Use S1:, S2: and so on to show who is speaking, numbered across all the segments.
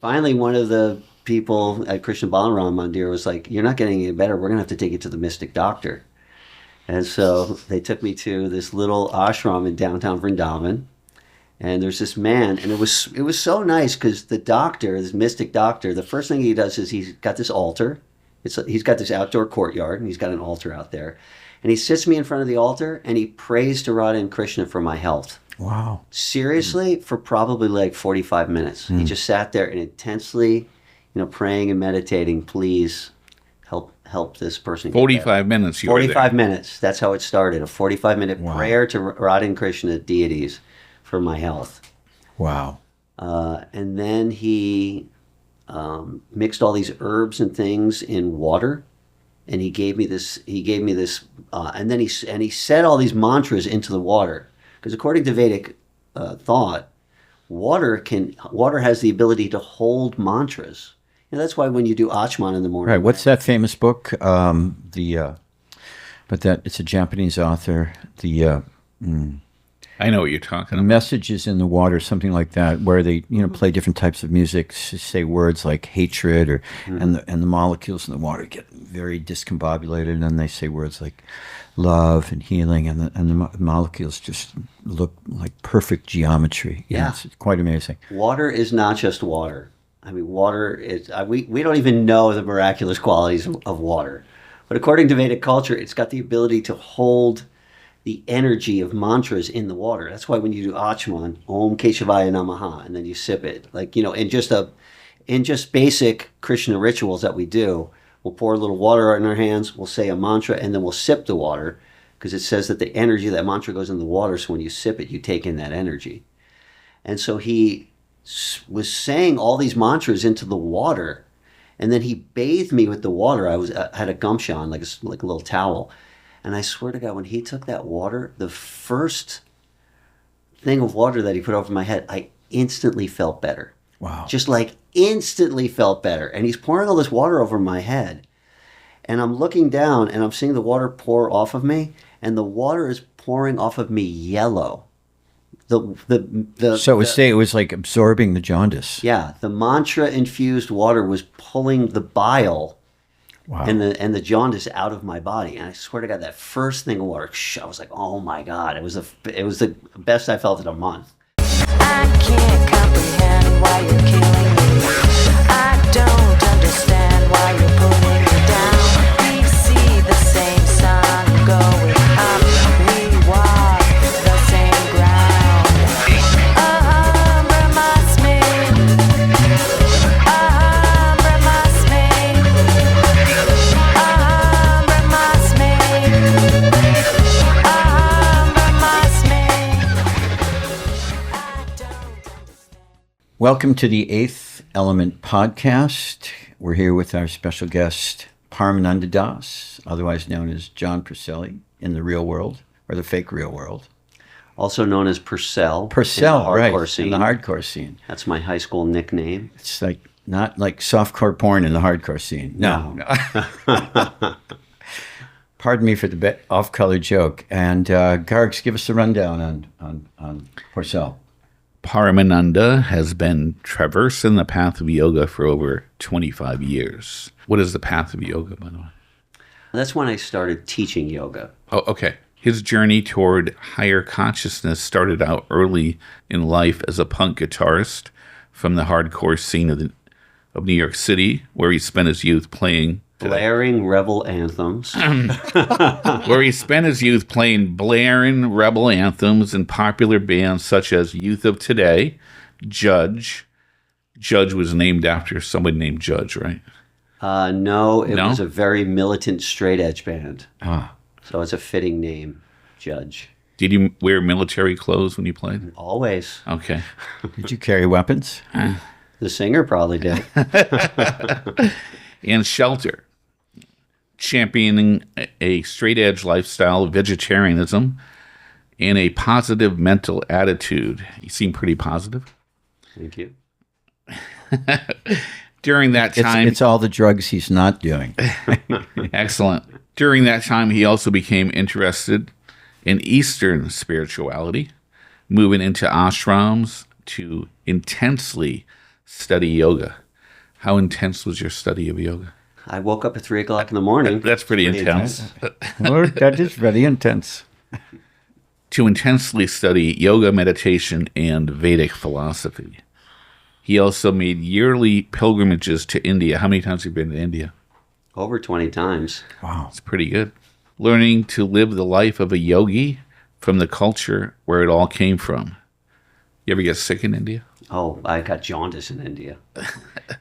S1: Finally, one of the people at Krishna Balaram Mandir was like, "You're not getting any better. We're going to have to take you to the mystic doctor." And so they took me to this little ashram in downtown Vrindavan. And there's this man, and it was so nice because the doctor, this mystic doctor, the first thing he does is he's got this altar. He's got this outdoor courtyard, and he's got an altar out there. And he sits me in front of the altar, and he prays to Radha and Krishna for my health.
S2: Wow.
S1: Seriously, for probably like 45 minutes. He just sat there and intensely, praying and meditating, please help this person.
S3: 45 minutes you were there.
S1: 45 minutes. That's how it started. A 45-minute prayer to Radha and Krishna deities for my health.
S2: Wow.
S1: And then he mixed all these herbs and things in water, and he gave me this. And then he said all these mantras into the water, because according to Vedic thought, water has the ability to hold mantras. That's why when you do Achman in the morning.
S2: Right. What's that famous book? It's a Japanese author.
S3: I know what you're talking about.
S2: Messages in the Water, something like that, where they play different types of music, say words like hatred, and the molecules in the water get very discombobulated, and then they say words like love and healing, and the molecules just look like perfect geometry. It's quite amazing.
S1: Water is not just water. I mean, water is we don't even know the miraculous qualities of water, but according to Vedic culture, it's got the ability to hold the energy of mantras in the water. That's why when you do Achman, Om Keshavaya Namaha, and then you sip it, in just basic Krishna rituals that we do, we'll pour a little water in our hands, we'll say a mantra, and then we'll sip the water, because it says that the energy of that mantra goes in the water, so when you sip it, you take in that energy. And so he was saying all these mantras into the water, and then he bathed me with the water. I had a gamsha on, like a little towel. And I swear to God, when he took that water, the first thing of water that he put over my head, I instantly felt better.
S2: Wow.
S1: Just like instantly felt better. And he's pouring all this water over my head. And I'm looking down and I'm seeing the water pour off of me. And the water is pouring off of me yellow. So
S2: it was like absorbing the jaundice.
S1: Yeah. The mantra-infused water was pulling the bile. Wow. And the jaundice out of my body. And I swear to God, that first thing of water, I was like, oh my God. It was the best I felt in a month.
S4: I can't comprehend why you're killing me. I don't understand why you're putting me down. We see the same sun going up. We walk the same ground. Reminds me. Reminds me.
S2: Welcome to the Eighth Element podcast. We're here with our special guest, Parmananda Das, otherwise known as John Porcelli in the real world, or the fake real world.
S1: Also known as Porcell.
S2: Porcell, right, in the hardcore scene.
S1: That's my high school nickname.
S2: It's like not like softcore porn in the hardcore scene. No. Pardon me for the bit off-color joke. And Gargs, give us a rundown on Porcell.
S3: Paramananda has been traversing the path of yoga for over 25 years. What is the path of yoga, by the way?
S1: That's when I started teaching yoga.
S3: Oh, okay. His journey toward higher consciousness started out early in life as a punk guitarist from the hardcore scene of New York City, where he spent his youth playing
S1: blaring rebel anthems.
S3: Where he spent his youth playing blaring rebel anthems in popular bands such as Youth of Today, Judge. Judge was named after somebody named Judge, right?
S1: No, it was a very militant straight edge band. So it's a fitting name, Judge.
S3: Did you wear military clothes when you played?
S1: Always.
S3: Okay.
S2: Did you carry weapons?
S1: The singer probably did.
S3: And Shelter, championing a straight-edge lifestyle of vegetarianism and a positive mental attitude. You seem pretty positive.
S1: Thank you.
S3: During that time...
S2: It's all the drugs he's not doing.
S3: Excellent. During that time, he also became interested in Eastern spirituality, moving into ashrams to intensely study yoga. How intense was your study of yoga?
S1: I woke up at 3 o'clock in the morning.
S3: That's pretty intense.
S2: Well, that is very intense.
S3: To intensely study yoga, meditation, and Vedic philosophy. He also made yearly pilgrimages to India. How many times have you been to India?
S1: Over 20 times.
S2: Wow.
S3: It's pretty good. Learning to live the life of a yogi from the culture where it all came from. You ever get sick in India?
S1: Oh, I got jaundice in India.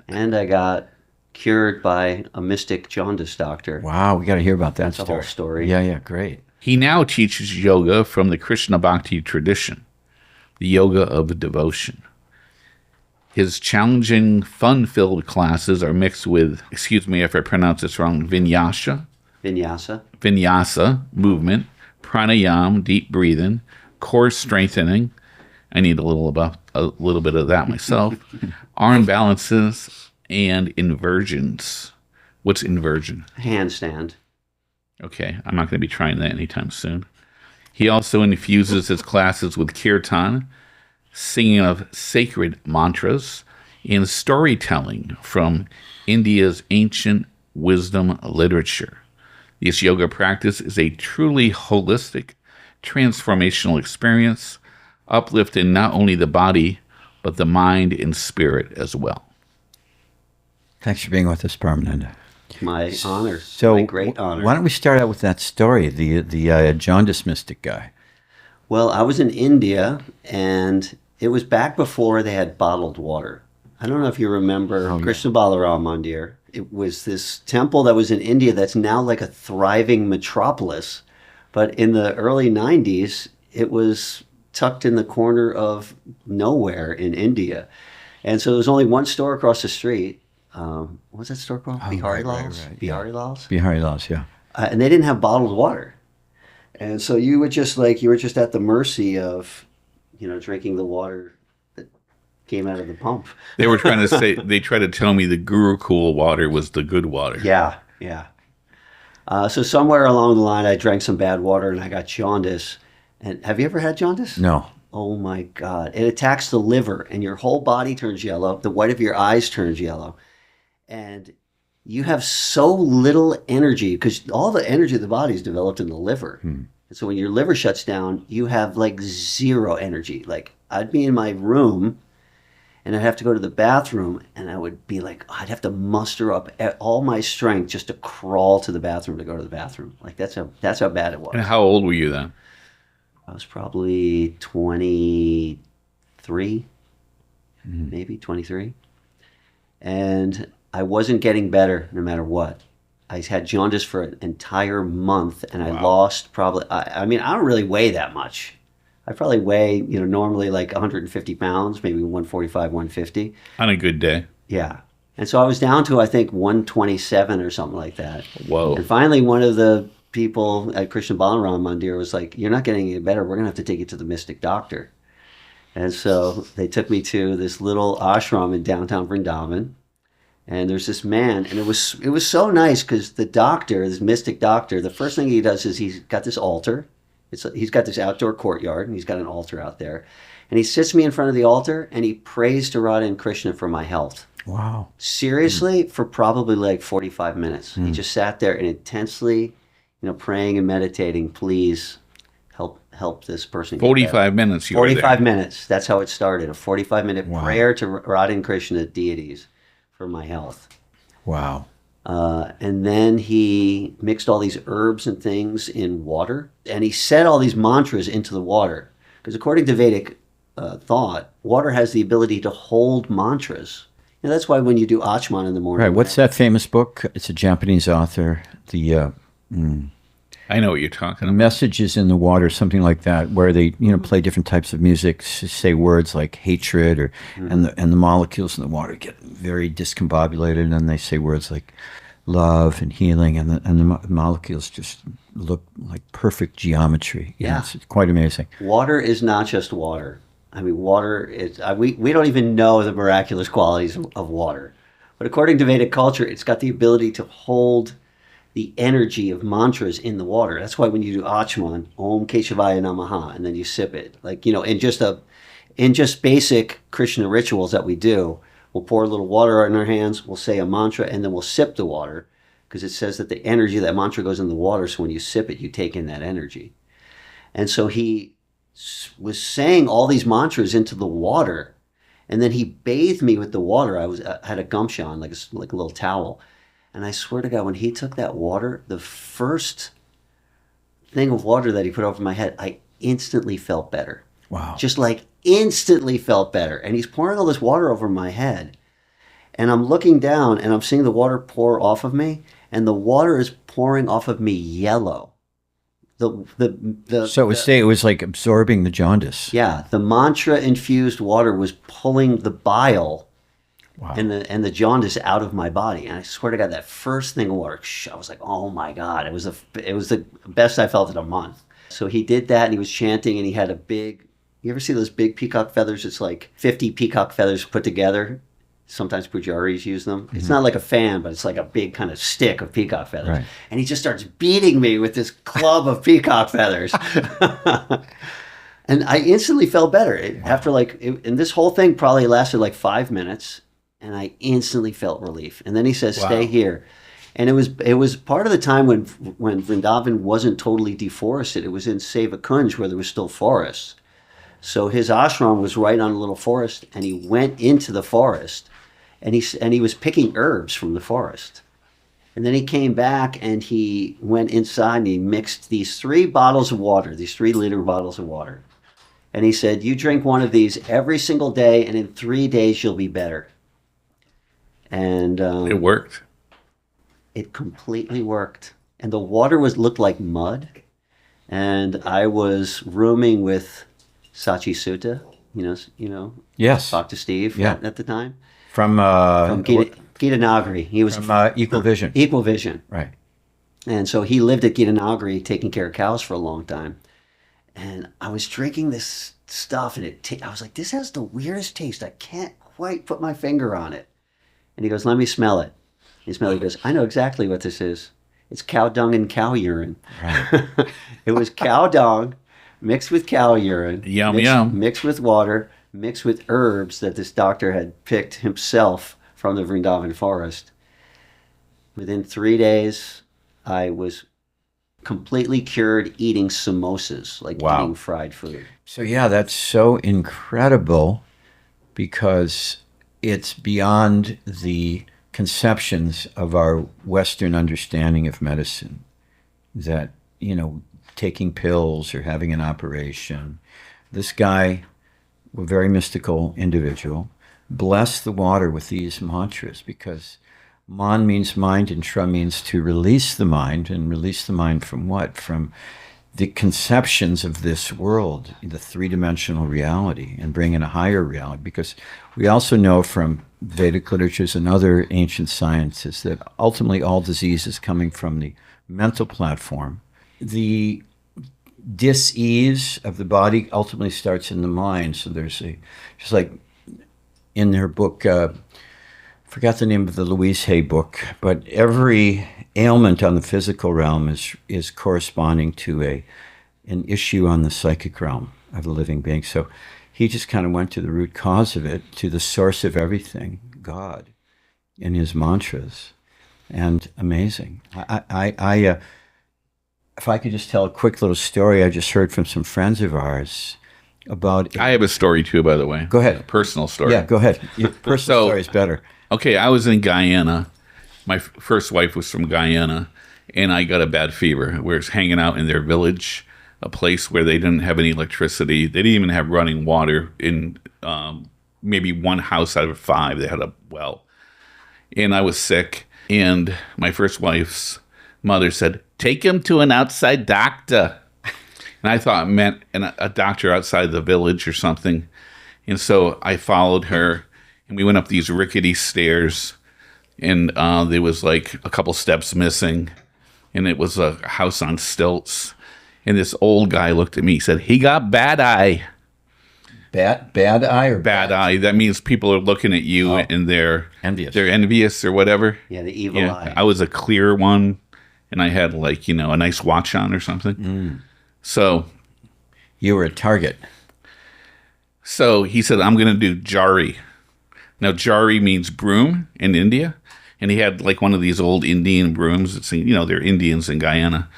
S1: And I got cured by a mystic jaundice doctor.
S2: Wow, we got to hear about that
S1: That's a whole story.
S2: Yeah, great.
S3: He now teaches yoga from the Krishna Bhakti tradition, the yoga of devotion. His challenging, fun-filled classes are mixed with, excuse me if I pronounce this wrong, vinyasa movement, pranayam, deep breathing, core strengthening. I need a little bit of that myself. Arm balances and inversions. What's inversion?
S1: Handstand.
S3: Okay, I'm not going to be trying that anytime soon. He also infuses his classes with kirtan, singing of sacred mantras, and storytelling from India's ancient wisdom literature. This yoga practice is a truly holistic, transformational experience, uplifting not only the body, but the mind and spirit as well.
S2: Thanks for being with us, Parmananda.
S1: My honor.
S2: So,
S1: My great honor.
S2: why don't we start out with that story, the jaundice mystic guy?
S1: Well, I was in India, and it was back before they had bottled water. I don't know if you remember Krishna Balaram Mandir. It was this temple that was in India that's now like a thriving metropolis. But in the early 90s, it was tucked in the corner of nowhere in India. And so there was only one store across the street. What was that store called? Bihari Lal's?
S2: Right.
S1: Bihari Lal's?
S2: Bihari Lal's, yeah.
S1: And they didn't have bottled water. And so you were just at the mercy of, drinking the water that came out of the pump.
S3: They were trying to say, they tried to tell me the Gurukul water was the good water.
S1: Yeah. So somewhere along the line, I drank some bad water and I got jaundice. And have you ever had jaundice?
S2: No.
S1: Oh my God. It attacks the liver and your whole body turns yellow. The white of your eyes turns yellow. And you have so little energy because all the energy of the body is developed in the liver. And so when your liver shuts down, you have like zero energy. Like I'd be in my room and I'd have to go to the bathroom and I would be like, I'd have to muster up all my strength just to crawl to the bathroom to go to the bathroom. Like that's how bad it was.
S3: And how old were you then?
S1: I was probably 23, maybe 23. And I wasn't getting better no matter what. I had jaundice for an entire month and I lost probably, I don't really weigh that much. I probably weigh, normally like 150 pounds, maybe 145, 150.
S3: On a good day.
S1: Yeah. And so I was down to, I think, 127 or something like that.
S3: Whoa.
S1: And finally, one of the people at Krishna Balaram Mandir was like, you're not getting any better. We're going to have to take you to the mystic doctor. And so they took me to this little ashram in downtown Vrindavan. And there's this man, and it was so nice because the doctor, this mystic doctor, the first thing he does is he's got this altar. He's got this outdoor courtyard, and he's got an altar out there. And he sits me in front of the altar, and he prays to Radha and Krishna for my health.
S2: Wow.
S1: Seriously, for probably like 45 minutes. He just sat there and intensely, praying and meditating, please help this person get
S3: 45
S1: better.
S3: minutes you were there.
S1: 45 minutes. That's how it started. A 45-minute
S2: Wow.
S1: prayer to Radha and Krishna deities for my health.
S2: Wow.
S1: And then he mixed all these herbs and things in water, and he said all these mantras into the water. Because according to Vedic thought, water has the ability to hold mantras. That's why when you do Achman in the morning.
S2: Right. What's that famous book? It's a Japanese author.
S3: I know what you're talking about.
S2: Messages in the Water, something like that, where they play different types of music, say words like hatred, and the molecules in the water get very discombobulated, and then they say words like love and healing, and the molecules just look like perfect geometry. It's quite amazing.
S1: Water is not just water. Water is we don't even know the miraculous qualities of water, but according to Vedic culture, it's got the ability to hold the energy of mantras in the water. That's why when you do Achman, Om Keshavaya Namaha, and then you sip it, in just basic Krishna rituals that we do, We'll pour a little water in our hands, we'll say a mantra, and then we'll sip the water, because it says that the energy of that mantra goes in the water, so when you sip it, you take in that energy. And so he was saying all these mantras into the water, and then he bathed me with the water. I had a gumsha on, like a little towel. And I swear to God, when he took that water, the first thing of water that he put over my head, I instantly felt better.
S2: Wow.
S1: Just like instantly felt better. And he's pouring all this water over my head. And I'm looking down and I'm seeing the water pour off of me. And the water is pouring off of me yellow. So
S2: it was like absorbing the jaundice.
S1: Yeah. The mantra infused water was pulling the bile
S2: Wow.
S1: and the jaundice out of my body. And I swear to God, that first thing of water, I was like, oh my God. It was the best I felt in a month. So he did that, and he was chanting, and he had a big, you ever see those big peacock feathers? It's like 50 peacock feathers put together. Sometimes pujaris use them. Mm-hmm. It's not like a fan, but it's like a big kind of stick of peacock feathers. Right. And he just starts beating me with this club of peacock feathers. And I instantly felt better. And this whole thing probably lasted like 5 minutes. And I instantly felt relief. And then he says, stay here. And it was part of the time when Vrindavan wasn't totally deforested. It was in Seva Kunj where there was still forests. So his ashram was right on a little forest, and he went into the forest, and he was picking herbs from the forest. And then he came back, and he went inside, and he mixed these 3 bottles of water, these 3-liter bottles of water. And he said, you drink one of these every single day, and in 3 days you'll be better. And
S3: it worked.
S1: It completely worked. And the water looked like mud. And I was rooming with Sachi Sutta, you know.
S2: Yes.
S1: Talked to Steve at the time.
S2: From
S1: Gita Nagari. He was
S2: from Equal Vision.
S1: Equal Vision.
S2: Right.
S1: And so he lived at Gita Nagari taking care of cows for a long time. And I was drinking this stuff, and I was like, this has the weirdest taste. I can't quite put my finger on it. And he goes, let me smell it. He goes, I know exactly what this is. It's cow dung and cow urine. Right. It was cow dung mixed with cow urine.
S3: Yum.
S1: Mixed with water, mixed with herbs that this doctor had picked himself from the Vrindavan forest. Within 3 days, I was completely cured eating samosas, like eating fried food.
S2: So yeah, that's so incredible, because it's beyond the conceptions of our Western understanding of medicine, that, taking pills or having an operation. This guy, a very mystical individual, blessed the water with these mantras, because man means mind and tra means to release the mind. And release the mind from what? From the conceptions of this world, the 3-dimensional reality, and bring in a higher reality. Because we also know from Vedic literatures and other ancient sciences that ultimately all disease is coming from the mental platform. The dis-ease of the body ultimately starts in the mind. So there's just like in her book, forgot the name of the Louise Hay book, but every ailment on the physical realm is corresponding to an issue on the psychic realm of the living being. So he just kind of went to the root cause of it, to the source of everything, God, in his mantras. And amazing. If I could just tell a quick little story I just heard from some friends of ours about...
S3: I have a story too, by the way.
S2: Go ahead.
S3: A personal story.
S2: Yeah, go ahead. Your personal story is better.
S3: Okay, I was in Guyana. My first wife was from Guyana, and I got a bad fever. We were hanging out in their village, a place where they didn't have any electricity. They didn't even have running water. In maybe one house out of 5, they had a well. And I was sick, and my first wife's mother said, take him to an outside doctor. And I thought it meant a doctor outside the village or something. And so I followed her, and we went up these rickety stairs, and there was like a couple steps missing, and it was a house on stilts. And this old guy looked at me. He said, he got bad eye.
S2: Bad eye or
S3: bad eye? That means people are looking at you and they're
S2: envious.
S3: They're envious or whatever.
S1: Yeah, the evil eye.
S3: I was a clear one, and I had like, a nice watch on or something.
S2: Mm.
S3: So
S2: you were a target.
S3: So he said, I'm going to do jari. Now, jari means broom in India, and he had like one of these old Indian brooms. It's, they're Indians in Guyana.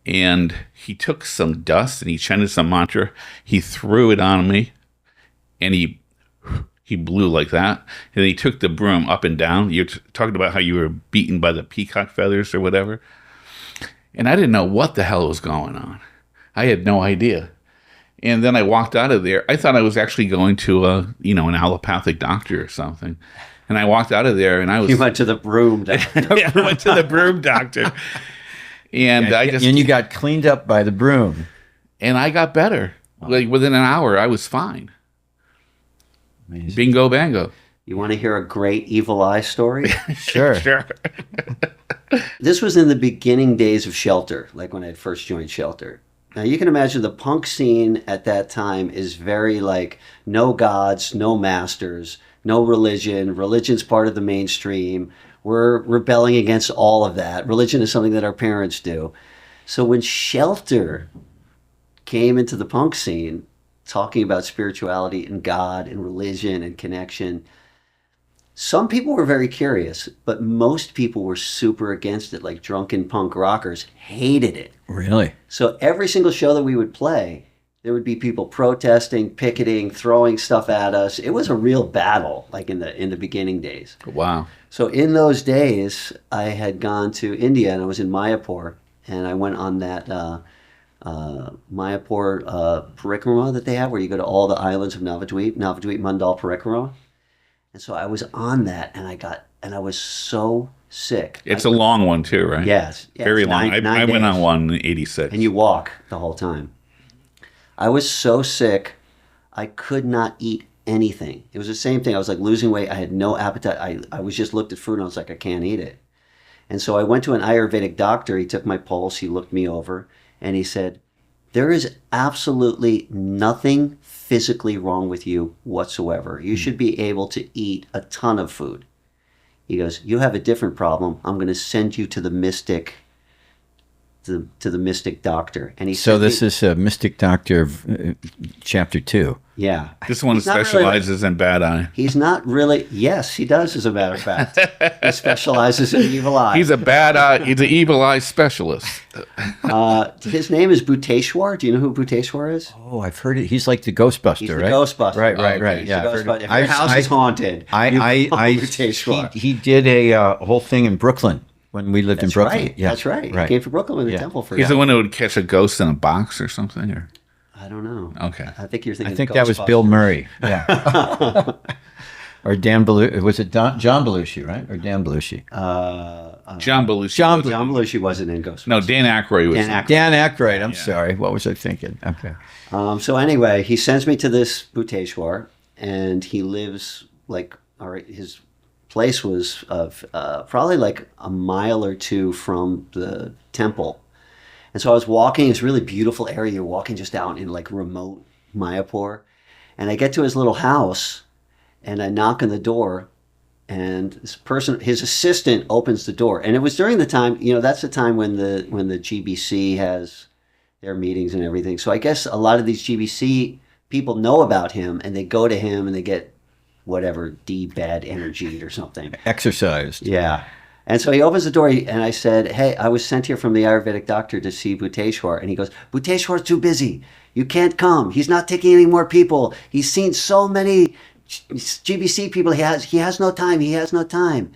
S3: And he took some dust and he chanted some mantra. He threw it on me, and he blew like that. And he took the broom up and down. You're talking about how you were beaten by the peacock feathers or whatever. And I didn't know what the hell was going on. I had no idea. And then I walked out of there. I thought I was actually going to an allopathic doctor or something. And I walked out of there, and I was...
S1: You went to the broom doctor.
S3: Yeah, I went to the broom doctor. And
S2: you got cleaned up by the broom.
S3: And I got better. Like within an hour, I was fine.
S2: Amazing.
S3: Bingo bango.
S1: You want to hear a great evil eye story?
S2: Sure.
S3: Sure.
S1: This was in the beginning days of Shelter, like when I had first joined Shelter. Now you can imagine the punk scene at that time is very like no gods, no masters, no religion. Religion's part of the mainstream. We're rebelling against all of that. Religion is something that our parents do. So when Shelter came into the punk scene, talking about spirituality and God and religion and connection, some people were very curious, but most people were super against it, like drunken punk rockers hated it.
S2: Really?
S1: So every single show that we would play, there would be people protesting, picketing, throwing stuff at us. It was a real battle, like in the beginning days.
S3: Wow.
S1: So in those days, I had gone to India, and I was in Mayapur, and I went on that Mayapur parikrama that they have, where you go to all the islands of Navadvip Mandal parikrama. And so I was on that, and I was so sick.
S3: It's a long one too, right?
S1: Yes.
S3: Very long.
S1: Nine
S3: I went
S1: days.
S3: on one in 86.
S1: And you walk the whole time. I was so sick, I could not eat anything. It was the same thing. I was like losing weight. I had no appetite. I was just looked at food and I was like, I can't eat it. And so I went to an Ayurvedic doctor. He took my pulse. He looked me over and he said, there is absolutely nothing physically wrong with you whatsoever. You should be able to eat a ton of food. He goes, you have a different problem. I'm going to send you to the mystic, to the mystic doctor. And he
S2: So this is a Mystic Doctor chapter 2.
S1: Yeah.
S3: This one
S1: He's not really-
S3: specializes in bad eye.
S1: He's not really. Yes, he does. As a matter of fact, he specializes in evil eye.
S3: He's a bad eye. He's an evil eye specialist.
S1: His name is Bhuteshwar. Do you know who Bhuteshwar is?
S2: Oh, I've heard it. He's like the Ghostbuster,
S1: He's the
S2: right?
S1: Ghostbuster.
S2: Right, right,
S1: Okay,
S2: right.
S1: he's
S2: Yeah,
S1: the
S2: I've heard
S1: Ghostbuster.
S2: it.
S1: If your house is haunted, you call Bhuteshwar.
S2: He did a whole thing in Brooklyn when we lived in
S1: That's
S2: Brooklyn.
S1: right.
S2: Yeah,
S1: That's right. He came to Brooklyn with a temple for
S3: He's
S1: you.
S3: the one who would catch a ghost in a box or something. Or
S1: I don't know.
S3: okay.
S1: I think you're thinking.
S2: I think that was Bill
S1: Ghostbusters.
S2: Murray. Yeah. Or Dan Belushi. Was it John Belushi, right? Or Dan Belushi?
S3: John Belushi.
S2: John
S1: John Belushi wasn't in Ghostbusters.
S3: No, Dan Aykroyd was.
S1: Dan Aykroyd.
S2: Dan Aykroyd. I'm sorry. What was I thinking? Okay.
S1: So anyway, he sends me to this Bhuteshwar, and he lives like, all right, his place was probably like a mile or two from the temple. And so I was walking, it's a really beautiful area. You're walking just out in like remote Mayapur. And I get to his little house and I knock on the door, and this person, his assistant, opens the door. And it was during the time, that's the time when the GBC has their meetings and everything. So I guess a lot of these GBC people know about him, and they go to him and they get whatever bad energy or something.
S2: Exercised.
S1: Yeah. And so he opens the door, and I said, hey, I was sent here from the Ayurvedic doctor to see Bhuteshwar. And he goes, Bhuteshwar's too busy. You can't come. He's not taking any more people. He's seen so many GBC people. He has no time. He has no time.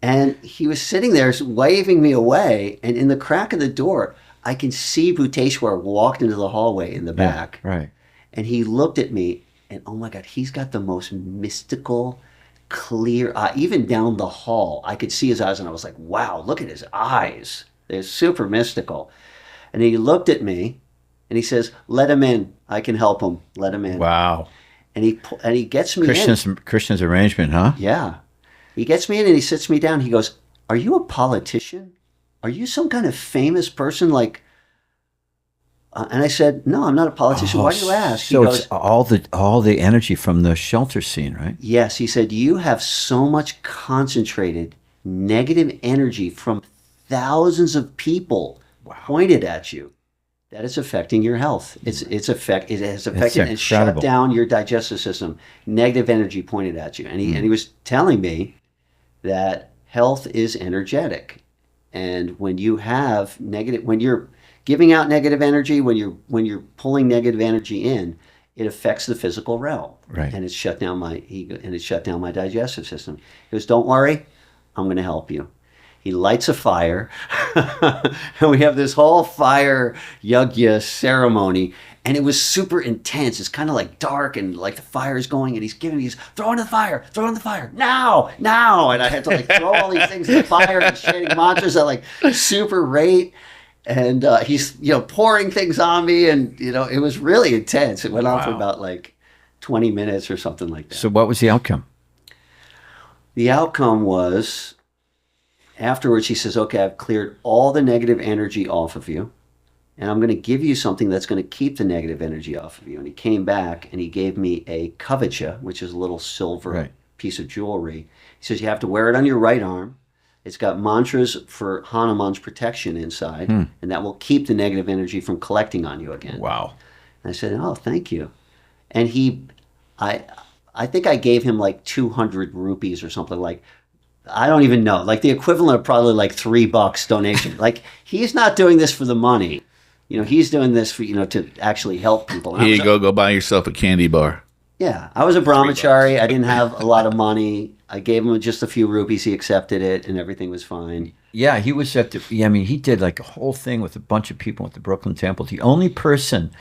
S1: And he was sitting there waving me away. And in the crack of the door, I can see Bhuteshwar walked into the hallway in the back.
S2: Right.
S1: And he looked at me, and oh my God, he's got the most mystical, clear eye. Even down the hall, I could see his eyes, and I was like, wow, look at his eyes. They're super mystical. And he looked at me, and he says, let him in. I can help him. Let him in.
S2: Wow.
S1: And he gets me in.
S2: Christian's arrangement, huh?
S1: Yeah. He gets me in, and he sits me down. He goes, are you a politician? Are you some kind of famous person like... and I said, no, I'm not a politician. Why do you ask?
S2: So it's all the energy from the Shelter scene, right?
S1: Yes, he said, you have so much concentrated negative energy from thousands of people pointed at you. that it's affecting your health. It has affected and shut
S2: incredible.
S1: down your digestive system. Negative energy pointed at you, and he was telling me that health is energetic, and when you have negative, when you're giving out negative energy, when you're pulling negative energy in, it affects the physical realm,
S2: Right.
S1: and it shut down my ego, and it shut down my digestive system. He goes, "Don't worry, I'm going to help you." He lights a fire, and we have this whole fire yajna ceremony, and it was super intense. It's kind of like dark, and like the fire is going, and he's throw in the fire, now, and I had to like throw all these things in the fire and chanting mantras at like super rate, and he's pouring things on me, and it was really intense. It went on for about like 20 minutes or something like that.
S2: So what was the outcome?
S1: The outcome was, afterwards, he says, "Okay, I've cleared all the negative energy off of you, and I'm going to give you something that's going to keep the negative energy off of you." And he came back and he gave me a kavacha, which is a little silver
S2: Right.
S1: piece of jewelry. He says, "You have to wear it on your right arm. It's got mantras for Hanuman's protection inside, and that will keep the negative energy from collecting on you again."
S2: Wow.
S1: And I said, "Oh, thank you." And I think I gave him like 200 rupees or something, like, I don't even know, like the equivalent of probably like $3 donation. Like, he's not doing this for the money. He's doing this for, to actually help people. And
S3: Here
S1: I
S3: you
S1: was
S3: go buy yourself a candy bar.
S1: Yeah, I was a brahmachari. I didn't have a lot of money. I gave him just a few rupees. He accepted it, and everything was fine.
S2: Yeah, he was at the. Yeah, I mean, he did like a whole thing with a bunch of people at the Brooklyn Temple. The only person,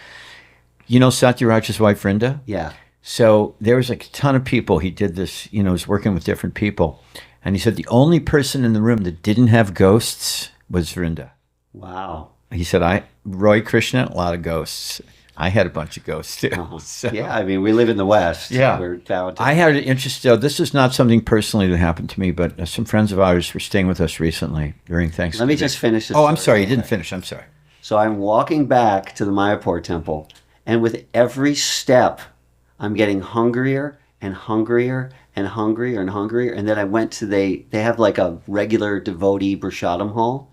S2: Satyaraj's wife, Vrinda.
S1: Yeah.
S2: So there was like a ton of people. He did this. Was working with different people, and he said the only person in the room that didn't have ghosts was Vrinda.
S1: Wow.
S2: He said, Roy Krishna, a lot of ghosts. I had a bunch of ghosts too. So-
S1: Yeah, I mean, we live in the West.
S2: Yeah.
S1: We're talented.
S2: I had an interest, though. This is not something personally that happened to me, but some friends of ours were staying with us recently during Thanksgiving.
S1: Let me just finish this.
S2: Oh, I'm
S1: story
S2: sorry. You
S1: real
S2: didn't
S1: quick.
S2: finish. I'm sorry.
S1: So I'm walking back to the Mayapur temple, and with every step, I'm getting hungrier and hungrier and hungrier and hungrier. And then I went to, they have like a regular devotee Prashadam hall.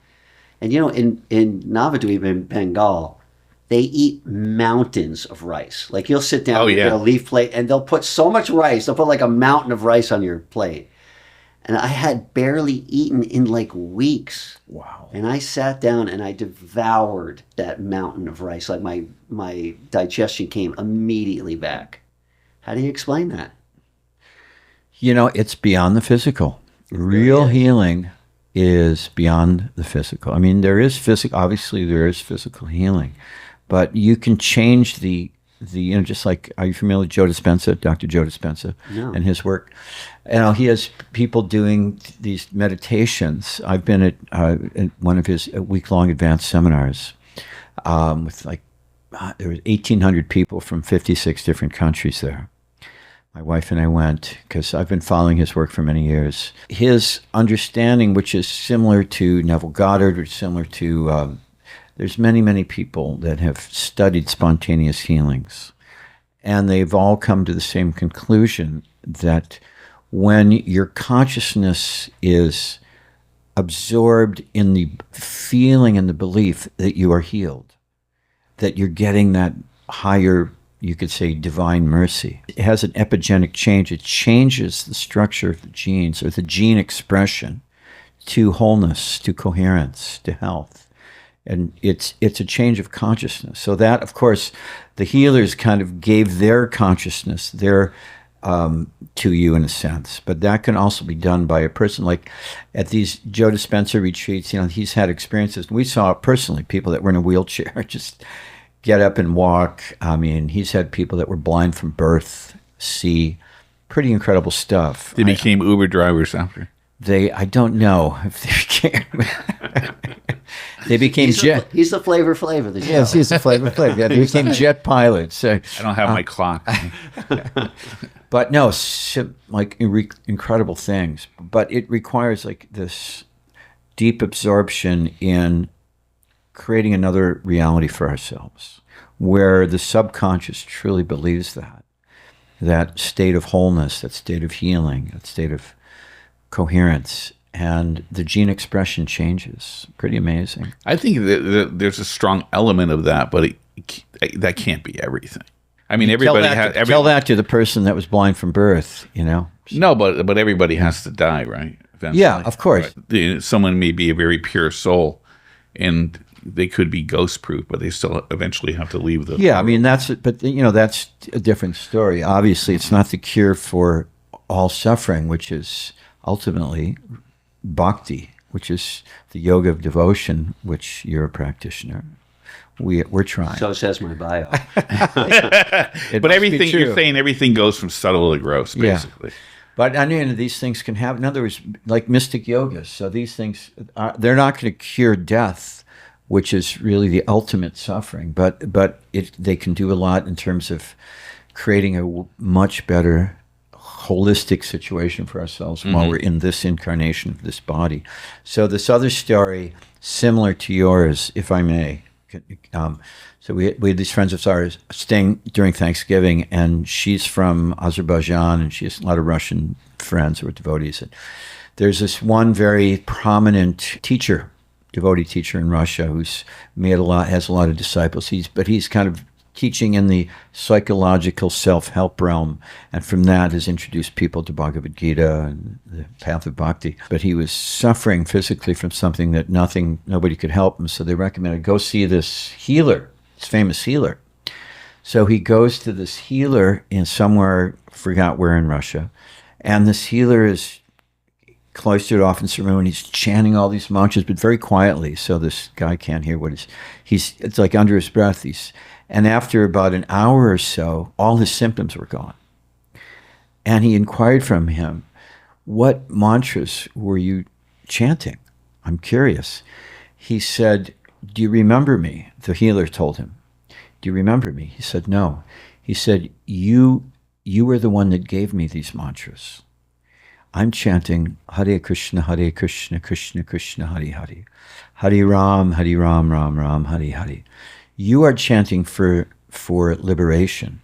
S1: And in Navadvip in Bengal, they eat mountains of rice. Like, you'll sit down and get a leaf plate, and they'll put so much rice. They'll put like a mountain of rice on your plate. And I had barely eaten in like weeks.
S2: Wow.
S1: And I sat down and I devoured that mountain of rice. Like, my digestion came immediately back. How do you explain that?
S2: It's beyond the physical. Real healing is beyond the physical. I mean, there is physical healing, but you can change the just like, are you familiar with Joe Dispenza, Dr. Joe Dispenza,
S1: No.
S2: and his work? He has people doing these meditations. I've been at one of his week-long advanced seminars with there was 1,800 people from 56 different countries there. My wife and I went because I've been following his work for many years. His understanding, which is similar to Neville Goddard, or similar to, there's many, many people that have studied spontaneous healings. And they've all come to the same conclusion that when your consciousness is absorbed in the feeling and the belief that you are healed, that you're getting that higher, you could say, divine mercy. It has an epigenetic change. It changes the structure of the genes, or the gene expression, to wholeness, to coherence, to health. And it's a change of consciousness. So that, of course, the healers kind of gave their consciousness to you in a sense. But that can also be done by a person. Like at these Joe Dispenza retreats, he's had experiences. We saw personally people that were in a wheelchair just get up and walk. I mean, he's had people that were blind from birth, see. Pretty incredible stuff.
S3: They became Uber drivers after.
S2: I don't know if they became. They became jet.
S1: He's the Flavor Flav of the show.
S2: Yes, he's a flavor. Yeah, they became jet pilots.
S3: I don't have my clock.
S2: But no, incredible things. But it requires like this deep absorption in creating another reality for ourselves, where the subconscious truly believes that state of wholeness, that state of healing, that state of coherence. and the gene expression changes. Pretty amazing.
S3: I think that there's a strong element of that, but that can't be everything. I mean, everybody has.
S2: Tell that to the person that was blind from birth.
S3: No, but everybody has to die, right? Eventually.
S2: Yeah, of course.
S3: Right. Someone may be a very pure soul, and they could be ghost proof, but they still eventually have to leave the.
S2: Yeah, I mean that's a different story. Obviously, it's not the cure for all suffering, which is ultimately Bhakti, which is the yoga of devotion, which you're a practitioner. We're trying.
S1: So says my bio.
S3: But everything you're saying, everything goes from subtle to gross, basically.
S2: Yeah. But I mean, these things can happen. In other words, like mystic yoga. So these things, they're not going to cure death, which is really the ultimate suffering. But they can do a lot in terms of creating a much better holistic situation for ourselves while we're in this incarnation of this body. So this other story, similar to yours, if I may. So we had these friends of ours staying during Thanksgiving, and she's from Azerbaijan, and she has a lot of Russian friends who are devotees. And there's this one very prominent teacher, devotee teacher in Russia, who's has a lot of disciples. He's kind of teaching in the psychological self-help realm, and from that has introduced people to Bhagavad Gita and the path of bhakti. But he was suffering physically from something that nobody could help him, so they recommended go see this healer, this famous healer. So he goes to this healer in somewhere, forgot where in Russia, and this healer is cloistered off in some room, and he's chanting all these mantras, but very quietly, so this guy can't hear what it's like under his breath. And after about an hour or so, all his symptoms were gone. And he inquired from him, what mantras were you chanting? I'm curious. He said, do you remember me? The healer told him, do you remember me? He said, no. He said, you were the one that gave me these mantras. I'm chanting Hare Krishna, Krishna Krishna, Hare Hare. Hare Ram, Ram Ram, Hare Hare. You are chanting for liberation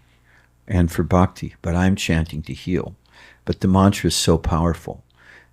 S2: and for bhakti, but I'm chanting to heal. But the mantra is so powerful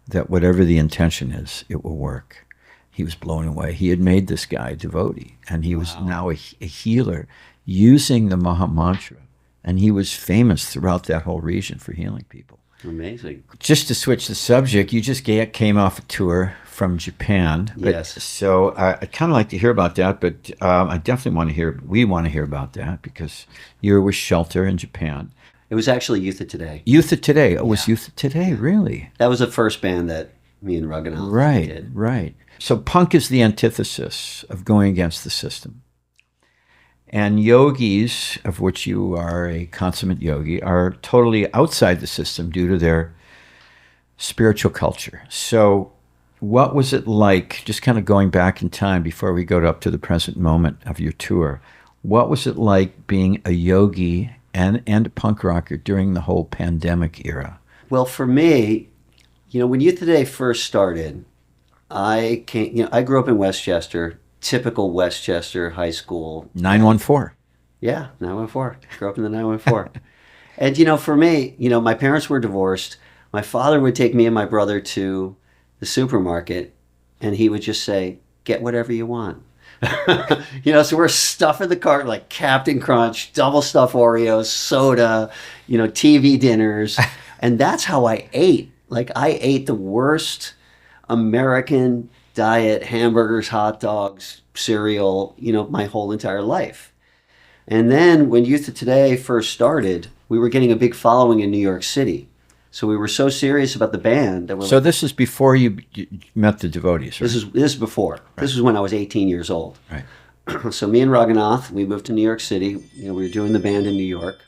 S2: that whatever the intention is, it will work. He was blown away. He had made this guy a devotee, and he was now a healer using the Maha mantra, and he was famous throughout that whole region for healing people.
S1: Amazing.
S2: Just to switch the subject, you just came off a tour from Japan.
S1: Yes.
S2: So I'd kind of like to hear about that, but I definitely we want to hear about that because you were with Shelter in Japan.
S1: It was actually Youth of Today.
S2: Youth of Today. Oh, it was Youth of Today, really?
S1: That was the first band that me and Raghunath did.
S2: Right. So punk is the antithesis of going against the system. And yogis, of which you are a consummate yogi, are totally outside the system due to their spiritual culture. So what was it like, just kind of going back in time before we go up to the present moment of your tour, what was it like being a yogi and a punk rocker during the whole pandemic era? Well,
S1: for me, when Youth Today first started, I grew up in Westchester, typical Westchester high school.
S2: 914.
S1: Yeah, 914. Grew up in the 914. And, for me, my parents were divorced. My father would take me and my brother to the supermarket, and he would just say, get whatever you want. So we're stuffing the cart like Captain Crunch, double stuffed Oreos, soda, TV dinners. And that's how I ate. Like, I ate the worst American diet, hamburgers, hot dogs, cereal, my whole entire life. And then when Youth of Today first started, we were getting a big following in New York City. So we were so serious about the band that
S2: So this is before you met the devotees, right?
S1: This is before. Right. This was when I was 18 years old.
S2: Right.
S1: So me and Raghunath, we moved to New York City. We were doing the band in New York.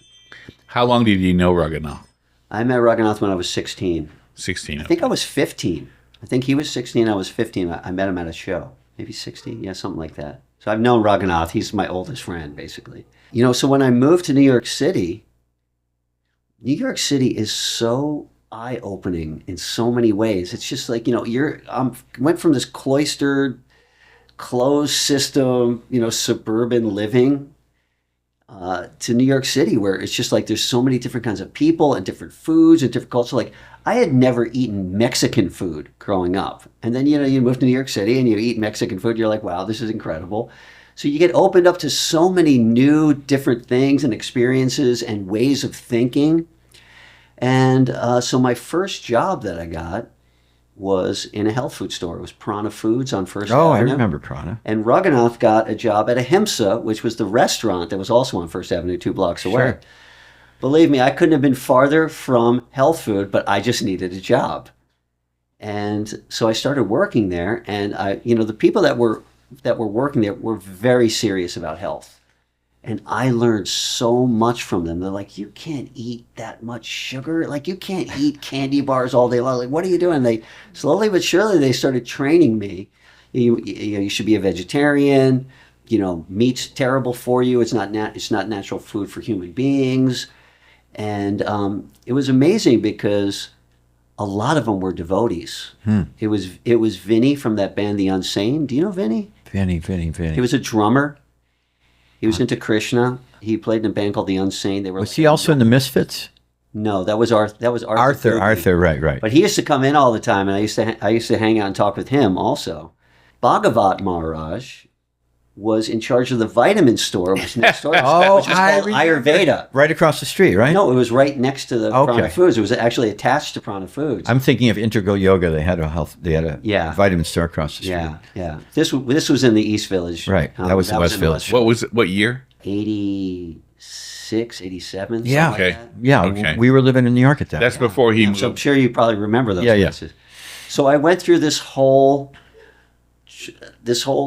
S3: How long did you know Raghunath?
S1: I met Raghunath when I was 16.
S3: 16.
S1: I think I was 15. I think he was 16, I was 15. I met him at a show. Maybe 16? Yeah, something like that. So I've known Raghunath. He's my oldest friend, basically. So when I moved to New York City is so eye-opening in so many ways. It's just like, went from this cloistered, closed system, suburban living to New York City, where it's just like there's so many different kinds of people and different foods and different culture. Like, I had never eaten Mexican food growing up. And then, you move to New York City and you eat Mexican food. You're like, wow, this is incredible. So you get opened up to so many new different things and experiences and ways of thinking. And so my first job that I got was in a health food store. It was Prana Foods on First
S2: Oh, I
S1: Avenue.
S2: remember Prana.
S1: And Raghunath got a job at Ahimsa, which was the restaurant that was also on First Avenue, 2 blocks away.
S2: Sure.
S1: Believe me, I couldn't have been farther from health food, but I just needed a job. And so I started working there, and the people that were working there were very serious about health. And I learned so much from them. They're like, you can't eat that much sugar. Like, you can't eat candy bars all day long. Like, what are you doing? They slowly but surely, they started training me. You should be a vegetarian. Meat's terrible for you. It's not natural food for human beings. And it was amazing because a lot of them were devotees. It was Vinny from that band, The Unsane. Do you know Vinny?
S2: Vinny.
S1: He was a drummer. He was into Krishna. He played in a band called The Unsane. They were
S2: Was he also in the Misfits?
S1: No, that was Arthur.
S2: Arthur,
S1: Kubi.
S2: right.
S1: But he used to come in all the time, and I used to hang out and talk with him also. Bhagavat Maharaj was in charge of the vitamin store, which was next door, which was called Ayurveda.
S2: Right across the street, right?
S1: No, it was right next to the
S2: Okay.
S1: Prana Foods. It was actually attached to Prana Foods.
S2: I'm thinking of Integral Yoga. They had a
S1: Yeah.
S2: vitamin store across the street.
S1: Yeah. This was in the East Village.
S2: Right. That was the West
S1: in
S2: Village.
S3: What was it? What year?
S1: 86, 87.
S2: Yeah.
S1: something like
S3: Okay.
S1: that.
S2: Yeah,
S3: Okay.
S2: we were living in New York at that.
S3: That's before he
S1: So I'm
S3: moved.
S1: sure you probably remember those
S2: Yeah.
S1: places. So I went through this whole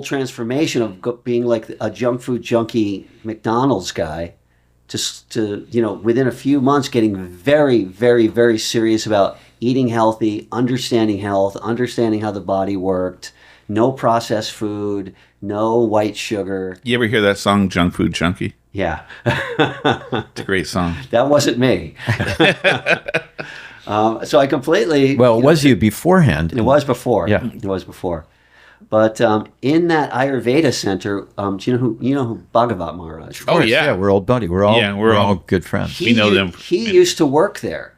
S1: transformation of being like a junk food junkie McDonald's guy to within a few months getting very, very, very serious about eating healthy, understanding health, understanding how the body worked, no processed food, no white sugar.
S3: You ever hear that song, Junk Food Junkie?
S1: Yeah.
S3: It's a great song.
S1: That wasn't me. So I completely...
S2: Well, it was you beforehand.
S1: It was before.
S2: Yeah.
S1: It was before. But in that Ayurveda center, do you know who Bhagavat Maharaj?
S3: Oh, yeah.
S2: We're old buddy. We're all good friends.
S3: We know them.
S1: He used to work there.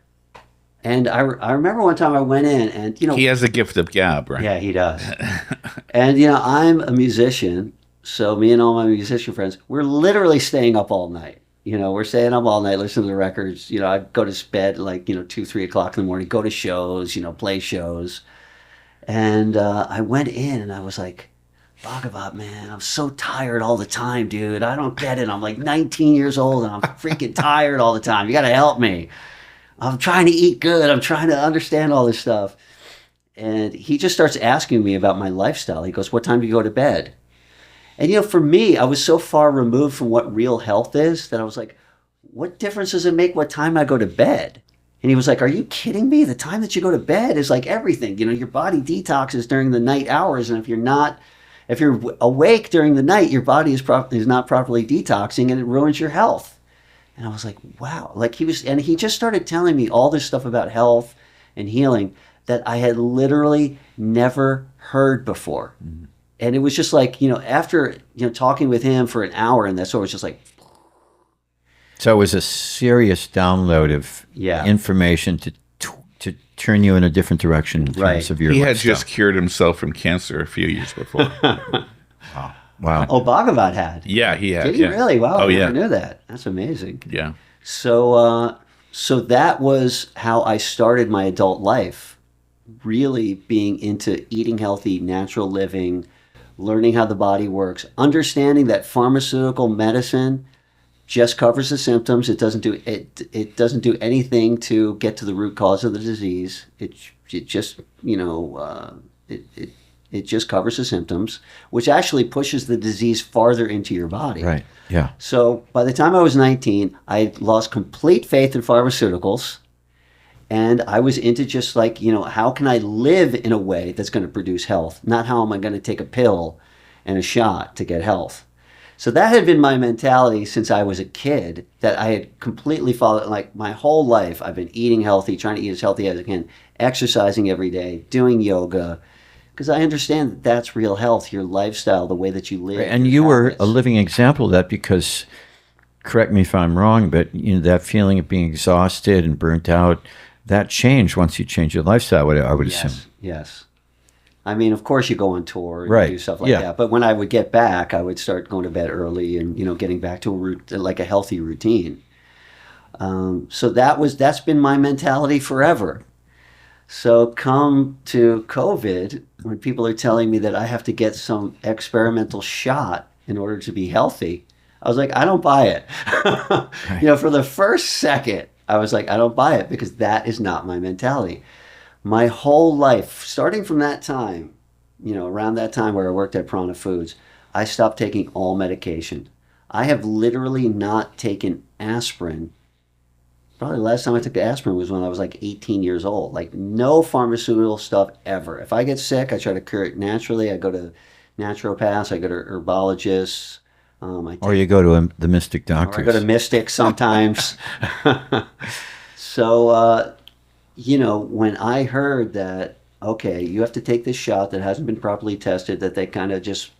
S1: And I remember one time I went in and,
S3: He has a gift of gab, right?
S1: Yeah, he does. And, I'm a musician. So me and all my musician friends, we're literally staying up all night. We're staying up all night, listening to the records. I'd go to bed like, 2, 3 o'clock in the morning, go to shows, play shows. And I went in and I was like, Bhagavat, man, I'm so tired all the time, dude. I don't get it. I'm like 19 years old and I'm freaking tired all the time. You got to help me. I'm trying to eat good. I'm trying to understand all this stuff. And he just starts asking me about my lifestyle. He goes, what time do you go to bed? And, for me, I was so far removed from what real health is that I was like, what difference does it make what time I go to bed? And he was like, are you kidding me? The time that you go to bed is like everything. Your body detoxes during the night hours. And if you're awake during the night, your body is not properly detoxing and it ruins your health. And I was like, wow. And he just started telling me all this stuff about health and healing that I had literally never heard before. Mm-hmm. And it was just like, after, talking with him for an hour and that sort of was just like.
S2: So it was a serious download of information to turn you in a different direction in terms of your
S3: He had
S2: lifestyle.
S3: just cured himself from cancer a few years before.
S2: Wow.
S1: Oh, Bhagavat had.
S3: Yeah, he had.
S1: Did he really? Wow,
S3: Oh,
S1: I
S3: yeah.
S1: never knew that. That's amazing.
S3: Yeah.
S1: So that was how I started my adult life, really being into eating healthy, natural living, learning how the body works, understanding that pharmaceutical medicine just covers the symptoms. It doesn't do anything to get to the root cause of the disease. It just it just covers the symptoms, which actually pushes the disease farther into your body.
S2: Right. Yeah.
S1: So by the time I was 19, I lost complete faith in pharmaceuticals. And I was into just like, how can I live in a way that's going to produce health? Not how am I going to take a pill and a shot to get health. So that had been my mentality since I was a kid, that I had completely followed. Like my whole life, I've been eating healthy, trying to eat as healthy as I can, exercising every day, doing yoga, because I understand that that's real health, your lifestyle, the way that you live.
S2: And you were a living example of that because, correct me if I'm wrong, but that feeling of being exhausted and burnt out that changed once you change your lifestyle, I would assume.
S1: Yes. I mean, of course, you go on tour and
S2: Right.
S1: do stuff like
S2: Yeah.
S1: that. But when I would get back, I would start going to bed early and getting back to like a healthy routine. So that's been my mentality forever. So come to COVID, when people are telling me that I have to get some experimental shot in order to be healthy, I was like, I don't buy it.
S2: Right.
S1: For the first second, I was like, I don't buy it because that is not my mentality. My whole life, starting from that time, around that time where I worked at Prana Foods, I stopped taking all medication. I have literally not taken aspirin. Probably the last time I took aspirin was when I was like 18 years old. Like no pharmaceutical stuff ever. If I get sick, I try to cure it naturally. I go to naturopaths. I go to herbologists.
S2: Or you go to the mystic
S1: Or I
S2: doctors.
S1: go to mystics sometimes. So, when I heard that, okay, you have to take this shot that hasn't been properly tested, that they kind of just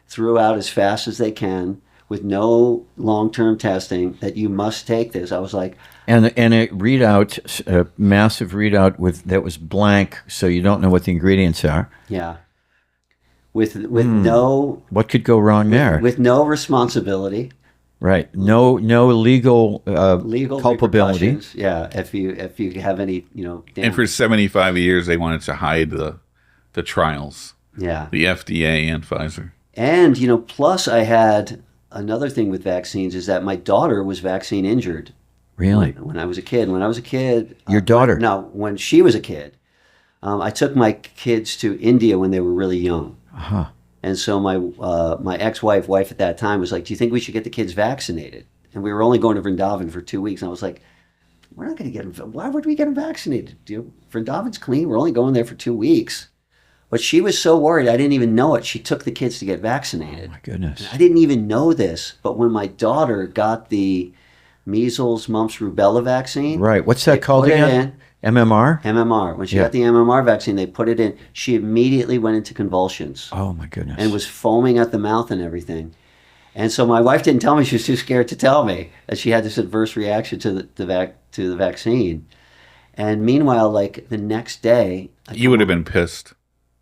S1: threw out as fast as they can with no long-term testing, that you must take this. I was like,
S2: And a readout, a massive readout that was blank, so you don't know what the ingredients are.
S1: yeah, with no
S2: What could go wrong there?
S1: with no responsibility,
S2: Right. No legal
S1: legal
S2: culpability.
S1: repercussions. Yeah, if you have any
S3: And
S1: damage.
S3: for 75 years, they wanted to hide the trials,
S1: Yeah,
S3: the FDA and Pfizer.
S1: and plus I had another thing with vaccines is that my daughter was vaccine injured.
S2: Really?
S1: When I was a kid. When I was a kid.
S2: Your daughter?
S1: No, when she was a kid. I took my kids to India when they were really young.
S2: Uh-huh.
S1: And so my wife at that time was like, do you think we should get the kids vaccinated? And we were only going to Vrindavan for 2 weeks. And I was like, we're not going to get them. Why would we get them vaccinated? Vrindavan's clean. We're only going there for 2 weeks. But she was so worried. I didn't even know it. She took the kids to get vaccinated.
S2: Oh, my goodness.
S1: I didn't even know this. But when my daughter got the measles, mumps, rubella vaccine.
S2: Right. What's that called
S1: put it
S2: again? MMR?
S1: MMR. When she
S2: Yeah.
S1: got the MMR vaccine, they put it in. She immediately went into convulsions
S2: Oh, my goodness.
S1: and was foaming at the mouth and everything. And so my wife didn't tell me. She was too scared to tell me that she had this adverse reaction to the vaccine. And meanwhile, like the next day,
S3: You would have been pissed.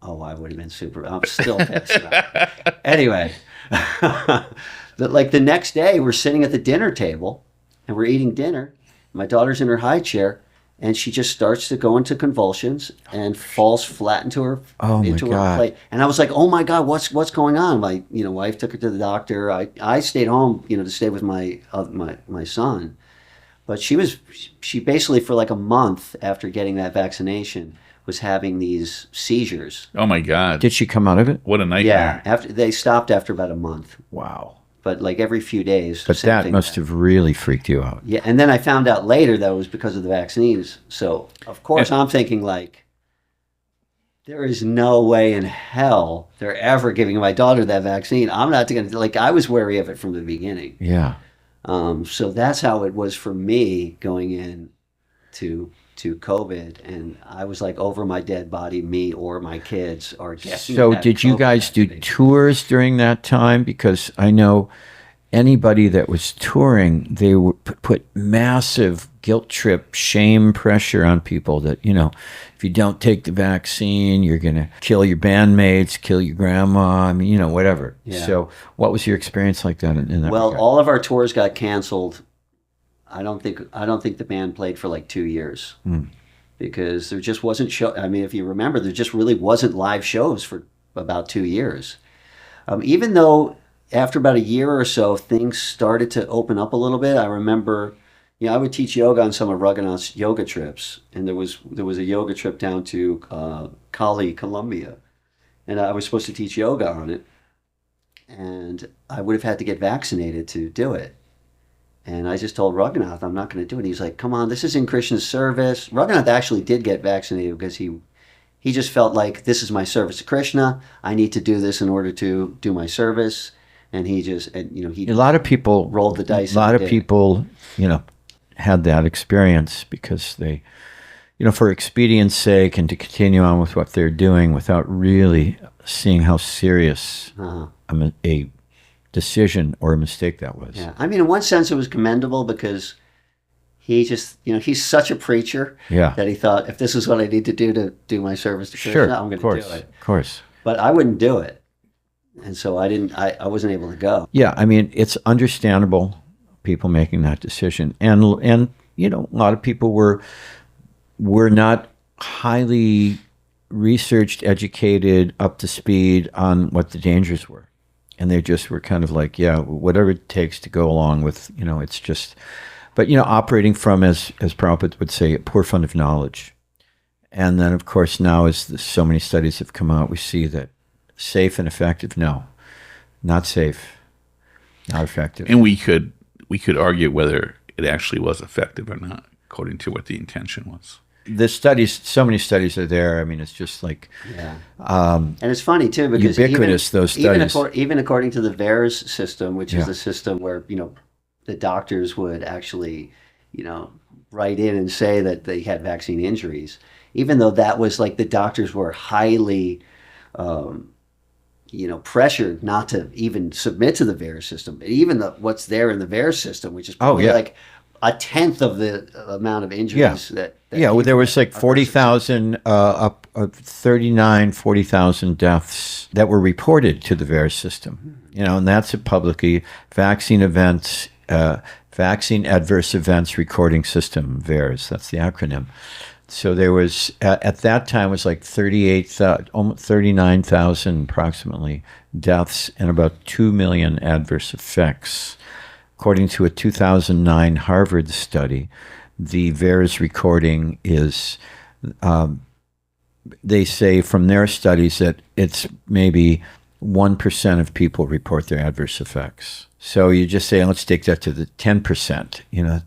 S1: oh, I would have been super. I'm still pissed about it. Anyway, like the next day, we're sitting at the dinner table and we're eating dinner. My daughter's in her high chair, and she just starts to go into convulsions and falls flat into her
S2: Oh, my God.
S1: plate. And I was like, "Oh my God, what's going on?" My wife took her to the doctor. I stayed home, to stay with my son. But she basically for like a month after getting that vaccination was having these seizures.
S3: Oh my God.
S2: Did she come out of it?
S3: What a
S1: Yeah,
S3: nightmare.
S1: after they stopped after about a month,
S2: Wow.
S1: but like every few days.
S2: But
S1: same
S2: that
S1: thing.
S2: must have really freaked you out.
S1: Yeah, and then I found out later that it was because of the vaccines. So of course I'm thinking like, there is no way in hell they're ever giving my daughter that vaccine. I'm not going to, like, I was wary of it from the beginning.
S2: Yeah.
S1: So that's how it was for me going in to COVID, and I was like, over my dead body, me or my kids are getting.
S2: So
S1: that
S2: did you
S1: COVID
S2: guys do
S1: vaccination.
S2: tours during that time? Because I know anybody that was touring, they would put massive guilt trip, shame pressure on people that, if you don't take the vaccine, you're going to kill your bandmates, kill your grandma, whatever.
S1: Yeah.
S2: So what was your experience like that in that
S1: Well,
S2: regard?
S1: all of our tours got canceled. I don't think the band played for like 2 years because there just wasn't show. I mean, if you remember, there just really wasn't live shows for about 2 years. Even though after about a year or so, things started to open up a little bit. I remember, I would teach yoga on some of Raghunath's yoga trips, and there was a yoga trip down to Cali, Colombia, and I was supposed to teach yoga on it, and I would have had to get vaccinated to do it. And I just told Raghunath, I'm not going to do it. He's like, come on, this is in Krishna's service. Raghunath actually did get vaccinated because he just felt like, this is my service to Krishna. I need to do this in order to do my service. And he just, he
S2: A lot of people
S1: rolled the dice.
S2: A lot
S1: and
S2: of
S1: did.
S2: people, had that experience because they, for expedience sake and to continue on with what they're doing without really seeing how serious a decision or a mistake that was.
S1: Yeah. I mean, in one sense, it was commendable because he just, he's such a preacher
S2: Yeah.
S1: that he thought, if this is what I need to do my service to Krishna,
S2: Sure,
S1: I'm going
S2: of
S1: to
S2: course,
S1: do it.
S2: of course.
S1: But I wouldn't do it. And so I wasn't able to go.
S2: Yeah, I mean, it's understandable, people making that decision. And a lot of people were not highly researched, educated, up to speed on what the dangers were. And they just were kind of like, yeah, whatever it takes to go along with, it's just, but, operating from, as Prabhupada would say, a poor fund of knowledge. And then, of course, now as so many studies have come out, we see that safe and effective, no, not safe, not effective.
S3: And we could argue whether it actually was effective or not, according to what the intention was.
S2: The studies, so many studies are there. I mean, it's just like,
S1: And it's funny too, because
S2: ubiquitous, those studies.
S1: Even according to the VAERS system, which is
S2: Yeah.
S1: the system where the doctors would actually write in and say that they had vaccine injuries, even though that was like the doctors were highly pressured not to even submit to the VAERS system. Even what's there in the VAERS system, which is probably like a tenth of the amount of injuries that
S2: well, there was like 40,000, 40,000 deaths that were reported to the VAERS system. And that's a publicly vaccine events, vaccine adverse events recording system, VAERS. That's the acronym. So there was, at that time, it was like 39,000 approximately deaths and about 2 million adverse effects. According to a 2009 Harvard study, the VAERS recording is, they say from their studies that it's maybe 1% of people report their adverse effects. So you just say, let's take that to the 10%,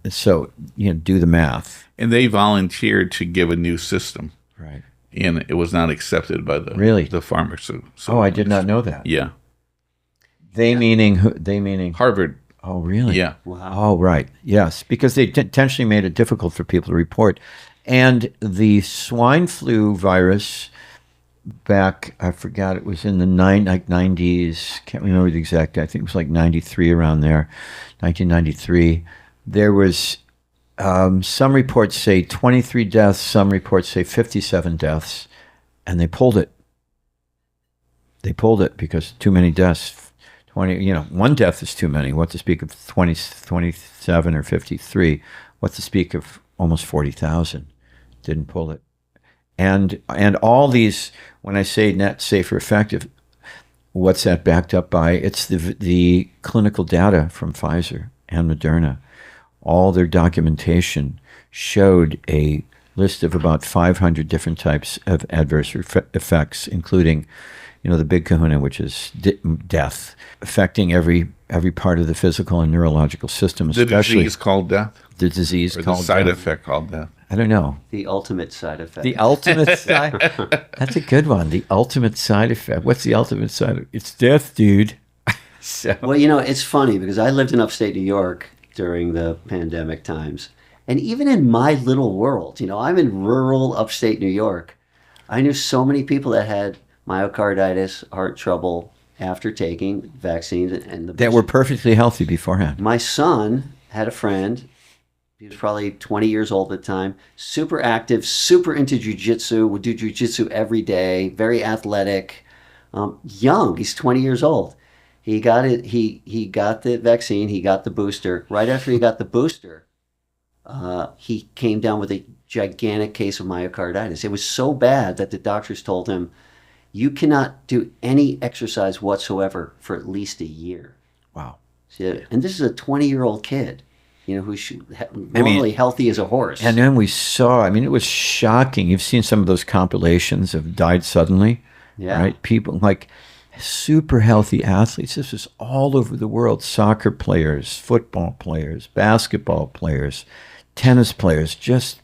S2: so, do the math.
S3: And they volunteered to give a new system.
S2: Right.
S3: And it was not accepted by the pharmaceutical.
S2: I did not know that.
S3: Yeah.
S2: They meaning who? They meaning
S3: Harvard.
S2: Oh, really?
S3: Yeah.
S1: Wow.
S2: Oh, right. Yes, because they intentionally made it difficult for people to report. And the swine flu virus back, I forgot, it was in the 90s, can't remember the exact, I think it was like 93 around there, 1993. There was, some reports say 23 deaths, some reports say 57 deaths, and they pulled it. They pulled it because too many deaths. 20, one death is too many. What to speak of 27 or 53? What to speak of almost 40,000? Didn't pull it. And all these, when I say net, safe, or effective, what's that backed up by? It's the clinical data from Pfizer and Moderna. All their documentation showed a list of about 500 different types of adverse effects, including the big kahuna, which is death, affecting every part of the physical and neurological system,
S3: The
S2: especially
S3: disease called death?
S2: the disease
S3: Or
S2: called
S3: the side
S2: death.
S3: effect called death?
S2: I don't know.
S1: The ultimate side effect.
S2: The ultimate side. That's a good one. The ultimate side effect. What's the ultimate side effect? It's death, dude. So.
S1: Well, it's funny because I lived in upstate New York during the pandemic times. And even in my little world, I'm in rural upstate New York. I knew so many people that had myocarditis, heart trouble after taking vaccines. And
S2: That were perfectly healthy beforehand.
S1: My son had a friend. He was probably 20 years old at the time, super active, super into jiu-jitsu, would do jiu-jitsu every day, very athletic, young. He's 20 years old. He got it. He got the vaccine. He got the booster. Right after he got the booster, he came down with a gigantic case of myocarditis. It was so bad that the doctors told him, you cannot do any exercise whatsoever for at least a year.
S2: Wow.
S1: And this is a 20-year-old kid. Who's normally healthy as a horse.
S2: And then we saw, it was shocking. You've seen some of those compilations of died suddenly, right? People like super healthy athletes. This was all over the world. Soccer players, football players, basketball players, tennis players, just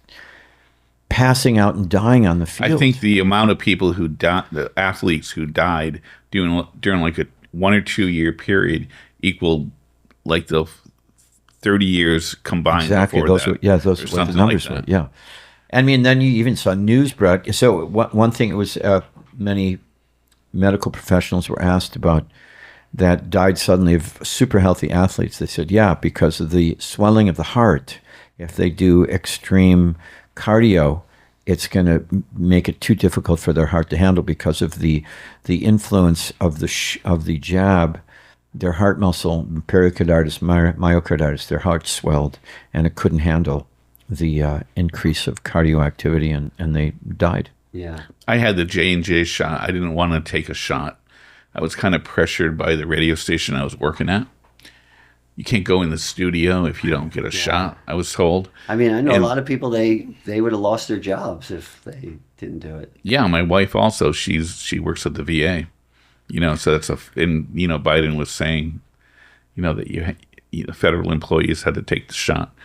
S2: passing out and dying on the field.
S3: I think the amount of people the athletes who died during like a 1 or 2 year period equaled like the 30 years combined.
S2: Exactly.
S3: Those
S2: Those were what the numbers were. Yeah. Then you even saw news broad. So one thing, it was many medical professionals were asked about that died suddenly of super healthy athletes. They said, because of the swelling of the heart If they do extreme cardio, it's going to make it too difficult for their heart to handle because of the influence of the jab. Their heart muscle, pericarditis, myocarditis, their heart swelled, and it couldn't handle the increase of cardio activity, and they died.
S1: Yeah.
S3: I had the J&J shot. I didn't want to take a shot. I was kind of pressured by the radio station I was working at. You can't go in the studio if you don't get a shot, I was told.
S1: I mean, I know a lot of people, they would have lost their jobs if they didn't do it.
S3: Yeah, my wife also, she works at the VA. So that's Biden was saying, that federal employees had to take the shot.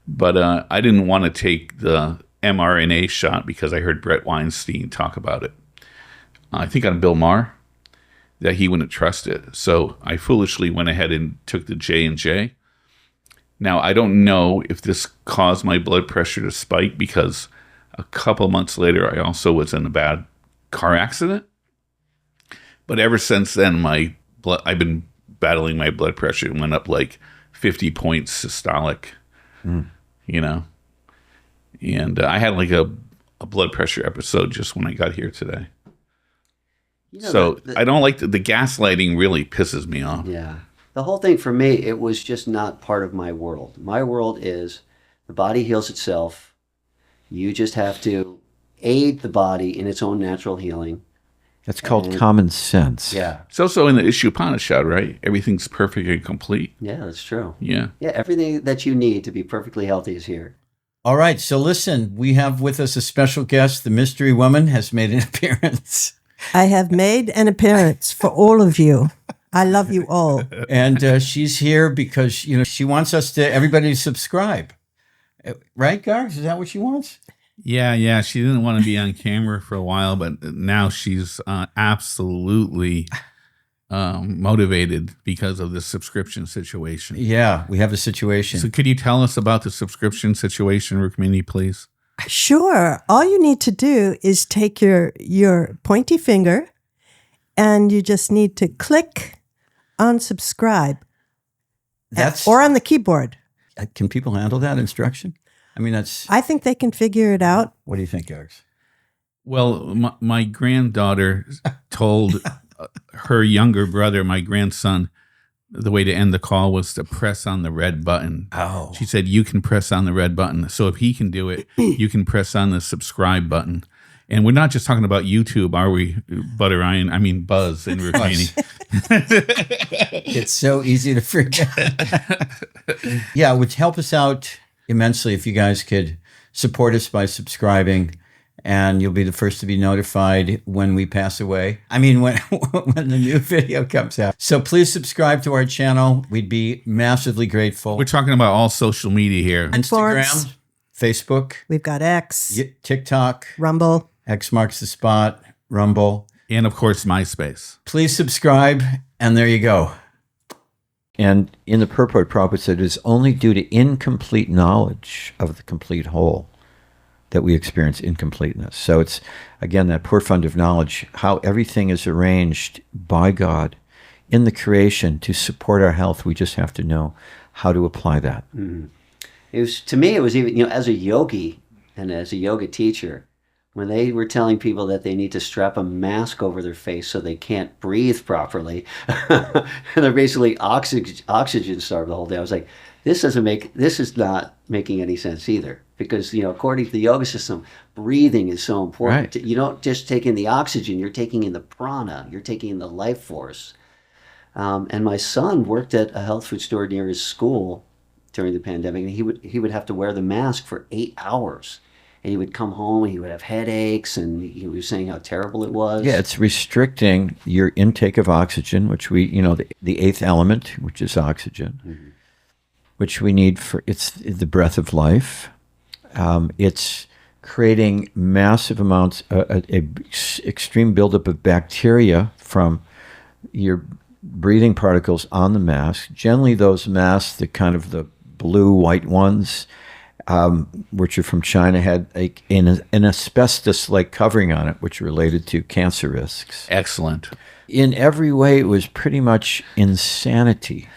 S3: But I didn't want to take the mRNA shot because I heard Brett Weinstein talk about it. I think on Bill Maher, that he wouldn't trust it. So I foolishly went ahead and took the J&J. Now, I don't know if this caused my blood pressure to spike because a couple months later, I also was in a bad car accident. But ever since then, I've been battling my blood pressure. It went up like 50 points systolic, And I had like a blood pressure episode just when I got here today. I don't like the gaslighting really pisses me off.
S1: Yeah. The whole thing for me, it was just not part of my world. My world is the body heals itself. You just have to aid the body in its own natural healing.
S2: That's called common sense.
S1: Yeah.
S3: It's also in the Ishupanishad, right? Everything's perfect and complete.
S1: Yeah, that's true.
S3: Yeah.
S1: Yeah, everything that you need to be perfectly healthy is here.
S2: All right, so listen, we have with us a special guest. The mystery woman has made an appearance.
S5: I have made an appearance for all of you. I love you all.
S2: And she's here because, she wants everybody to subscribe. Right, Gar? Is that what she wants?
S3: Yeah. She didn't want to be on camera for a while, but now she's absolutely motivated because of the subscription situation.
S2: Yeah, we have a situation.
S3: So could you tell us about the subscription situation, Rukmini, please?
S5: Sure. All you need to do is take your pointy finger and you just need to click on subscribe. Or on the keyboard.
S2: Can people handle that instruction? I mean,
S5: I think they can figure it out.
S2: What do you think, Alex?
S3: Well, my granddaughter told her younger brother, my grandson, the way to end the call was to press on the red button.
S2: Oh.
S3: She said, you can press on the red button. So if he can do it, you can press on the subscribe button. And we're not just talking about YouTube, are we, Buzz and Rukmini?
S2: It's so easy to forget. Yeah, it would help us out immensely if you guys could support us by subscribing, and you'll be the first to be notified when we pass away. When the new video comes out. So please subscribe to our channel. We'd be massively grateful.
S3: We're talking about all social media here.
S2: Instagram, Facebook.
S5: We've got X,
S2: TikTok,
S5: Rumble.
S2: X marks the spot, Rumble.
S3: And of course, MySpace.
S2: Please subscribe, and there you go. And in the purport, Prabhupada said, it is only due to incomplete knowledge of the complete whole that we experience incompleteness. So it's, again, that poor fund of knowledge, how everything is arranged by God in the creation to support our health. We just have to know how to apply that.
S1: Mm-hmm. To me, it was even, as a yogi and as a yoga teacher, when they were telling people that they need to strap a mask over their face so they can't breathe properly, and they're basically oxygen starved the whole day. I was like, this is not making any sense either. Because, according to the yoga system, breathing is so important. Right. You don't just take in the oxygen, you're taking in the prana, you're taking in the life force. And my son worked at a health food store near his school during the pandemic, and he would have to wear the mask for 8 hours. And he would come home and he would have headaches, and he was saying how terrible it was. Yeah,
S2: it's restricting your intake of oxygen, which we, the eighth element, which is oxygen, which we need it's the breath of life. It's creating massive amounts, extreme buildup of bacteria from your breathing particles on the mask. Generally, those masks, the blue, white ones, which are from China, had an asbestos-like covering on it, which related to cancer risks.
S3: Excellent.
S2: In every way, it was pretty much insanity.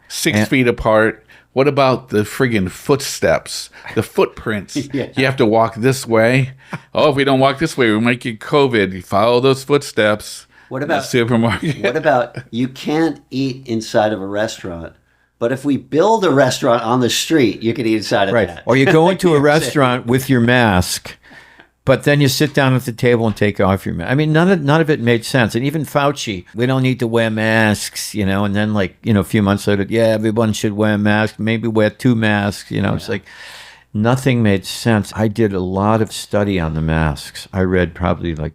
S3: 6 feet apart, What about the friggin' footsteps, the footprints?
S1: Yeah.
S3: You have to walk this way. Oh, if we don't walk this way, we might get COVID. You follow those footsteps.
S1: What
S3: in the
S1: about
S3: supermarket?
S1: What about you can't eat inside of a restaurant, but if we build a restaurant on the street, you can eat inside of
S2: Right.
S1: that.
S2: Or you go into a restaurant with your mask, but then you sit down at the table and take off your mask. I mean, none of it made sense. And even Fauci, we don't need to wear masks, and then a few months later, yeah, everyone should wear a mask, maybe wear 2 masks, It's like nothing made sense. I did a lot of study on the masks. I read probably like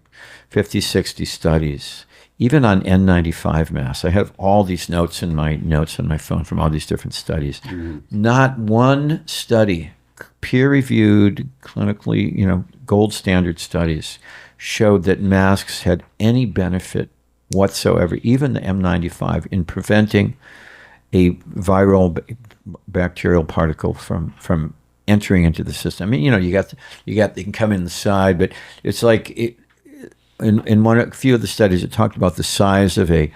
S2: 50, 60 studies, even on N95 masks. I have all these notes on my phone from all these different studies. Mm-hmm. Not one study, peer-reviewed, clinically, gold standard studies, showed that masks had any benefit whatsoever, even the M95, in preventing a viral bacterial particle from entering into the system. I mean, they can come in the side, but it's like in a few of the studies, it talked about the size of a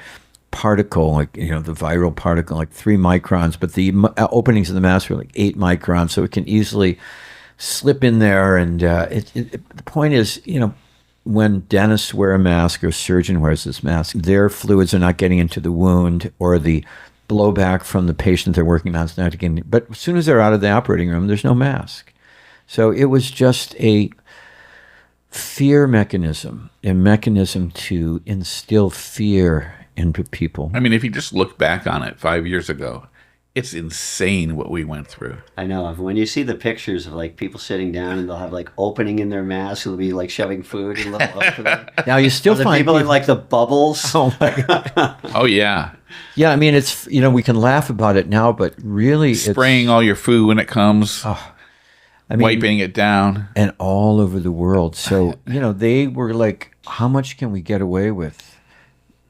S2: particle, like, the viral particle, like 3 microns, but the openings of the mask were like 8 microns, so it can easily slip in there. And the point is, when dentists wear a mask or a surgeon wears this mask, their fluids are not getting into the wound, or the blowback from the patient they're working on is not getting. But as soon as they're out of the operating room, there's no mask. So it was just a fear mechanism, a mechanism to instill fear into people.
S3: I mean, if you just look back on it 5 years ago, it's insane what we went through.
S1: I know. When you see the pictures of like people sitting down and they'll have like opening in their mask, they'll be like shoving food and up to them.
S2: Now you still
S1: the
S2: find
S1: people in like the bubbles.
S2: Oh my God.
S3: Oh, yeah.
S2: Yeah, I mean, it's, we can laugh about it now, but really
S3: spraying all your food when it comes, wiping it down.
S2: And all over the world. So, they were like, how much can we get away with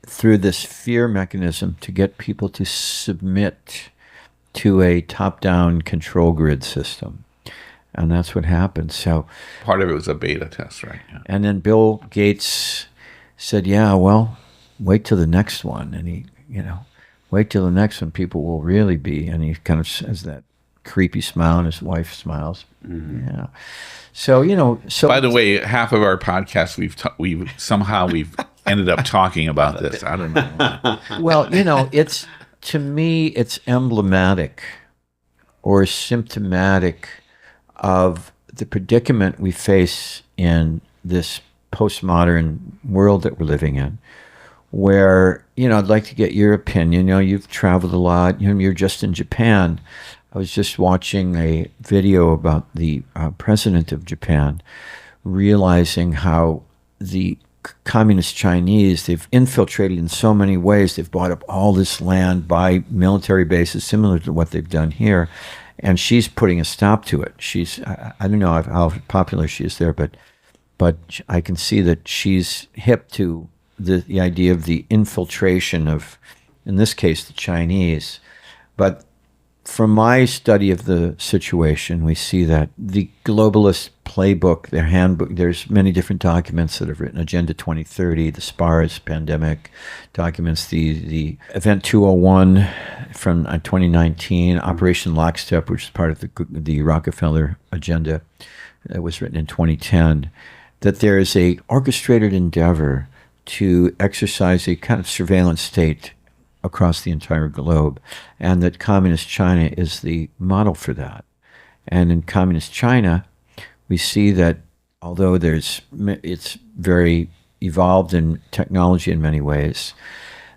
S2: through this fear mechanism to get people to submit to a top-down control grid system? And that's what happened. So
S3: part of it was a beta test, right? Yeah.
S2: And then Bill Gates said, yeah, well, wait till the next one. And he, wait till the next one, people will really be. And he kind of says that creepy smile, and his wife smiles. Mm-hmm. Yeah. So,
S3: By the way, half of our podcast, we've ended up talking about this. I don't know why.
S2: Well, to me, it's emblematic or symptomatic of the predicament we face in this postmodern world that we're living in, where, I'd like to get your opinion. You've traveled a lot. You're just in Japan. I was just watching a video about the president of Japan, realizing how the communist Chinese, they've infiltrated in so many ways. They've bought up all this land by military bases, similar to what they've done here. And she's putting a stop to it. I don't know how popular she is there, but I can see that she's hip to the idea of the infiltration of, in this case, the Chinese. But from my study of the situation, we see that the globalist playbook, their handbook, there's many different documents that have written Agenda 2030, the SPARS pandemic documents, the Event 201 from 2019, Operation Lockstep, which is part of the Rockefeller agenda that was written in 2010, that there is a orchestrated endeavor to exercise a kind of surveillance state across the entire globe, and that communist China is the model for that. And in communist China, we see that although it's very evolved in technology in many ways,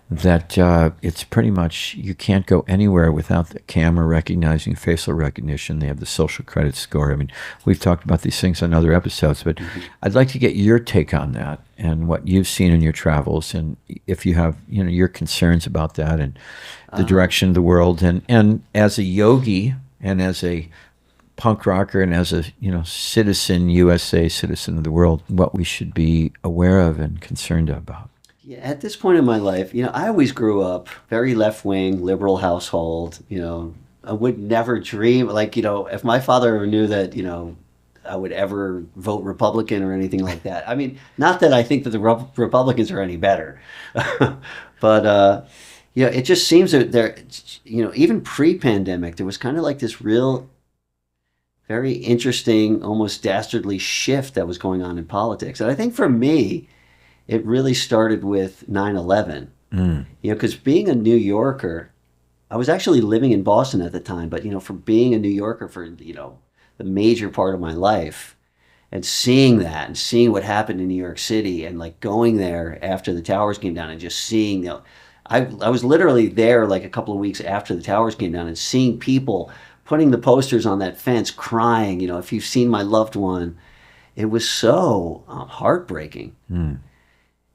S2: that it's pretty much, you can't go anywhere without the camera recognizing facial recognition. They have the social credit score. I mean, we've talked about these things on other episodes, but I'd like to get your take on that and what you've seen in your travels, and if you have, your concerns about that and the direction of the world. And as a yogi and as a punk rocker and as a, citizen, USA citizen of the world, what we should be aware of and concerned about.
S1: Yeah, at this point in my life, I always grew up very left-wing, liberal household. I would never dream, if my father ever knew that, I would ever vote Republican or anything like that. I mean, not that I think that the Republicans are any better, but, Yeah, it just seems that there, even pre-pandemic, there was kind of like this real, very interesting, almost dastardly shift that was going on in politics. And I think for me, it really started with 9/11. Because being a New Yorker, I was actually living in Boston at the time, but for being a New Yorker for the major part of my life, and seeing that and seeing what happened in New York City, and like going there after the towers came down and just seeing, I was literally there like a couple of weeks after the towers came down and seeing people putting the posters on that fence, crying, if you've seen my loved one. It was so heartbreaking.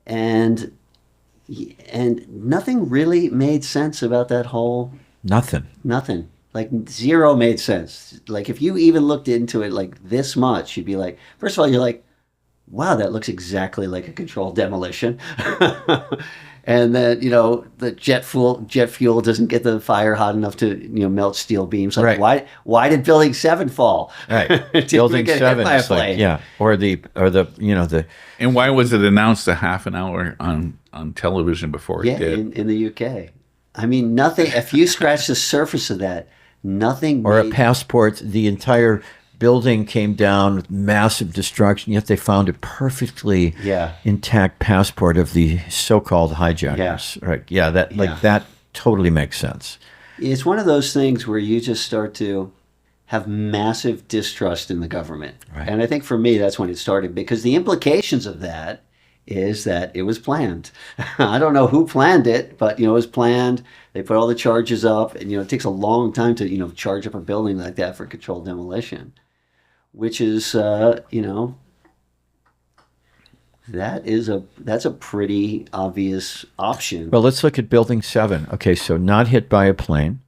S1: And nothing really made sense about that whole...
S2: Nothing.
S1: Like zero made sense. Like if you even looked into it like this much, you'd be like, first of all, you're like, wow, that looks exactly like a controlled demolition. And then, the jet fuel doesn't get the fire hot enough to, melt steel beams. Like,
S2: right.
S1: Why did Building 7 fall?
S2: Right.
S1: Building 7
S2: is like, yeah. Or the.
S3: And why was it announced a half an hour on television before it did?
S1: In the UK. I mean, nothing, if you scratch the surface of that, nothing.
S2: Or a passport, the entire building came down with massive destruction, yet they found a perfectly intact passport of the so-called hijackers.
S1: Yeah.
S2: Right. Yeah, that totally makes sense.
S1: It's one of those things where you just start to have massive distrust in the government.
S2: Right.
S1: And I think for me, that's when it started, because the implications of that is that it was planned. I don't know who planned it, but it was planned. They put all the charges up, and it takes a long time to charge up a building like that for controlled demolition, which is that's a pretty obvious option.
S2: Well, let's look at Building 7. Okay, so not hit by a plane.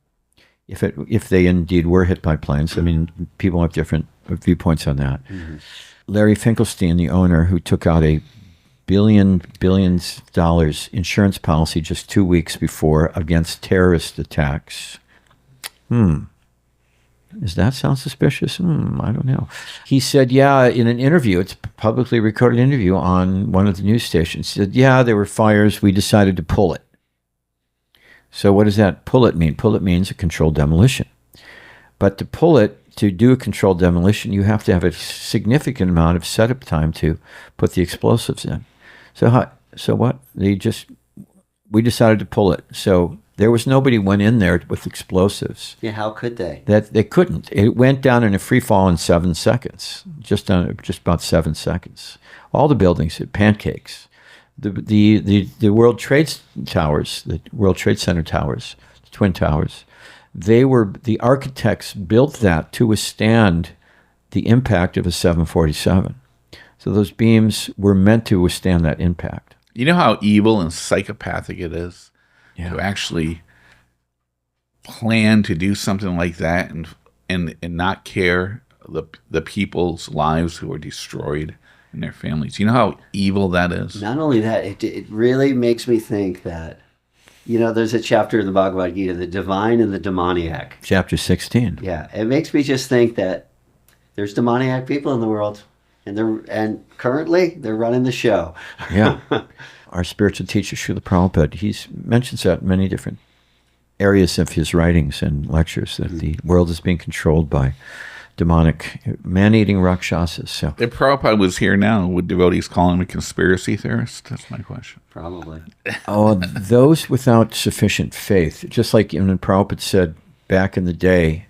S2: If they indeed were hit by planes, I mean, people have different viewpoints on that.
S1: Mm-hmm.
S2: Larry Finkelstein, the owner, who took out a billions of dollars insurance policy just 2 weeks before against terrorist attacks. Does that sound suspicious? I don't know. He said, in an interview, it's a publicly recorded interview on one of the news stations, he said, there were fires, we decided to pull it. So what does that pull it mean? Pull it means a controlled demolition. But to do a controlled demolition, you have to have a significant amount of setup time to put the explosives in. So what? We decided to pull it. So there was nobody went in there with explosives.
S1: Yeah, how could they?
S2: That they couldn't. It went down in a free fall in 7 seconds, just about 7 seconds. All the buildings hit pancakes. The World Trade Towers, the World Trade Center towers, the Twin Towers, the architects built that to withstand the impact of a 747. So those beams were meant to withstand that impact.
S3: You know how evil and psychopathic it is to actually plan to do something like that and not care the people's lives who are destroyed and their families. You know how evil that is?
S1: Not only that, it really makes me think that, there's a chapter in the Bhagavad Gita, the divine and the demoniac.
S2: Chapter 16.
S1: Yeah, it makes me just think that there's demoniac people in the world, and currently they're running the show.
S2: Yeah. Our spiritual teacher, Srila Prabhupada, he mentions that in many different areas of his writings and lectures, that the world is being controlled by demonic, man-eating rakshasas. So
S3: if Prabhupada was here now, would devotees call him a conspiracy theorist? That's my question.
S1: Probably.
S2: Those without sufficient faith, just like when Prabhupada said back in the day,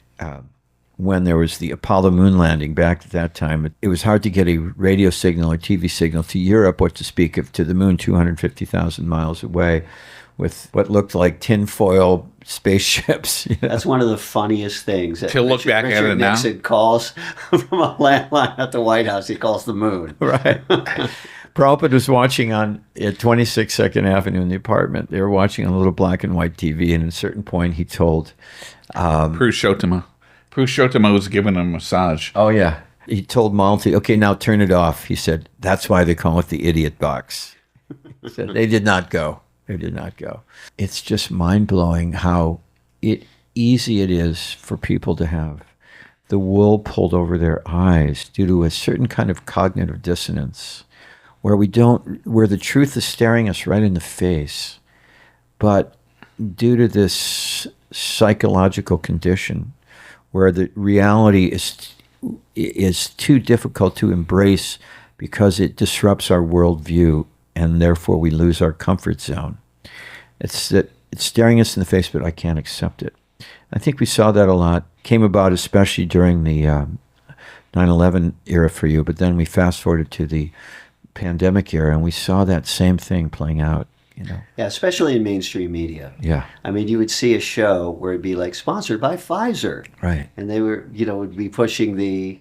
S2: when there was the Apollo moon landing back at that time, it was hard to get a radio signal or TV signal to Europe, what to speak of to the moon 250,000 miles away, with what looked like tinfoil spaceships.
S1: That's one of the funniest things.
S3: To look back at it now?
S1: Nixon calls from a landline at the White House. He calls the moon.
S2: Right. Prabhupada was watching at 26th Avenue in the apartment. They were watching on a little black and white TV, and at a certain point he told...
S3: Purushotama was giving a massage.
S2: Oh, yeah. He told Malti, okay, now turn it off. He said, that's why they call it the idiot box. He said, they did not go. They did not go. It's just mind-blowing how easy it is for people to have the wool pulled over their eyes due to a certain kind of cognitive dissonance where the truth is staring us right in the face, but due to this psychological condition where the reality is too difficult to embrace because it disrupts our worldview, and therefore we lose our comfort zone. It's staring us in the face, but I can't accept it. I think we saw that a lot. Came about especially during the 9/11 era for you, but then we fast forwarded to the pandemic era, and we saw that same thing playing out.
S1: Yeah, especially in mainstream media.
S2: Yeah.
S1: I mean, you would see a show where it'd be like sponsored by Pfizer.
S2: Right.
S1: And they were, would be pushing the,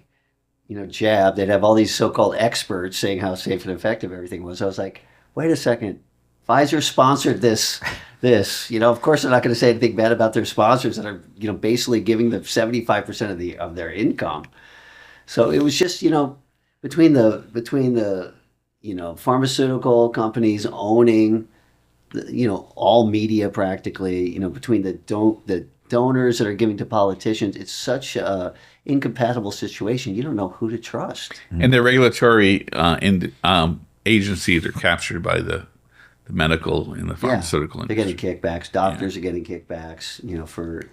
S1: jab. They'd have all these so-called experts saying how safe and effective everything was. I was like, wait a second. Pfizer sponsored this. Of course, they're not going to say anything bad about their sponsors that are, basically giving them 75% of their income. So it was just, between the pharmaceutical companies owning, all media practically, between the donors that are giving to politicians, it's such a incompatible situation. You don't know who to trust.
S3: And the regulatory agencies are captured by the medical and the pharmaceutical
S1: They're
S3: industry.
S1: getting kickbacks. Doctors are getting kickbacks, for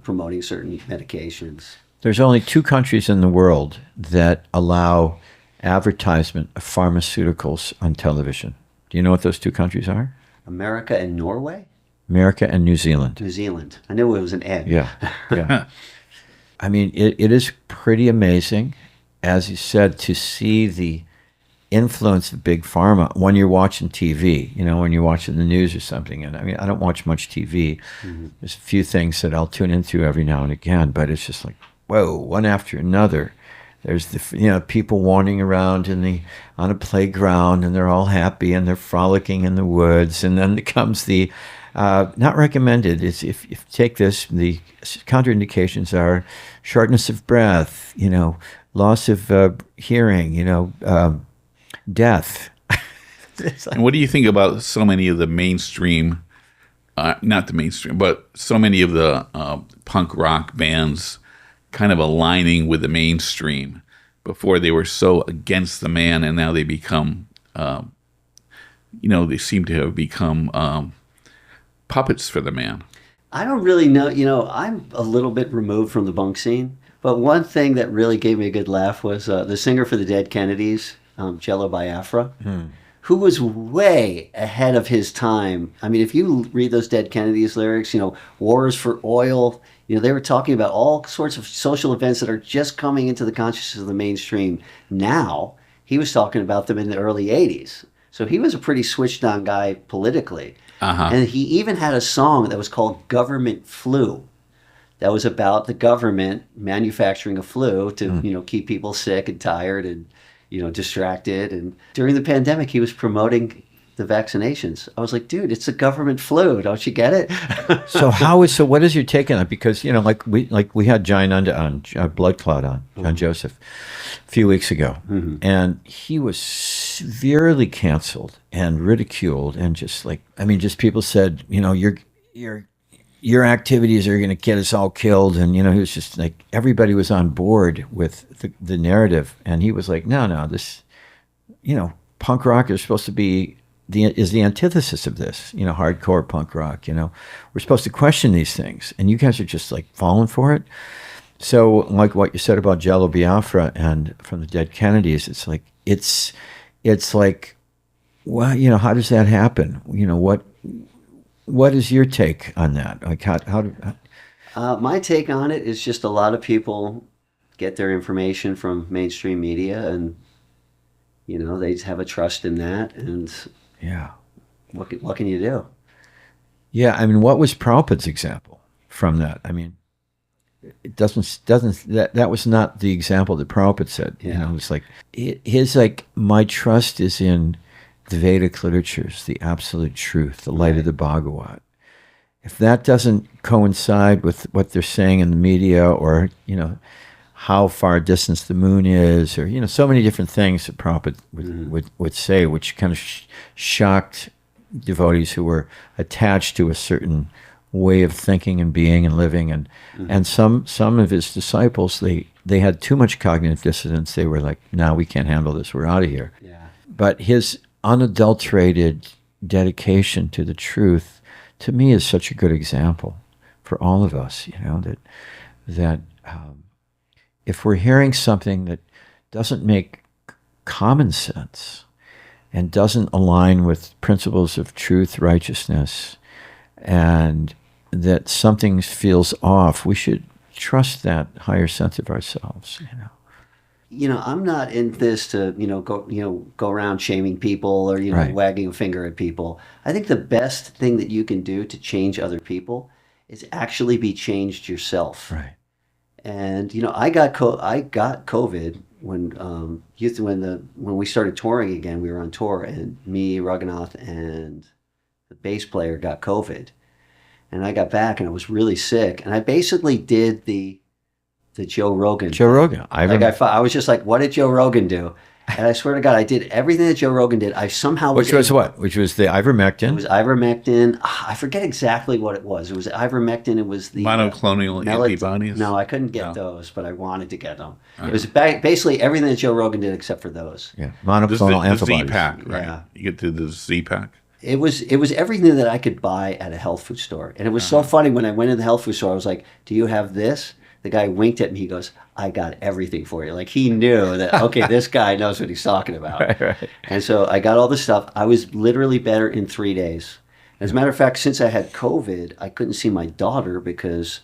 S1: promoting certain medications.
S2: There's only 2 countries in the world that allow advertisement of pharmaceuticals on television. Do you know what those 2 countries are?
S1: America and Norway?
S2: America and New Zealand.
S1: New Zealand. I knew it was an egg.
S2: Yeah. I mean, it is pretty amazing, as you said, to see the influence of big pharma when you're watching TV, when you're watching the news or something. And I mean, I don't watch much TV. Mm-hmm. There's a few things that I'll tune into every now and again, but it's just like, whoa, one after another. There's the people wandering around on a playground, and they're all happy and they're frolicking in the woods. And then comes the not recommended. Is if you take this, the contraindications are shortness of breath, loss of hearing, death.
S3: And what do you think about so many of the mainstream, not the mainstream, but so many of the punk rock bands kind of aligning with the mainstream? Before they were so against the man, and now they become, they seem to have become puppets for the man.
S1: I don't really know. I'm a little bit removed from the punk scene, but one thing that really gave me a good laugh was the singer for the Dead Kennedys, Jello Biafra, who was way ahead of his time. I mean, if you read those Dead Kennedys lyrics, wars for oil, they were talking about all sorts of social events that are just coming into the consciousness of the mainstream now. He was talking about them in the early 80s. So he was a pretty switched on guy politically. Uh-huh. And he even had a song that was called Government Flu. That was about the government manufacturing a flu to, keep people sick and tired and, distracted. And during the pandemic, he was promoting the vaccinations. I was like, dude, it's a government flu. Don't you get it?
S2: So what is your take on it? Because, we had Jainanda on, Blood Clot on, John Joseph, a few weeks ago. Mm-hmm. And he was severely canceled and ridiculed, and just people said, your activities are going to get us all killed. And, he was just like, everybody was on board with the narrative. And he was like, no, this, punk rock is supposed to be the antithesis of this, hardcore punk rock. We're supposed to question these things, and you guys are just like falling for it. So, like what you said about Jello Biafra and from the Dead Kennedys, it's like, well, how does that happen? What is your take on that? Like,
S1: my take on it is just a lot of people get their information from mainstream media, and they have a trust in that, and
S2: yeah,
S1: what can you do?
S2: Yeah, I mean, what was Prabhupada's example from that? I mean, it doesn't that was not the example that Prabhupada said.
S1: Yeah.
S2: It's like his my trust is in the Vedic literatures, the absolute truth, the light of the Bhagavat. If that doesn't coincide with what they're saying in the media, or how far distance the moon is, or so many different things that Prabhupada would say, which kind of shocked devotees who were attached to a certain way of thinking and being and living, and some of his disciples, they had too much cognitive dissonance. They were like, "No, we can't handle this. We're out of here."
S1: Yeah.
S2: But his unadulterated dedication to the truth, to me, is such a good example for all of us. That if we're hearing something that doesn't make common sense and doesn't align with principles of truth, righteousness, and that something feels off, we should trust that higher sense of ourselves.
S1: I'm not in this to, go around shaming people or,
S2: Right.
S1: wagging a finger at people. I think the best thing that you can do to change other people is actually be changed yourself.
S2: Right.
S1: And, I got COVID when we started touring again. We were on tour, and me, Raghunath, and the bass player got COVID. And I got back and I was really sick. And I basically did the Joe Rogan.
S2: Joe Rogan.
S1: I was just like, what did Joe Rogan do? And I swear to God, I did everything that Joe Rogan did. I somehow
S2: Which was what? Which was the ivermectin?
S1: It was ivermectin. I forget exactly what it was. It was ivermectin. It was the
S3: monoclonal antibodies.
S1: No, I couldn't get those, but I wanted to get them. It was basically everything that Joe Rogan did except for those.
S2: Yeah,
S3: The
S2: monoclonal antibodies.
S3: Z-Pack, right?
S1: Yeah.
S3: You get to the Z-Pack.
S1: It was everything that I could buy at a health food store. And it was so funny when I went to the health food store, I was like, do you have this? The guy winked at me. He goes, I got everything for you. Like, he knew that, okay, this guy knows what he's talking about.
S2: Right.
S1: And so I got all the stuff. I was literally better in 3 days. As a matter of fact, since I had COVID, I couldn't see my daughter because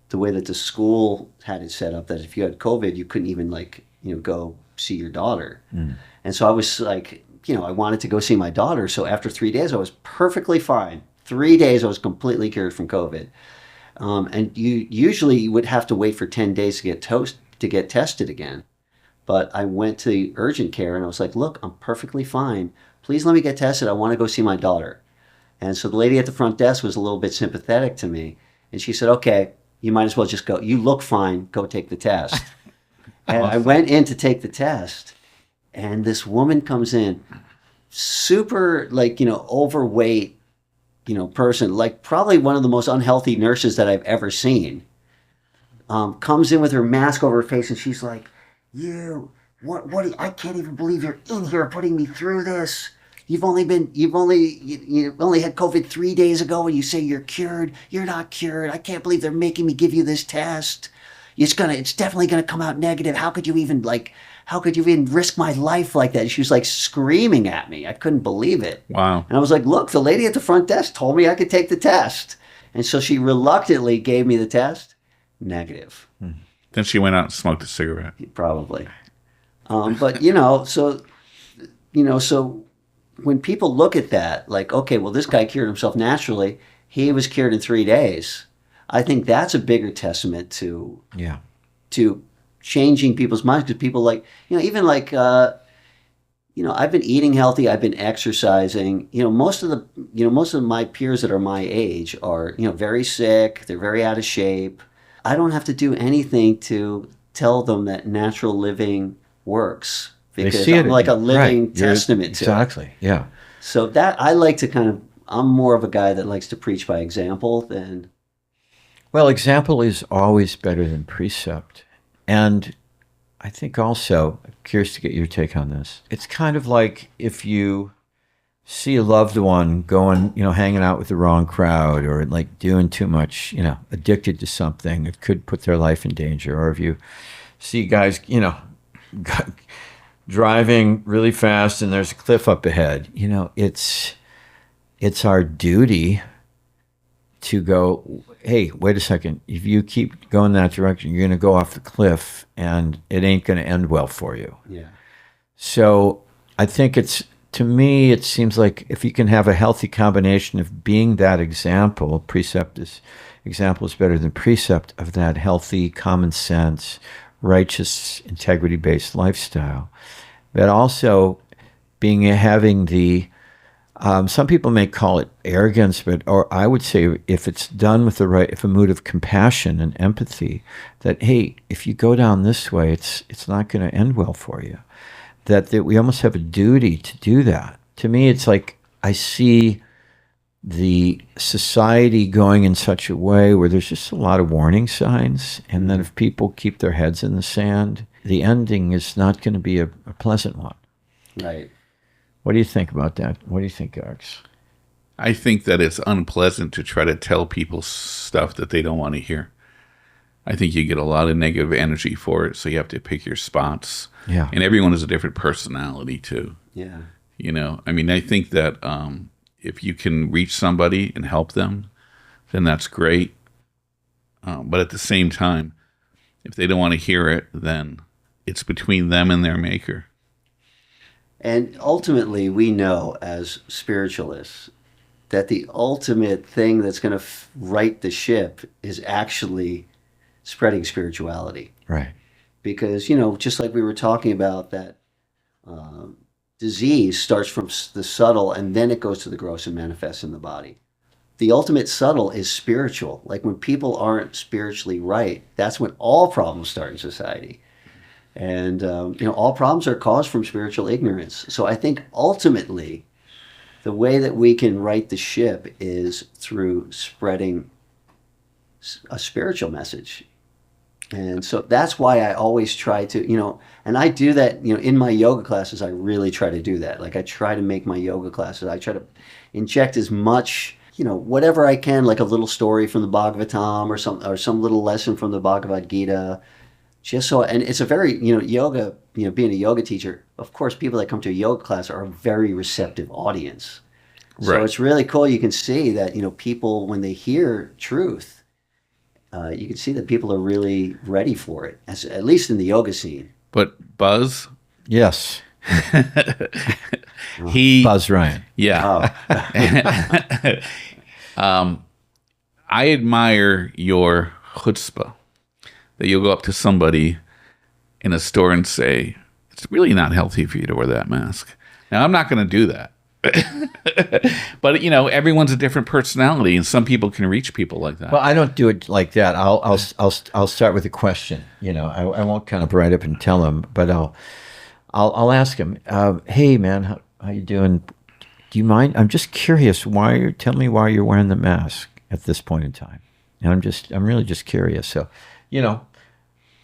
S1: the way that the school had it set up, that if you had COVID, you couldn't even go see your daughter. And so I was like, I wanted to go see my daughter. So after 3 days, I was perfectly fine. 3 days, I was completely cured from COVID. And you would have to wait for 10 days to get tested again. But I went to the urgent care and I was like, look, I'm perfectly fine. Please let me get tested. I want to go see my daughter. And so the lady at the front desk was a little bit sympathetic to me. And she said, okay, you might as well just go. You look fine. Go take the test. And I went in to take the test. And this woman comes in, super overweight, person, like probably one of the most unhealthy nurses that I've ever seen, comes in with her mask over her face, and she's like, I can't even believe you're in here putting me through this. You only had COVID 3 days ago and you say you're cured. You're not cured. I can't believe they're making me give you this test. It's definitely gonna come out negative. How could you even risk my life like that? And she was like screaming at me. I couldn't believe it.
S3: Wow.
S1: And I was like, look, the lady at the front desk told me I could take the test. And so she reluctantly gave me the test. Negative.
S3: Then she went out and smoked a cigarette.
S1: Probably. But, so when people look at that, like, okay, well, this guy cured himself naturally. He was cured in 3 days. I think that's a bigger testament to changing people's minds, because people I've been eating healthy, I've been exercising. Most of my peers that are my age are, very sick, they're very out of shape. I don't have to do anything to tell them that natural living works, because I'm like a living testament to it.
S2: Exactly, yeah.
S1: So that I like to I'm more of a guy that likes to preach by example than...
S2: Well, example is always better than precept. And I think also, I'm curious to get your take on this. It's kind of like if you see a loved one going, hanging out with the wrong crowd, or like doing too much, addicted to something that could put their life in danger. Or if you see guys, driving really fast and there's a cliff up ahead, it's our duty to go, hey, wait a second. If you keep going that direction, you're going to go off the cliff and it ain't going to end well for you.
S1: Yeah.
S2: So I think to me, it seems like if you can have a healthy combination of being that example, example is better than precept, of that healthy, common sense, righteous, integrity-based lifestyle, but also having the, some people may call it arrogance, or I would say if it's done with if a mood of compassion and empathy, that, hey, if you go down this way, it's not going to end well for you. That we almost have a duty to do that. To me, it's like I see the society going in such a way where there's just a lot of warning signs, and then if people keep their heads in the sand, the ending is not going to be a pleasant one.
S1: Right.
S2: What do you think about that? What do you think, Alex?
S3: I think that it's unpleasant to try to tell people stuff that they don't want to hear. I think you get a lot of negative energy for it, so you have to pick your spots.
S2: Yeah.
S3: And everyone has a different personality, too.
S1: Yeah.
S3: You know, I mean, I think that if you can reach somebody and help them, then that's great. But at the same time, if they don't want to hear it, then it's between them and their maker.
S1: And ultimately, we know as spiritualists that the ultimate thing that's going to right the ship is actually spreading spirituality.
S2: Right.
S1: Because, you know, just like we were talking about, that disease starts from the subtle and then it goes to the gross and manifests in the body. The ultimate subtle is spiritual. Like when people aren't spiritually right, that's when all problems start in society. And, you know, all problems are caused from spiritual ignorance. So I think ultimately the way that we can right the ship is through spreading a spiritual message. And so that's why I always try to, you know, and I do that, you know, in my yoga classes, I really try to do that. Like I try to make my yoga classes, I try to inject as much, you know, whatever I can, like a little story from the Bhagavatam or some little lesson from the Bhagavad Gita. Just so, and it's a very, you know, yoga, you know, being a yoga teacher, of course, people that come to a yoga class are a very receptive audience. So
S3: Right.
S1: it's really cool. You can see that, you know, people, when they hear truth, you can see that people are really ready for it, at least in the yoga scene.
S3: But Buzz,
S2: Yes.
S3: he,
S2: Buzz Ryan.
S3: yeah.
S1: Oh,
S3: I admire your chutzpah, that you'll go up to somebody in a store and say, it's really not healthy for you to wear that mask. Now, I'm not going to do that. But, you know, everyone's a different personality, and some people can reach people like that.
S2: Well, I don't do it like that. I'll start with a question. You know, I won't kind of right up and tell him, but I'll ask him. Hey, man, how you doing? Do you mind? I'm just curious. Tell me why you're wearing the mask at this point in time. And I'm really just curious. So, you know,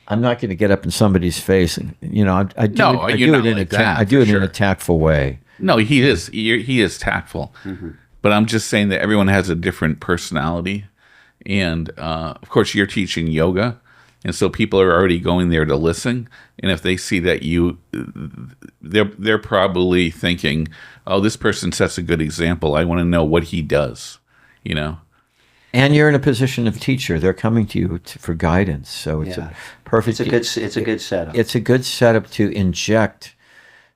S2: I'm not going to get up in somebody's face, and you know, I do
S3: No,
S2: it
S3: you're not
S2: in
S3: like that,
S2: I do
S3: for
S2: it in
S3: sure.
S2: a tactful way.
S3: No, he is tactful.
S1: Mm-hmm.
S3: But I'm just saying that everyone has a different personality. And, of course, you're teaching yoga. And so people are already going there to listen. And if they see that they're probably thinking, oh, this person sets a good example. I want to know what he does, you know?
S2: And you're in a position of teacher. They're coming to you for guidance. So it's
S1: Yeah.
S2: a perfect.
S1: it's a good setup.
S2: It's a good setup to inject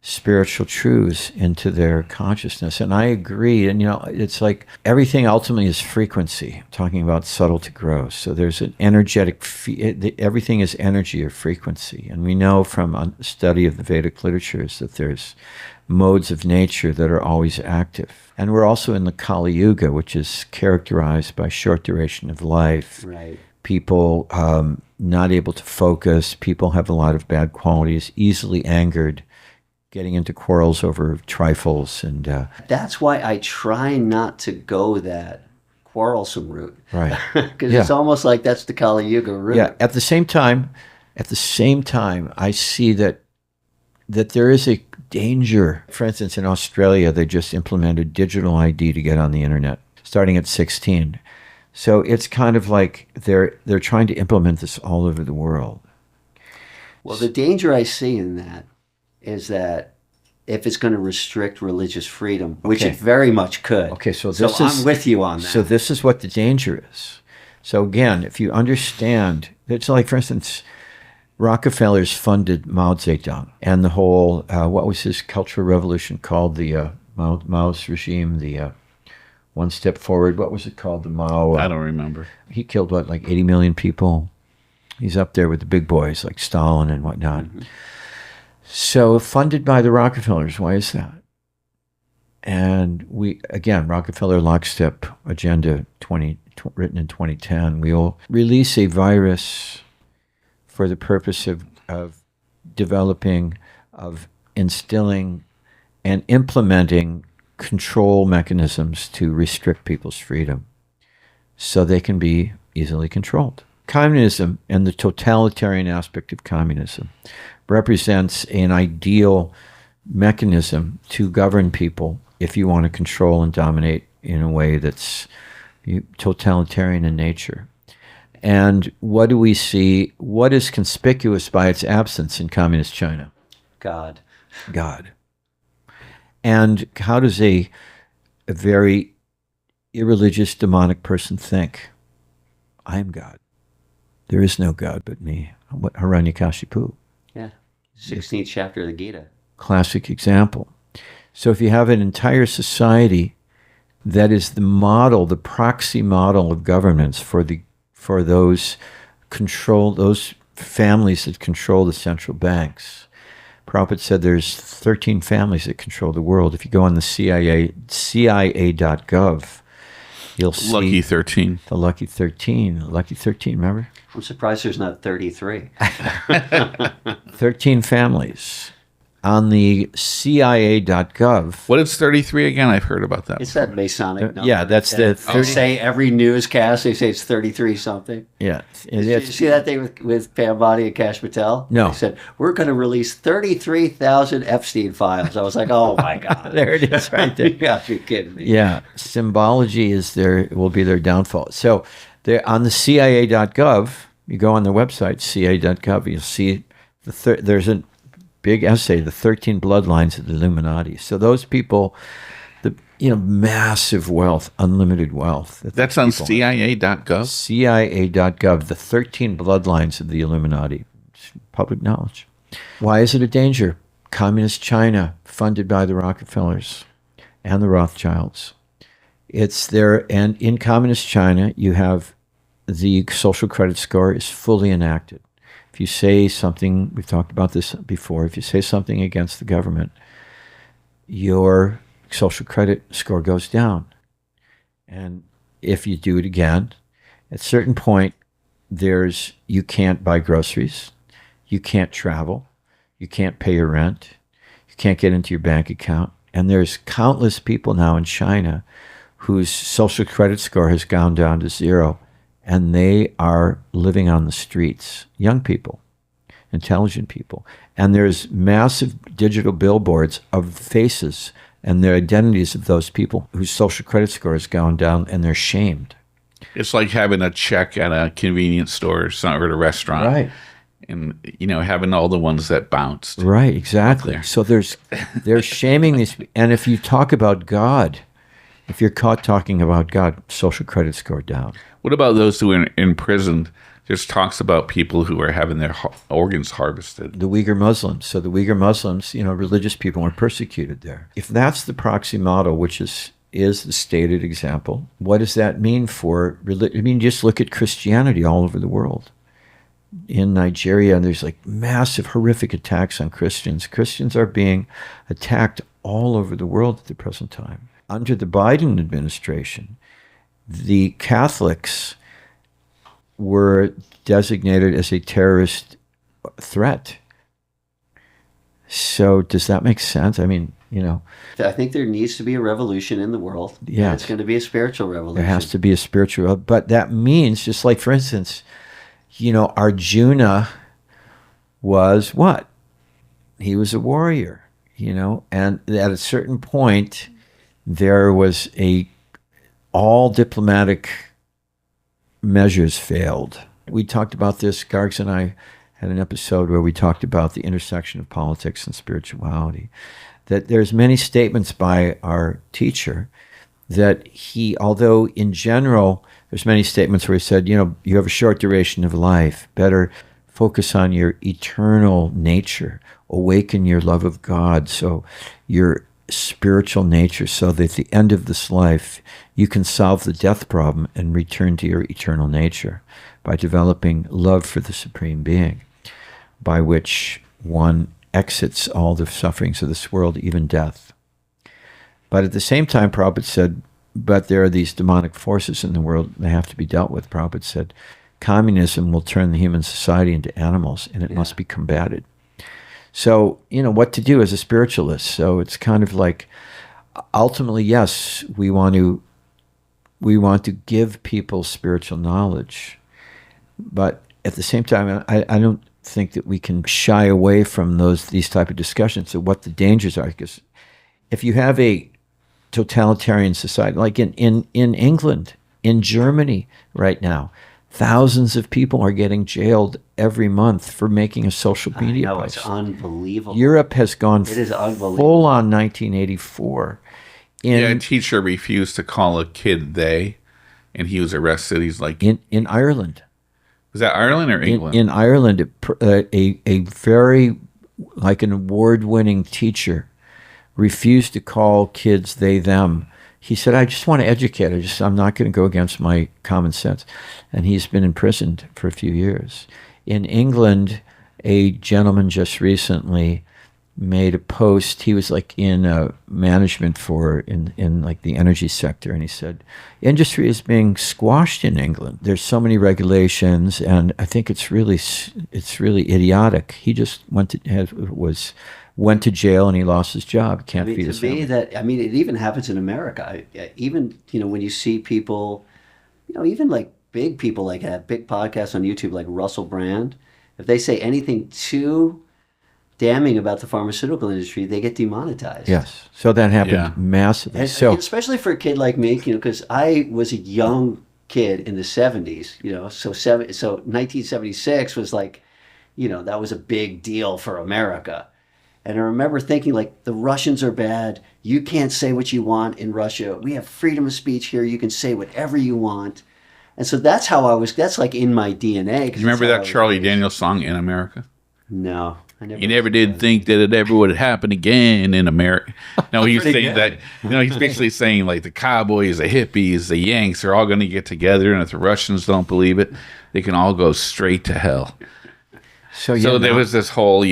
S2: spiritual truths into their consciousness. And I agree. And, you know, it's like everything ultimately is frequency. I'm talking about subtle to gross. So there's an energetic, everything is energy or frequency. And we know from a study of the Vedic literatures that there's modes of nature that are always active. And we're also in the Kali Yuga, which is characterized by short duration of life.
S1: Right.
S2: People not able to focus. People have a lot of bad qualities, easily angered, getting into quarrels over trifles. And
S1: That's why I try not to go that quarrelsome route.
S2: right.
S1: Because
S2: Yeah.
S1: it's almost like that's the Kali Yuga route.
S2: Yeah. At the same time, I see that there is a danger. For instance, in Australia, they just implemented digital ID to get on the internet, starting at 16. So it's kind of like they're trying to implement this all over the world.
S1: Well, the danger I see in that is that if it's going to restrict religious freedom, which
S2: Okay.
S1: it very much could.
S2: Okay, so
S1: I'm with you on that.
S2: So this is what the danger is. So again, if you understand, it's like, for instance, Rockefeller's funded Mao Zedong and the whole, what was his cultural revolution called? The Mao's regime, the One Step Forward. What was it called? The Mao.
S3: I don't remember.
S2: He killed, 80 million people? He's up there with the big boys like Stalin and whatnot. Mm-hmm. So funded by the Rockefellers. Why is that? And Rockefeller Lockstep Agenda written in 2010. We will release a virus for the purpose of developing, of instilling, and implementing control mechanisms to restrict people's freedom so they can be easily controlled. Communism and the totalitarian aspect of communism represents an ideal mechanism to govern people if you want to control and dominate in a way that's totalitarian in nature. And what do we see? What is conspicuous by its absence in communist China?
S1: God.
S2: God. And how does a very irreligious, demonic person think? I am God. There is no God but me. Hiranyakashipu.
S1: Yeah. 16th chapter of the Gita.
S2: Classic example. So if you have an entire society that is the model, the proxy model of governance for those families that control the central banks. Prabhupada said there's 13 families that control the world. If you go on the CIA.gov, you'll see
S3: Lucky 13.
S2: the Lucky 13. Lucky 13, remember?
S1: I'm surprised there's not 33.
S2: 13 families. On the CIA.gov.
S3: What is 33 again? I've heard about that.
S1: It's that Masonic number.
S2: Yeah, that's the
S1: They
S2: 30.
S1: say every newscast, they say it's 33 something.
S2: Yeah.
S1: Did you see that thing with Pam Bondi and Cash Patel?
S2: No.
S1: They said, we're going to release 33,000 Epstein files. I was like, oh my God.
S2: There it is right there.
S1: You got to be kidding me.
S2: Yeah, symbology will be their downfall. So they're on the CIA.gov. You go on their website, CIA.gov. You'll see there's a big essay, the 13 bloodlines of the Illuminati. So those people, massive wealth, unlimited wealth.
S3: That's on CIA.gov?
S2: CIA.gov, the 13 bloodlines of the Illuminati. It's public knowledge. Why is it a danger? Communist China, funded by the Rockefellers and the Rothschilds. It's there, and in Communist China, you have the social credit score is fully enacted. If you say something, we've talked about this before, if you say something against the government, your social credit score goes down. And if you do it again, at a certain point, you can't buy groceries, you can't travel, you can't pay your rent, you can't get into your bank account. And there's countless people now in China whose social credit score has gone down to zero. And they are living on the streets, young people, intelligent people. And there's massive digital billboards of faces and the identities of those people whose social credit score has gone down, and they're shamed.
S3: It's like having a check at a convenience store or at a restaurant.
S2: Right.
S3: And, having all the ones that bounced.
S2: Right, exactly. So they're shaming these. And if you talk about God, if you're caught talking about God, social credit score down.
S3: What about those who are imprisoned? There's talks about people who are having their organs harvested.
S2: The Uyghur Muslims. So the Uyghur Muslims, religious people are persecuted there. If that's the proxy model, which is the stated example, what does that mean for religion? Just look at Christianity all over the world. In Nigeria, there's massive, horrific attacks on Christians. Christians are being attacked all over the world at the present time. Under the Biden administration, the Catholics were designated as a terrorist threat. So does that make sense? I think there needs to be a revolution in the world.
S1: Yeah. It's going to be a spiritual revolution.
S2: There has to be a spiritual, but that means, just like, for instance, Arjuna was what? He was a warrior, and at a certain point, there was all diplomatic measures failed. We talked about this, Gargs and I had an episode where we talked about the intersection of politics and spirituality, that there's many statements by our teacher that although in general, there's many statements where he said, you have a short duration of life, better focus on your eternal nature, awaken your love of God, so your spiritual nature, so that at the end of this life, you can solve the death problem and return to your eternal nature by developing love for the Supreme Being, by which one exits all the sufferings of this world, even death. But at the same time, Prabhupada said, but there are these demonic forces in the world, they have to be dealt with. Prabhupada said, communism will turn the human society into animals, and it must be combated. So, what to do as a spiritualist. So it's kind of like, ultimately, yes, we want to give people spiritual knowledge. But at the same time, I don't think that we can shy away from these type of discussions of what the dangers are. Because if you have a totalitarian society, like in England, in Germany right now, thousands of people are getting jailed every month for making a social media
S1: No,
S2: post.
S1: it's unbelievable.
S2: Europe has gone
S1: It is unbelievable.
S2: full on 1984.
S3: A teacher refused to call a kid they, and he was arrested. He's like,
S2: in Ireland.
S3: was that Ireland or England?
S2: In Ireland, a very, like an award-winning teacher refused to call kids they, them. He said, I just want to educate. I'm not going to go against my common sense. And he's been imprisoned for a few years. In England, a gentleman just recently made a post. He was like in management in like the energy sector. And he said, industry is being squashed in England. There's so many regulations. And I think it's really idiotic. He just went to jail and he lost his job. Can't feed his family.
S1: It even happens in America. Even, when you see people, even like big people like have big podcasts on YouTube, like Russell Brand, if they say anything too damning about the pharmaceutical industry, they get demonetized.
S2: Yes. So that happened massively.
S1: And especially for a kid like me, because I was a young kid in the 70s, so 1976 was like, that was a big deal for America. And I remember thinking, like, the Russians are bad. You can't say what you want in Russia. We have freedom of speech here. You can say whatever you want. And so that's like in my DNA.
S3: You remember that Charlie Daniels song, In America?
S1: No. I never.
S3: You never did think that it ever would happen again in America. No, he's saying that, he's basically saying, like, the cowboys, the hippies, the Yanks are all going to get together. And if the Russians don't believe it, they can all go straight to hell. So there was this whole,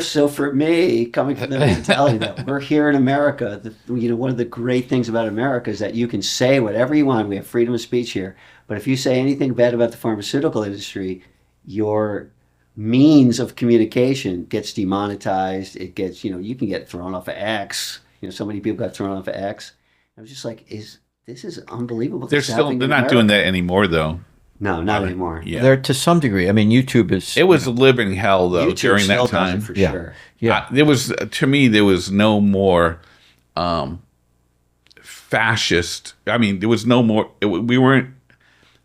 S1: So for me, coming from the mentality that we're here in America, one of the great things about America is that you can say whatever you want. We have freedom of speech here. But if you say anything bad about the pharmaceutical industry, your means of communication gets demonetized. It gets, you can get thrown off of X. So many people got thrown off of X. I was just like, this is unbelievable.
S3: They're not doing that anymore, though.
S1: No, not anymore.
S2: Yeah. They're to some degree. I mean, YouTube is.
S3: It was living hell, though,
S1: YouTube
S3: during that time.
S1: For sure.
S2: Yeah.
S3: There was no more fascist. I mean, there was no more.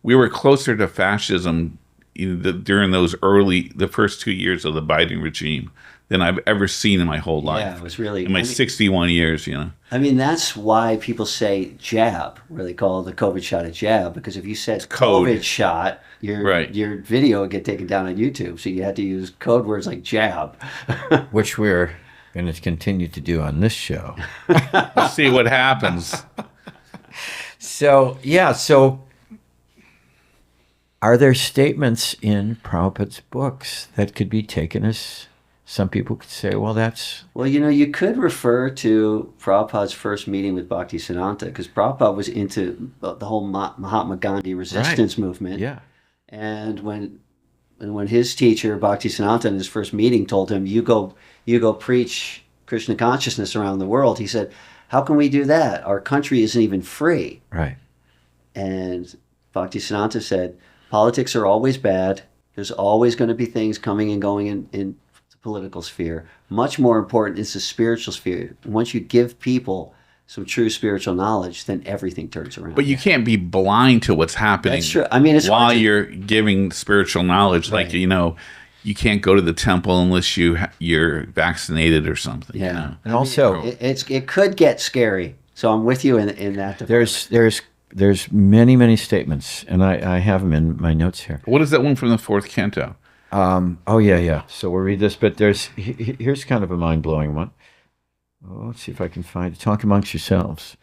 S3: We were closer to fascism during the first 2 years of the Biden regime than I've ever seen in my whole life.
S1: Yeah, it was really...
S3: In my 61 years,
S1: that's why people say jab, where they call the COVID shot a jab, because if you said
S3: code.
S1: COVID shot, your video would get taken down on YouTube, so you had to use code words like jab.
S2: Which we're going to continue to do on this show.
S3: We'll see what happens.
S2: So are there statements in Prabhupada's books that could be taken as, some people could say, well, that's...
S1: Well, you could refer to Prabhupada's first meeting with Bhakti Siddhanta, because Prabhupada was into the whole Mahatma Gandhi resistance movement.
S2: Yeah.
S1: And when his teacher, Bhakti Siddhanta, in his first meeting told him, you go preach Krishna consciousness around the world, he said, how can we do that? Our country isn't even free.
S2: Right.
S1: And Bhakti Siddhanta said, politics are always bad. There's always going to be things coming and going in the political sphere. Much more important is the spiritual sphere. Once you give people some true spiritual knowledge, then everything turns around.
S3: But you can't be blind to what's happening.
S1: That's true. I mean, it's
S3: while you're giving spiritual knowledge,
S1: right.
S3: Like, you can't go to the temple unless you're vaccinated or something.
S1: Yeah.
S2: And also,
S1: it could get scary. So I'm with you in that.
S2: There's many statements, and I have them in my notes here.
S3: What is that one from the fourth canto?
S2: Yeah. So we'll read this, but here's kind of a mind-blowing one. Oh, let's see if I can find it. Talk amongst yourselves.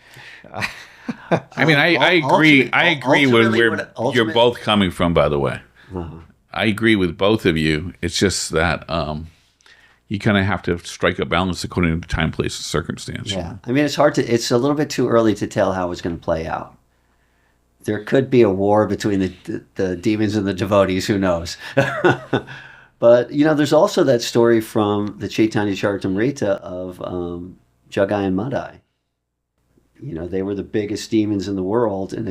S3: I mean, I agree. I agree with where you're both coming from, by the way.
S1: Uh-huh.
S3: I agree with both of you. It's just that you kind of have to strike a balance according to time, place, and circumstance.
S1: Yeah. I mean, it's a little bit too early to tell how it's going to play out. There could be a war between the demons and the devotees. Who knows? But, there's also that story from the Chaitanya Charitamrita of Jagai and Madai. They were the biggest demons in the world, and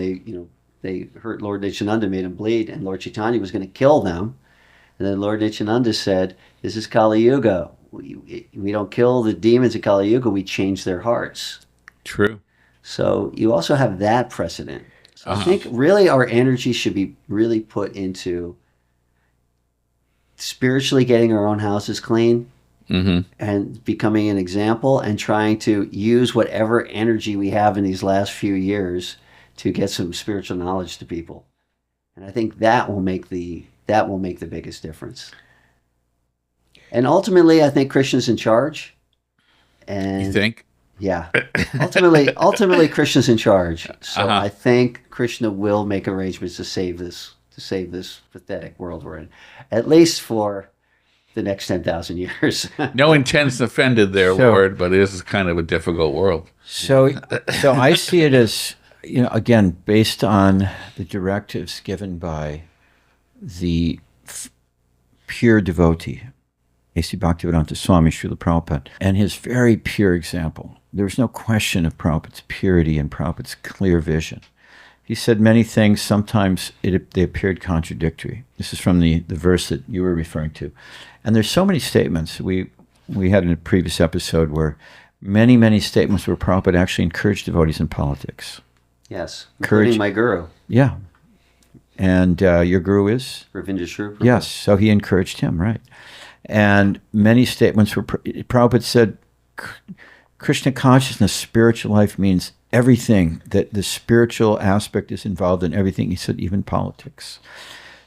S1: they hurt Lord Nityananda, made him bleed, and Lord Chaitanya was going to kill them. And then Lord Nityananda said, this is Kali Yuga. We don't kill the demons in Kali Yuga, we change their hearts.
S3: True.
S1: So you also have that precedent. So I think really our energy should be really put into spiritually getting our own houses clean and becoming an example and trying to use whatever energy we have in these last few years to get some spiritual knowledge to people. And I think that will make the biggest difference. And ultimately, I think Krishna's in charge. And
S3: You think?
S1: yeah, ultimately, Krishna's in charge. So I think Krishna will make arrangements to save this pathetic world we're in, at least for the next 10,000 years.
S3: No intents offended there, Lord, but it is kind of a difficult world.
S2: So I see it as, again, based on the directives given by the pure devotee, A.C. Bhaktivedanta Swami Srila Prabhupada, and his very pure example. There was no question of Prabhupada's purity and Prabhupada's clear vision. He said many things, sometimes they appeared contradictory. This is from the verse that you were referring to. And there's so many statements. We had in a previous episode where many statements where Prabhupada actually encouraged devotees in politics.
S1: Yes, including my guru.
S2: Yeah. And your guru is?
S1: Ravindranath Shrupa.
S2: Yes, so he encouraged him, right. And many statements were, Prabhupada said, Krishna consciousness, spiritual life means everything, that the spiritual aspect is involved in everything. He said, even politics.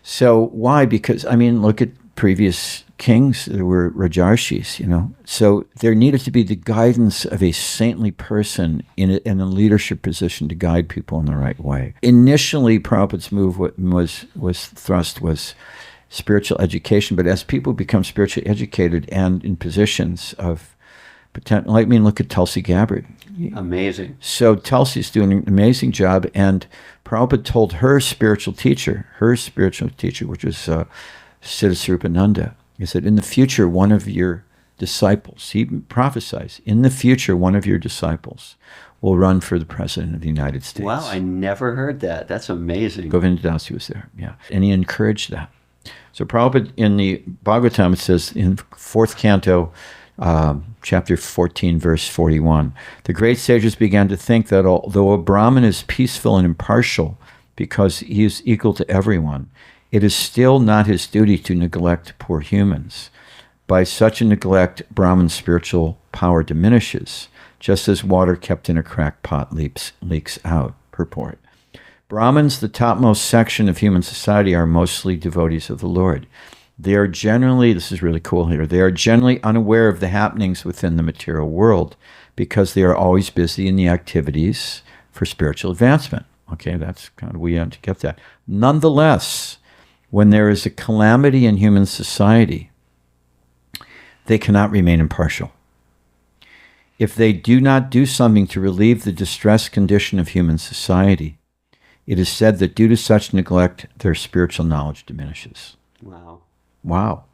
S2: So why? Because, look at previous kings. There were Rajarshis, So there needed to be the guidance of a saintly person in a leadership position to guide people in the right way. Initially, Prabhupada's move was spiritual education, but as people become spiritually educated and in positions of potential, look at Tulsi Gabbard.
S1: Amazing.
S2: So Tulsi's doing an amazing job, and Prabhupada told her spiritual teacher, which was Siddhasarupananda, he said, in the future, one of your disciples, he prophesies, in the future, one of your disciples will run for the president of the United States.
S1: Wow, I never heard that. That's amazing.
S2: Govinda Dasi was there, yeah. And he encouraged that. So Prabhupada, in the Bhagavatam, it says in 4th canto, chapter 14, verse 41, the great sages began to think that although a Brahmin is peaceful and impartial because he is equal to everyone, it is still not his duty to neglect poor humans. By such a neglect, Brahman's spiritual power diminishes, just as water kept in a cracked pot leaks out. Purport. Brahmins, the topmost section of human society, are mostly devotees of the Lord. They are generally, this is really cool here, they are generally unaware of the happenings within the material world because they are always busy in the activities for spiritual advancement. Okay, that's kind of, we have to get that. Nonetheless, when there is a calamity in human society, they cannot remain impartial. If they do not do something to relieve the distressed condition of human society, it is said that due to such neglect, their spiritual knowledge diminishes. Wow.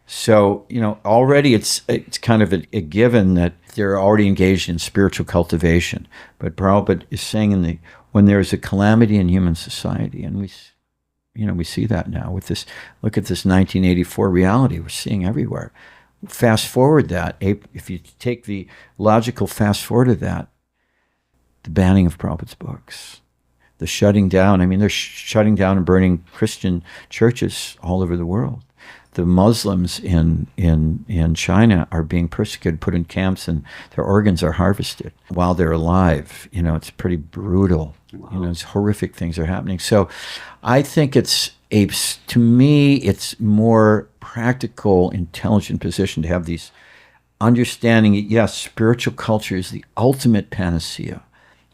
S2: So, already it's kind of a given that they're already engaged in spiritual cultivation. But Prabhupada is saying when there is a calamity in human society, and we see that now with this, look at this 1984 reality we're seeing everywhere. Fast forward that, if you take the logical fast forward of that, the banning of Prabhupada's books, the shutting down, they're shutting down and burning Christian churches all over the world. The Muslims in China are being persecuted, put in camps, and their organs are harvested while they're alive. It's pretty brutal. Wow. It's horrific things are happening. So I think to me, it's more practical, intelligent position to have these understanding. Yes, spiritual culture is the ultimate panacea.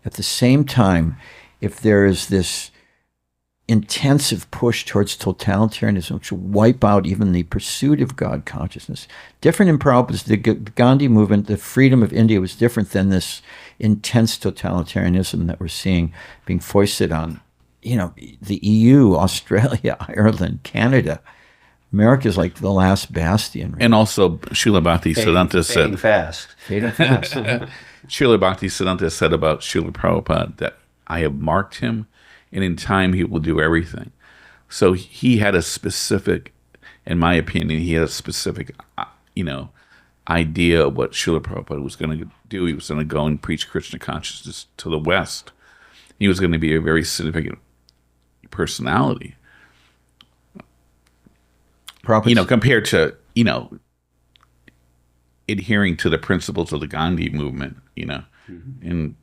S2: At the same time, if there is this intensive push towards totalitarianism, which will wipe out even the pursuit of God consciousness. Different in Prabhupada's, the Gandhi movement, the freedom of India was different than this intense totalitarianism that we're seeing being foisted on, the EU, Australia, Ireland, Canada. America is like the last bastion. Really.
S3: And also, Srila Bhakti Siddhanta said...
S1: Fading fast.
S3: Srila Bhakti Siddhanta said about Srila Prabhupada that I have marked him, and in time he will do everything. So he had a specific, in my opinion, idea of what Srila Prabhupada was going to do. He was going to go and preach Krishna consciousness to the West. He was going to be a very significant personality.
S2: Prabhupada,
S3: Compared to, adhering to the principles of the Gandhi movement, in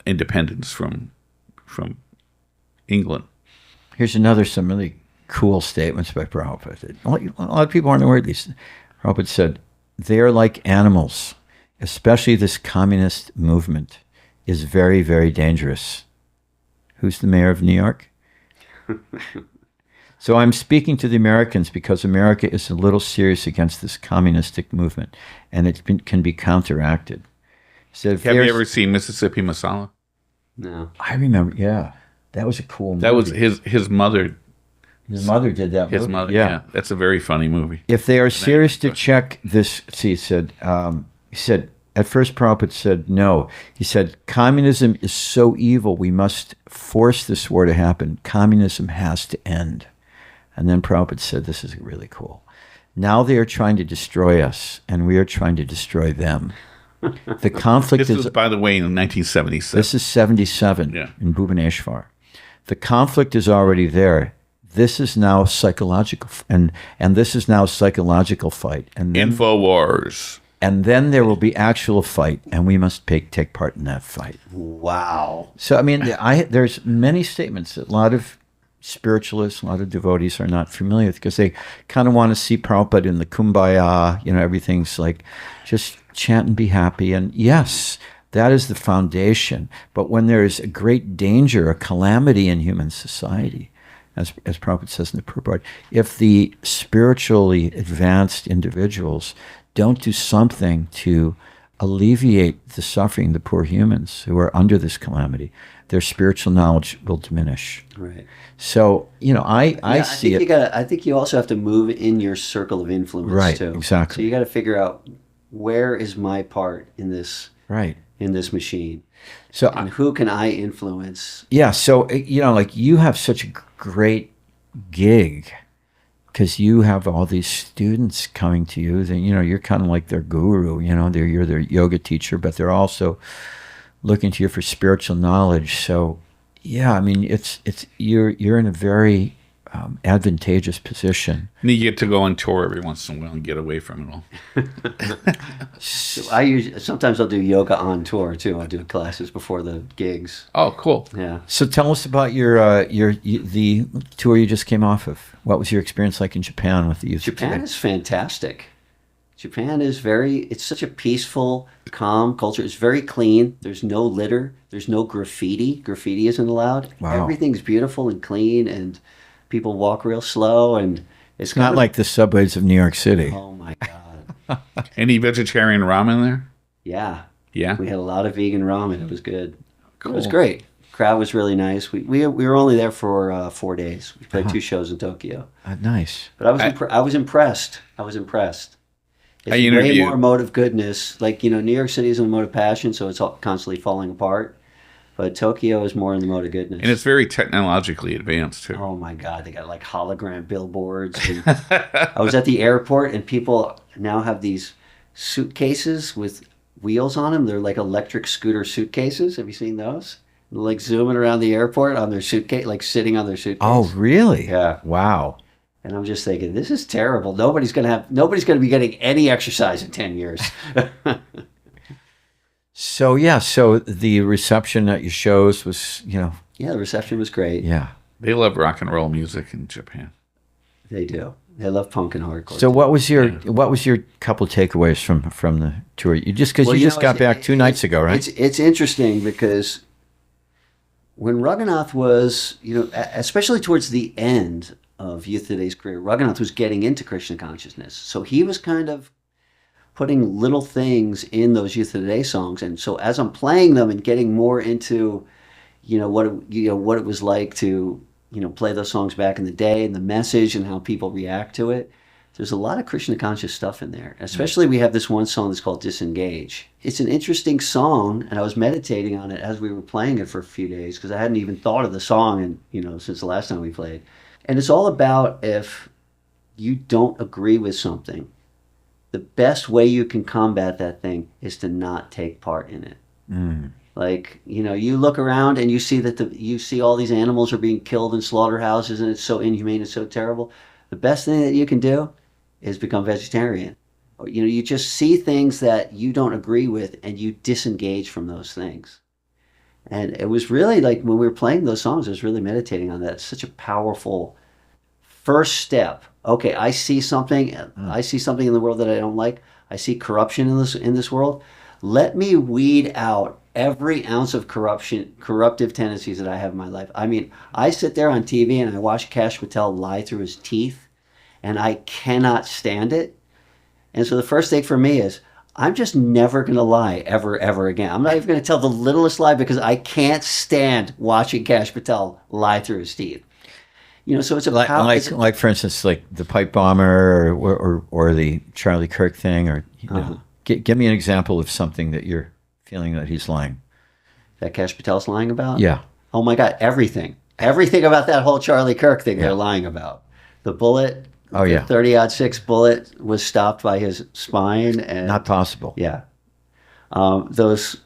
S3: independence from England.
S2: here's some really cool statements by Prabhupada. A lot of people aren't aware of these. Prabhupada said, they are like animals, especially this communist movement is very, very dangerous. Who's the mayor of New York? So I'm speaking to the Americans because America is a little serious against this communistic movement, and it can be counteracted. So
S3: Have you ever seen Mississippi Masala?
S1: No.
S2: I remember, yeah. That was a cool movie.
S3: That was his mother.
S2: His mother did that
S3: His
S2: movie.
S3: mother, yeah. That's a very funny movie.
S2: If they are serious to check this, see, he said, at first Prabhupada said no. He said, communism is so evil, we must force this war to happen. Communism has to end. And then Prabhupada said, this is really cool. Now they are trying to destroy us, and we are trying to destroy them. The conflict
S3: This was, by the way, in 1977.
S2: This is 77 in Bhubaneswar. The conflict is already there. This is now psychological, and this is now psychological fight. And then,
S3: InfoWars.
S2: And then there will be actual fight, and we must take part in that fight.
S1: Wow.
S2: So, I mean, there's many statements that a lot of spiritualists, a lot of devotees are not familiar with because they kind of want to see Prabhupada in the kumbaya, everything's like just chant and be happy. And yes, that is the foundation. But when there is a great danger, a calamity in human society, as Prabhupada says in the purport, if the spiritually advanced individuals don't do something to alleviate the suffering of the poor humans who are under this calamity, their spiritual knowledge will diminish.
S1: Right.
S2: So, I see it.
S1: I think you also have to move in your circle of influence
S2: Right,
S1: too.
S2: exactly.
S1: So you got to figure out where is my part in this
S2: Right.
S1: in this machine.
S2: So,
S1: And who can I influence?
S2: yeah, so, like you have such a great gig because you have all these students coming to you. Then, you're kind of like their guru, you're their yoga teacher, but they're also looking to you for spiritual knowledge. So, yeah, I mean, you're in a very advantageous position.
S3: And you get to go on tour every once in a while and get away from it all.
S1: So sometimes I'll do yoga on tour too. I'll do classes before the gigs.
S3: Oh, cool.
S1: Yeah.
S2: So tell us about the tour you just came off of. What was your experience like in Japan with the youth?
S1: Japan is fantastic. Japan is it's such a peaceful, calm culture. It's very clean. There's no litter. There's no graffiti. Graffiti isn't allowed.
S2: Wow.
S1: Everything's beautiful and clean, and people walk real slow. And
S2: It's not like the subways of New York City.
S1: Oh my God.
S3: Any vegetarian ramen there?
S1: Yeah.
S3: Yeah.
S1: We had a lot of vegan ramen. It was good.
S3: Cool.
S1: It was great. Crowd was really nice. We were only there for 4 days. We played 2 shows in Tokyo.
S2: Nice.
S1: But I was impressed. I was impressed. It's
S3: I
S1: way
S3: interviewed-
S1: more mode of goodness. Like, New York City is in the mode of passion, so it's all constantly falling apart. But Tokyo is more in the mode of goodness.
S3: And it's very technologically advanced, too.
S1: Oh my God, they got like hologram billboards. And I was at the airport, and people now have these suitcases with wheels on them. They're like electric scooter suitcases. Have you seen those? They're like zooming around the airport on their suitcase, like sitting on their suitcase.
S2: Oh, really?
S1: Yeah.
S2: Wow.
S1: And I'm just thinking, this is terrible. Nobody's gonna be getting any exercise in 10 years.
S2: So the reception at your shows was,
S1: Yeah, the reception was great.
S2: yeah.
S3: They love rock and roll music in Japan.
S1: They do. They love punk and hardcore.
S2: So
S1: too.
S2: what was your couple takeaways from the tour? You just
S1: Well,
S2: got back 2 nights ago, right?
S1: It's interesting because when Raghunath was, especially towards the end of Youth Today's career, Raghunath was getting into Krishna consciousness. So he was kind of putting little things in those Youth Today songs. And so as I'm playing them and getting more into, what it was like to, play those songs back in the day and the message and how people react to it, there's a lot of Krishna conscious stuff in there. Especially we have this one song that's called Disengage. It's an interesting song, and I was meditating on it as we were playing it for a few days because I hadn't even thought of the song since the last time we played. And it's all about if you don't agree with something, the best way you can combat that thing is to not take part in it. Like, you look around and you see you see all these animals are being killed in slaughterhouses, and it's so inhumane and so terrible. The best thing that you can do is become vegetarian. You just see things that you don't agree with and you disengage from those things. And it was really like when we were playing those songs, I was really meditating on that. It's such a powerful first step. Okay, I see something. I see something in the world that I don't like. I see corruption in this world. Let me weed out every ounce of corruptive tendencies that I have in my life. I mean, I sit there on TV and I watch Kash Patel lie through his teeth, and I cannot stand it. And so the first thing for me is, I'm just never going to lie ever, ever again. I'm not even going to tell the littlest lie because I can't stand watching Kash Patel lie through his teeth. So it's a
S2: like for instance, like the pipe bomber or the Charlie Kirk thing, or give me an example of something that you're feeling that he's lying.
S1: That Kash Patel's lying about?
S2: Yeah.
S1: Oh my God, everything about that whole Charlie Kirk thing they're lying about. The bullet.
S2: Oh yeah.
S1: 30-06 bullet was stopped by his spine, and
S2: not possible.
S1: Yeah. Those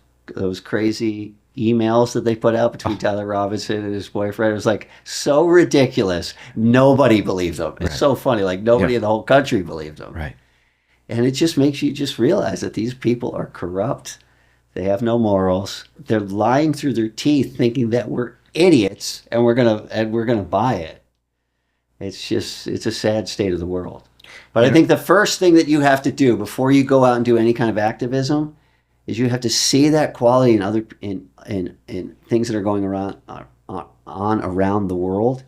S1: crazy emails that they put out between Tyler Robinson and his boyfriend, it was like so ridiculous. Nobody believed them. It's so funny. Like nobody in the whole country believed them.
S2: Right.
S1: And it just makes you just realize that these people are corrupt. They have no morals. They're lying through their teeth, thinking that we're idiots and we're gonna buy it. It's a sad state of the world. But I think the first thing that you have to do before you go out and do any kind of activism is you have to see that quality in things that are going around the world,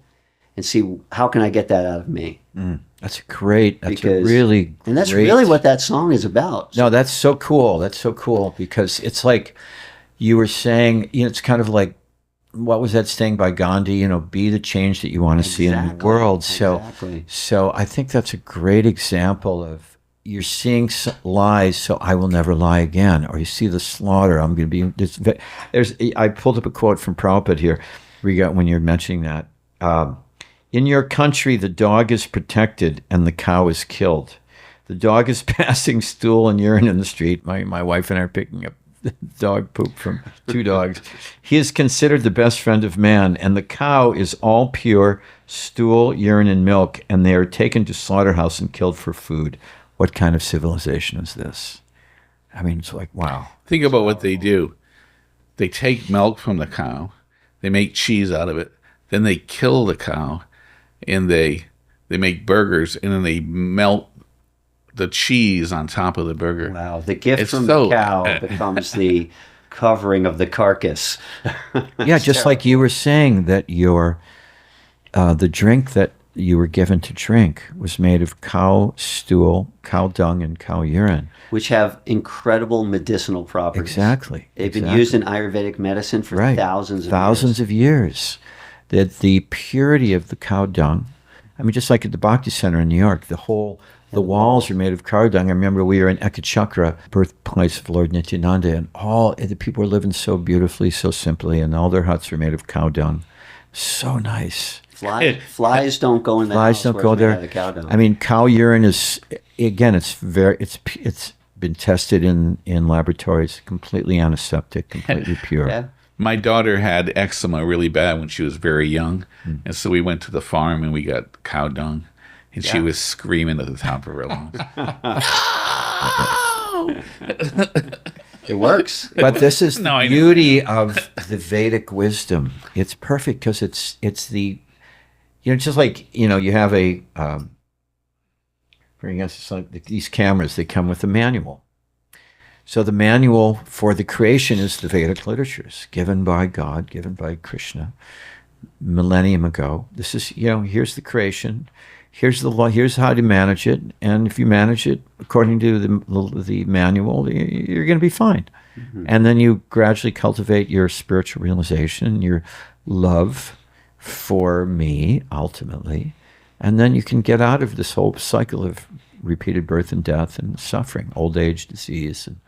S1: and see how can I get that out of me.
S2: That's really
S1: and that's
S2: great.
S1: really what that song is about.
S2: No, that's so cool. That's so cool, because it's like you were saying, it's kind of like, what was that saying by Gandhi? Be the change that you want to see in the world. So I think that's a great example of, you're seeing lies, so I will never lie again. Or you see the slaughter, I'm going to be. I pulled up a quote from Prabhupada here. When you're mentioning that, in your country, the dog is protected and the cow is killed. The dog is passing stool and urine in the street. My wife and I are picking up dog poop from 2 dogs. He is considered the best friend of man, and the cow is all pure stool, urine, and milk, and they are taken to slaughterhouse and killed for food. What kind of civilization is this? I mean, it's like, wow.
S3: Think about what they do. They take milk from the cow, they make cheese out of it, then they kill the cow, and they make burgers, and then they melt the cheese on top of the burger.
S1: Wow, the gift from the cow becomes the covering of the carcass.
S2: Yeah, just like you were saying that the drink that you were given to drink was made of cow stool, cow dung, and cow urine,
S1: which have incredible medicinal properties.
S2: Exactly.
S1: They've been used in Ayurvedic medicine for thousands of years. That the purity of the cow dung, I mean, just like at the Bhakti Center in New York, the walls are made of cow dung. I remember we were in Ekachakra, birthplace of Lord Nityananda, and all the people were living so beautifully, so simply, and all their huts were made of cow dung. So nice. Flies don't go in the
S2: Flies don't go there.
S1: Cow dung.
S2: I mean, cow urine is, again, it's been tested in laboratories, completely antiseptic, completely pure.
S1: Yeah.
S3: My daughter had eczema really bad when she was very young, and so we went to the farm and we got cow dung. And she was screaming at the top of her lungs.
S1: It works.
S2: But this is the beauty of the Vedic wisdom. It's perfect because it's the, just like, you have a, for instance, it's like these cameras, they come with a manual. So the manual for the creation is the Vedic literatures given by God, given by Krishna, millennium ago. This is, here's the creation. Here's the law. Here's how to manage it, and if you manage it according to the manual, you're going to be fine. Mm-hmm. And then you gradually cultivate your spiritual realization, your love for me, ultimately, and then you can get out of this whole cycle of repeated birth and death and suffering, old age, disease, and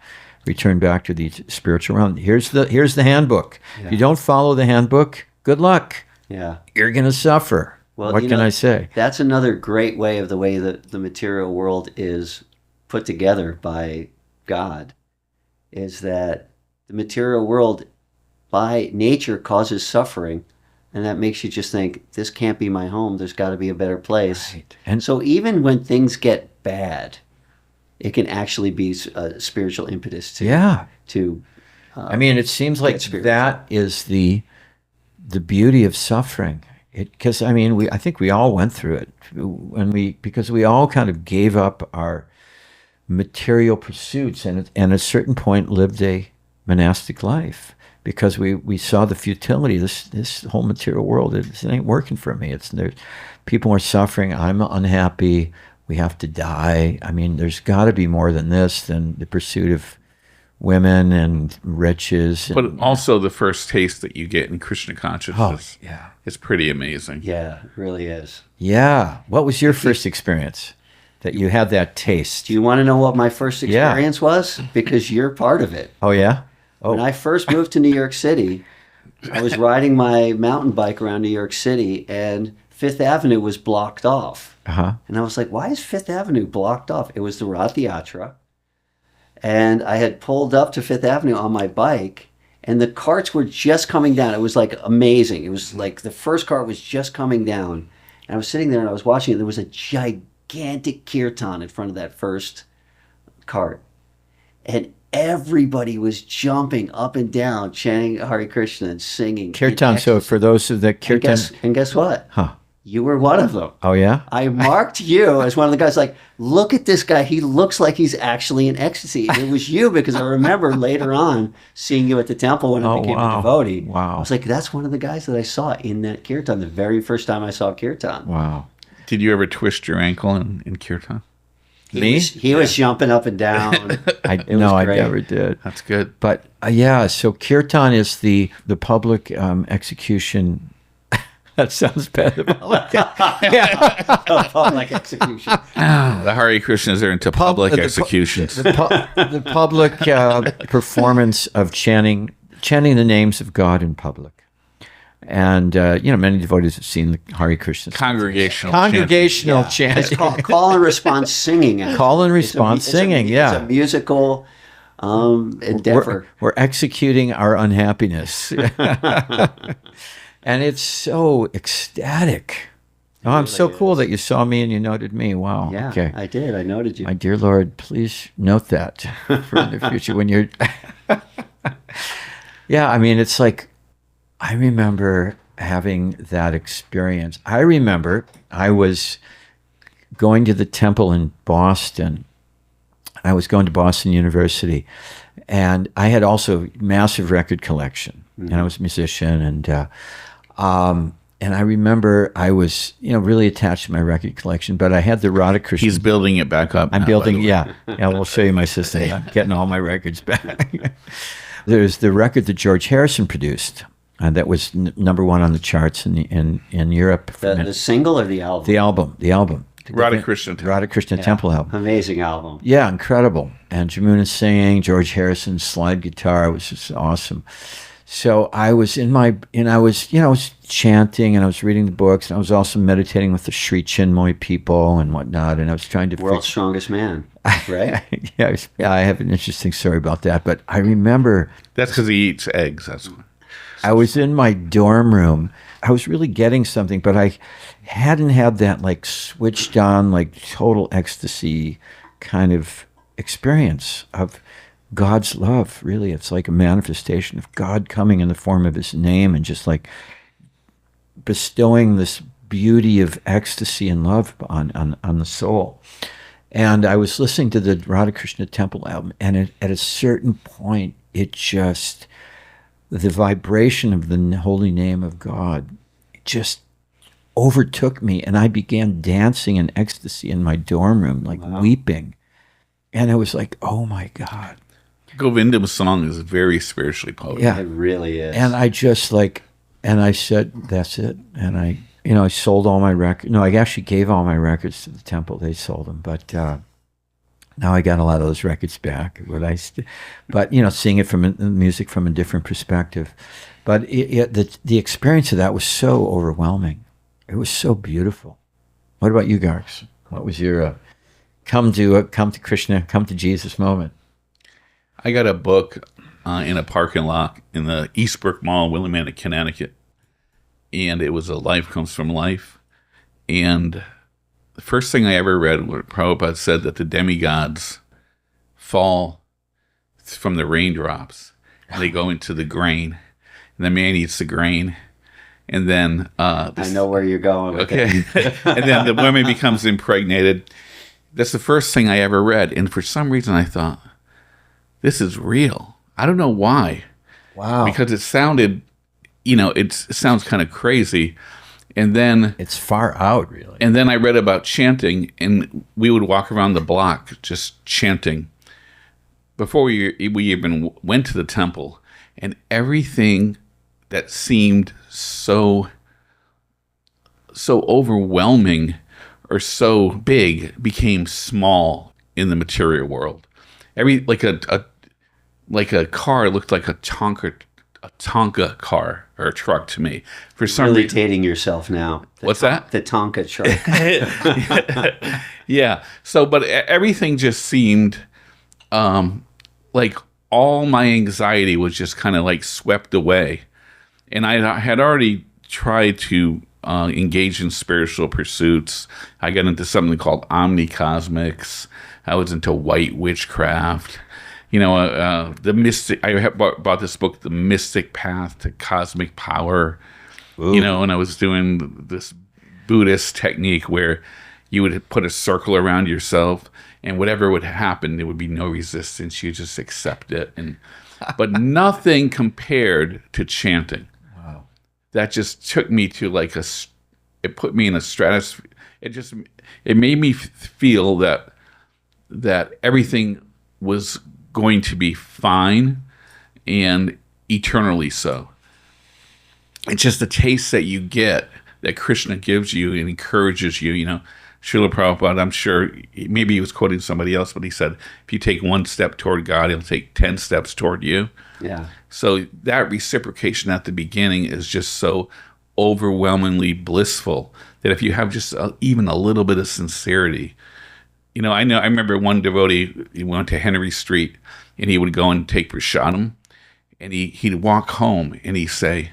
S2: return back to the spiritual realm. Here's the handbook. Yeah. If you don't follow the handbook, good luck.
S1: Yeah,
S2: you're going to suffer. Well, what can I say?
S1: That's another great way of the way that the material world is put together by God is that the material world by nature causes suffering, and that makes you just think, this can't be my home, there's got to be a better place.
S2: Right.
S1: And so even when things get bad, it can actually be a spiritual impetus to
S2: Yeah.
S1: to
S2: I mean, it seems like
S1: spiritual.
S2: that is the beauty of suffering. Because I mean, I think we all went through it because we all kind of gave up our material pursuits and at a certain point lived a monastic life because we saw the futility. This whole material world, it ain't working for me. People are suffering. I'm unhappy. We have to die. I mean, there's got to be more than this, than the pursuit of women and riches.
S3: But also the first taste that you get in Krishna consciousness is pretty amazing.
S1: Yeah, it really is.
S2: Yeah. What was your first experience that you had that taste?
S1: Do you want to know what my first experience was? Because you're part of it.
S2: Oh, yeah? Oh,
S1: When I first moved to New York City, I was riding my mountain bike around New York City, and Fifth Avenue was blocked off.
S2: uh-huh.
S1: And I was like, why is Fifth Avenue blocked off? It was the Rath Yatra. And I had pulled up to Fifth Avenue on my bike, and the carts were just coming down. It was like amazing. It was like the first cart was just coming down. And I was sitting there and I was watching it. There was a gigantic kirtan in front of that first cart. And everybody was jumping up and down, chanting Hare Krishna and singing. in
S2: Kirtan. So
S1: ecstasy.
S2: for those of the
S1: and
S2: kirtan,
S1: guess what?
S2: huh?
S1: You were one of them.
S2: Oh yeah.
S1: I marked you as one of the guys, like, look at this guy. He looks like he's actually in ecstasy. And it was you because I remember later on seeing you at the temple when I became a devotee.
S2: Wow.
S1: I was like, that's one of the guys that I saw in that kirtan, the very first time I saw kirtan.
S2: Wow.
S3: Did you ever twist your ankle in kirtan?
S1: He was jumping up and down.
S2: I
S1: was
S2: I
S1: great.
S2: never did.
S3: That's good.
S2: But yeah, so kirtan is the public execution. That sounds bad.
S1: Public execution.
S3: The Hare Krishnas are into public executions.
S2: The public performance of chanting the names of God in public. And, many devotees have seen the Hare Krishna.
S3: Congregational
S2: chanting.
S1: It's called call and response singing.
S2: Call and response singing,
S1: It's a musical endeavor.
S2: We're executing our unhappiness. And it's so ecstatic. Oh, I'm so cool that you saw me and you noted me. Wow.
S1: Yeah,
S2: Okay.
S1: I did. I noted you.
S2: My dear Lord, please note that for the future when you're. Yeah, I mean, it's like, I remember having that experience. I remember I was going to the temple in Boston. I was going to Boston University, and I had also massive record collection. And I was a musician, and I remember I was, really attached to my record collection. But I had the Radha Krishna.
S3: He's building it back up.
S2: I'm
S3: now,
S2: building,
S3: by the way.
S2: yeah. We'll show you my system. I'm getting all my records back. There's the record that George Harrison produced that was number one on the charts in Europe.
S1: The single or the album?
S2: The album.
S3: Radha Krishna Temple.
S2: Radha Krishna Temple album.
S1: Amazing album.
S2: Yeah, incredible. And Jamuna singing, George Harrison's slide guitar was just awesome. So I was I was chanting and I was reading the books and I was also meditating with the Sri Chinmoy people and whatnot. And I was trying to
S1: World's Strongest Man, right?
S2: yeah, I have an interesting story about that. But I remember
S3: That's because he eats eggs. That's why.
S2: I was in my dorm room. I was really getting something, but I hadn't had that like switched on, like total ecstasy kind of experience of God's love. Really, it's like a manifestation of God coming in the form of his name and just like bestowing this beauty of ecstasy and love on the soul. And I was listening to the Radha Krishna Temple album, and at a certain point, it just, the vibration of the holy name of God just overtook me, and I began dancing in ecstasy in my dorm room, like weeping. And I was like, oh my God.
S3: Govindam's song is very spiritually potent.
S2: Yeah.
S1: It really is.
S2: And I just and I said, that's it. And I sold all my records. No, I actually gave all my records to the temple. They sold them. But now I got a lot of those records back. But seeing it from music from a different perspective. But the experience of that was so overwhelming. It was so beautiful. What about you, Garx? What was your come to Krishna, come to Jesus moment.
S3: I got a book in a parking lot in the Eastbrook Mall, Willimantic, Connecticut. And it was A Life Comes from Life. And the first thing I ever read, where Prabhupada said that the demigods fall from the raindrops. And they go into the grain. And the man eats the grain. And then... I
S1: know where you're going with
S3: it. And then the woman becomes impregnated. That's the first thing I ever read. And for some reason I thought, this is real. I don't know why.
S2: Wow.
S3: Because it sounded, it sounds kind of crazy. And then...
S2: It's far out, really.
S3: And then I read about chanting, and we would walk around the block just chanting before we even went to the temple. And everything that seemed so overwhelming or so big became small in the material world. Like a car looked like a Tonka car or a truck to me. For some
S1: really
S3: reason,
S1: dating yourself now.
S3: What's that?
S1: The Tonka truck.
S3: Yeah. So, but everything just seemed like all my anxiety was just kind of like swept away. And I had already tried to engage in spiritual pursuits. I got into something called omnicosmics. I was into white witchcraft. The mystic. I bought this book, The Mystic Path to Cosmic Power. Ooh. And I was doing this Buddhist technique where you would put a circle around yourself, and whatever would happen, there would be no resistance. You just accept it, but nothing compared to chanting.
S2: Wow,
S3: that just took me to it put me in a stratosphere. It made me feel that everything was going to be fine and eternally so. It's just the taste that you get, that Krishna gives you and encourages you. Srila Prabhupada, I'm sure, maybe he was quoting somebody else, but he said, if you take one step toward God, he'll take 10 steps toward you.
S1: Yeah.
S3: So that reciprocation at the beginning is just so overwhelmingly blissful that if you have just even a little bit of sincerity, I remember one devotee, he went to Henry Street and he would go and take prasadam, and he'd walk home and he'd say,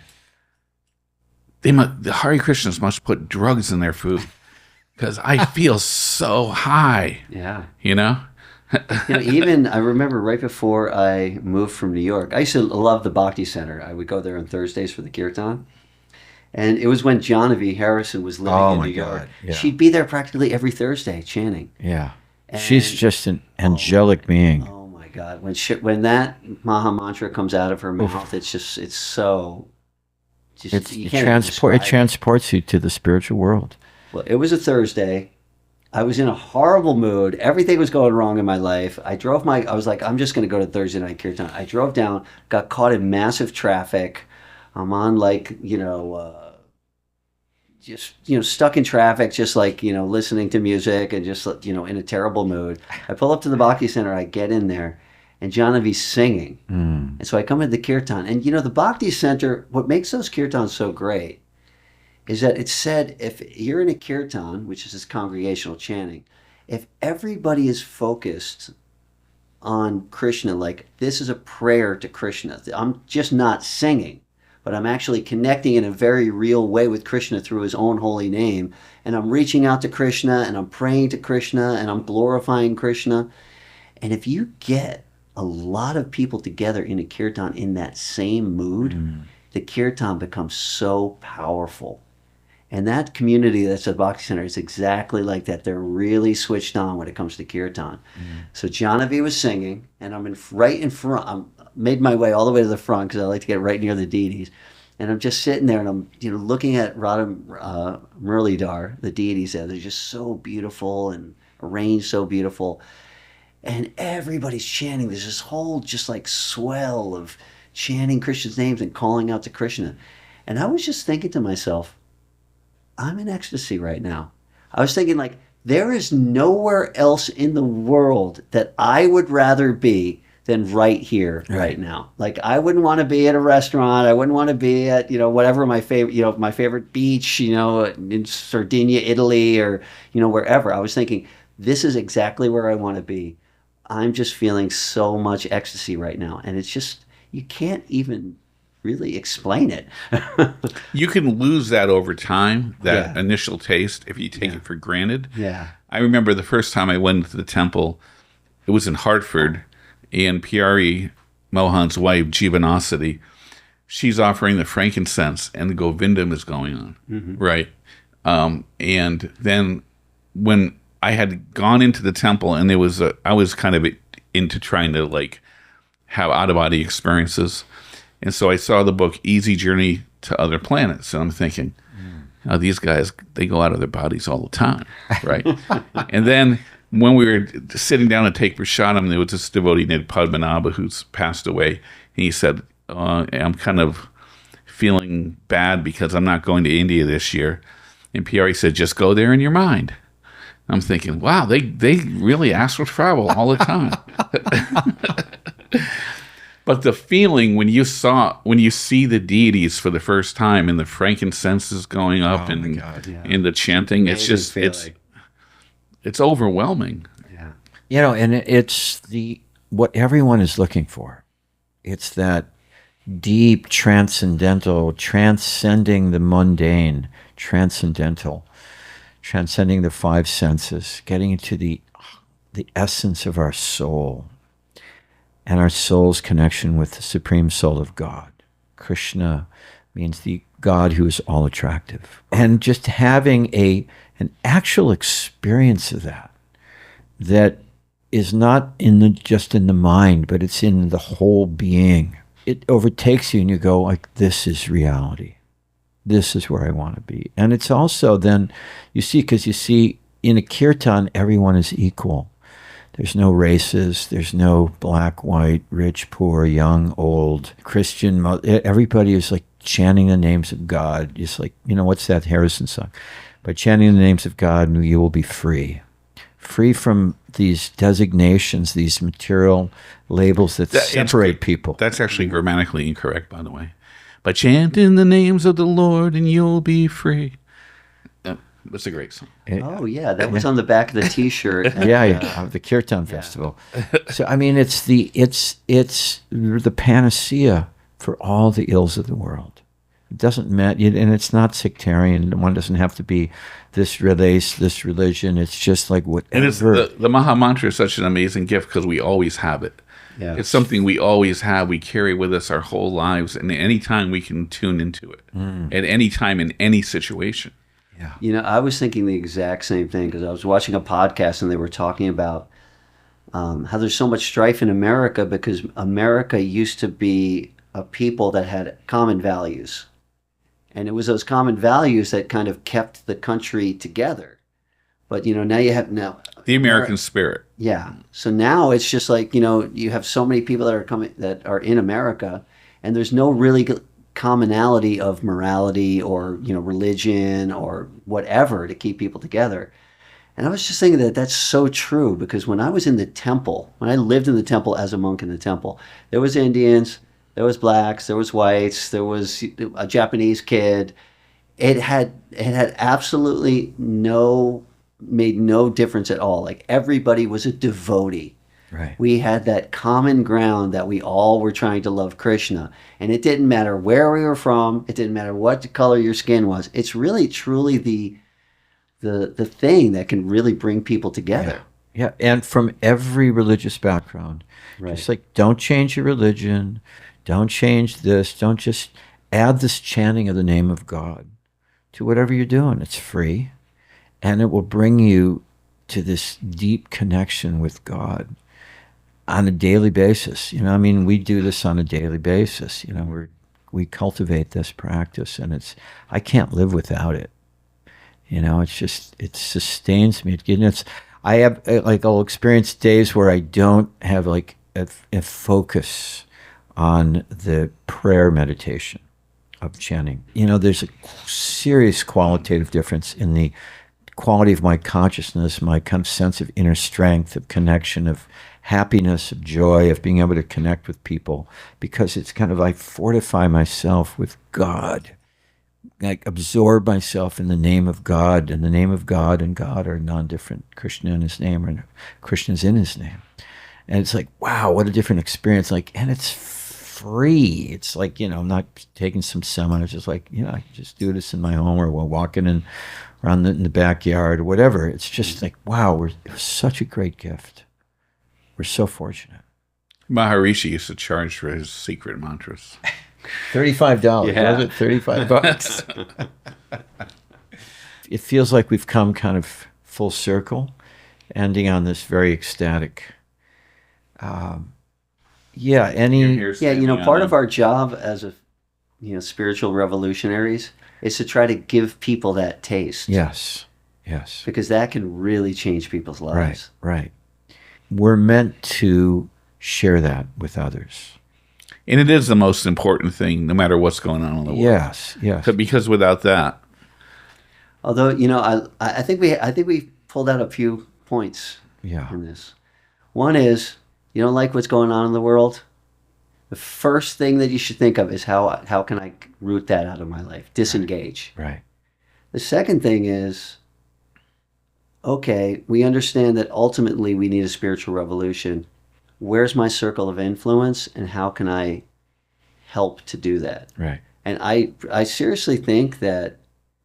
S3: the Hare Krishnas must put drugs in their food because I feel so high.
S1: Yeah.
S3: Even
S1: I remember right before I moved from New York, I used to love the Bhakti Center. I would go there on Thursdays for the kirtan. And it was when Jaundice Harrison was living in New York.
S2: Yeah.
S1: She'd be there practically every Thursday chanting.
S2: Yeah. She's just an angelic being.
S1: Oh my God. When that Maha mantra comes out of her mouth, it's so...
S2: It transports you to the spiritual world.
S1: Well, it was a Thursday. I was in a horrible mood. Everything was going wrong in my life. I was like, I'm just going to go to Thursday night kirtan. I drove down, got caught in massive traffic. I'm on stuck in traffic, just listening to music and just, in a terrible mood. I pull up to the Bhakti Center. I get in there. And Jaundice's singing. And so I come into the kirtan. And, the Bhakti Center, what makes those kirtans so great is that it's said if you're in a kirtan, which is this congregational chanting, if everybody is focused on Krishna, like this is a prayer to Krishna. I'm just not singing, but I'm actually connecting in a very real way with Krishna through his own holy name. And I'm reaching out to Krishna, and I'm praying to Krishna, and I'm glorifying Krishna. And if you get a lot of people together in a kirtan in that same mood, the kirtan becomes so powerful. And that community that's at Bhakti Center is exactly like that. They're really switched on when it comes to kirtan. So Jaundice was singing, and I'm right in front. I made my way all the way to the front because I like to get right near the deities. And I'm just sitting there, and I'm looking at Radha Murlidhar, the deities there. They're just so beautiful and arranged so beautiful. And everybody's chanting. There's this whole swell of chanting Krishna's names and calling out to Krishna. And I was just thinking to myself, I'm in ecstasy right now. I was thinking there is nowhere else in the world that I would rather be than right here, right now. I wouldn't want to be at a restaurant. I wouldn't want to be at, whatever my favorite, my favorite beach, in Sardinia, Italy, or, wherever. I was thinking, this is exactly where I want to be. I'm just feeling so much ecstasy right now. And it's just, you can't even really explain it.
S3: You can lose that over time, that
S1: Yeah.
S3: initial taste, if you take it for granted.
S1: Yeah.
S3: I remember the first time I went to the temple, it was in Hartford, and Pyari Mohan's wife, Jivanasati, she's offering the frankincense, and the Govindam is going on, right? And then when I had gone into the temple, and I was kind of into trying to like have out-of-body experiences, and so I saw the book Easy Journey to Other Planets, and I'm thinking, oh, these guys, they go out of their bodies all the time, right? And then when we were sitting down to take prasadam, there was this devotee named Padmanabha who's passed away, and he said, I'm kind of feeling bad because I'm not going to India this year. And Pyari said, just go there in your mind. I'm thinking, wow, they really astral travel all the time. But the feeling when you see the deities for the first time and the frankincense is going up and the chanting, it's just it's overwhelming.
S1: Yeah.
S2: You know, and it's what everyone is looking for. It's that deep, transcendental, transcending the mundane, transcendental, transcending the five senses, getting into the essence of our soul and our soul's connection with the Supreme Soul of God. Krishna means the God who is all attractive. And just having an actual experience of that is not just in the mind, but it's in the whole being. It overtakes you and you go like, this is reality. This is where I want to be. And it's also then, because you see in a kirtan, everyone is equal. There's no races. There's no black, white, rich, poor, young, old, Christian. Everybody is like chanting the names of God. Just like, what's that Harrison song? By chanting the names of God, you will be free. Free from these designations, these material labels that separate people.
S3: That's actually grammatically incorrect, by the way. By chanting the names of the Lord and you'll be free. That's a great song.
S1: Oh, yeah. That was on the back of the T-shirt.
S2: The Kirtan Festival. So, I mean, it's the panacea for all the ills of the world. It doesn't matter, and it's not sectarian. One doesn't have to be this race, this religion. It's just like whatever.
S3: And it's the Maha Mantra is such an amazing gift because we always have it.
S1: Yeah.
S3: It's something we always have. We carry with us our whole lives, and any time we can tune into it. At any time in any situation.
S2: Yeah.
S1: I was thinking the exact same thing because I was watching a podcast and they were talking about how there's so much strife in America because America used to be a people that had common values. And it was those common values that kind of kept the country together. But, now you have
S3: The American spirit.
S1: Yeah. So now it's just like, you have so many people that are in America and there's no really commonality of morality or, religion or whatever to keep people together. And I was just thinking that that's so true because when I was in the temple, when I lived in the temple as a monk in the temple, there was Indians, there was blacks, there was whites, there was a Japanese kid. It had absolutely made no difference at all. Like everybody was a devotee.
S2: Right.
S1: We had that common ground that we all were trying to love Krishna. And it didn't matter where we were from. It didn't matter what color your skin was. It's really, truly the thing that can really bring people together.
S2: Yeah. And from every religious background.
S1: Right.
S2: It's like, don't change your religion. Don't change this. Don't just add this chanting of the name of God to whatever you're doing. It's free. And it will bring you to this deep connection with God on a daily basis. We do this on a daily basis. We cultivate this practice and I can't live without it. It sustains me. I'll experience days where I don't have like a focus on the prayer meditation of chanting. There's a serious qualitative difference in the quality of my consciousness, my kind of sense of inner strength, of connection, of happiness, of joy, of being able to connect with people, because it's kind of I fortify myself with God like absorb myself in the name of God, and the name of God and God are non-different. Krishna in his name, or Krishna's in his name. And it's like, wow, what a different experience. Like, and it's free. It's like, I'm not taking some seminar. It's just like, I can just do this in my home, or while walking around in the backyard or whatever. It's just like, wow, it was such a great gift. We're so fortunate.
S3: Maharishi used to charge for his secret mantras.
S2: $35.
S1: Yeah.
S2: Was it $35? It feels like we've come kind of full circle, ending on this very ecstatic.
S3: You're here
S1: Yeah,
S3: standing
S1: part
S3: on
S1: of our job as spiritual revolutionaries is to try to give people that taste.
S2: Yes.
S1: Because that can really change people's lives.
S2: Right. We're meant to share that with others.
S3: And it is the most important thing, no matter what's going on in the world.
S2: Yes.
S3: Because without that,
S1: Although, I think we pulled out a few points
S2: Yeah.
S1: in this. One is, you don't like what's going on in the world? The first thing that you should think of is how can I root that out of my life? Disengage.
S2: Right.
S1: The second thing is, okay, we understand that ultimately we need a spiritual revolution. Where's my circle of influence, and how can I help to do that?
S2: Right.
S1: And I seriously think that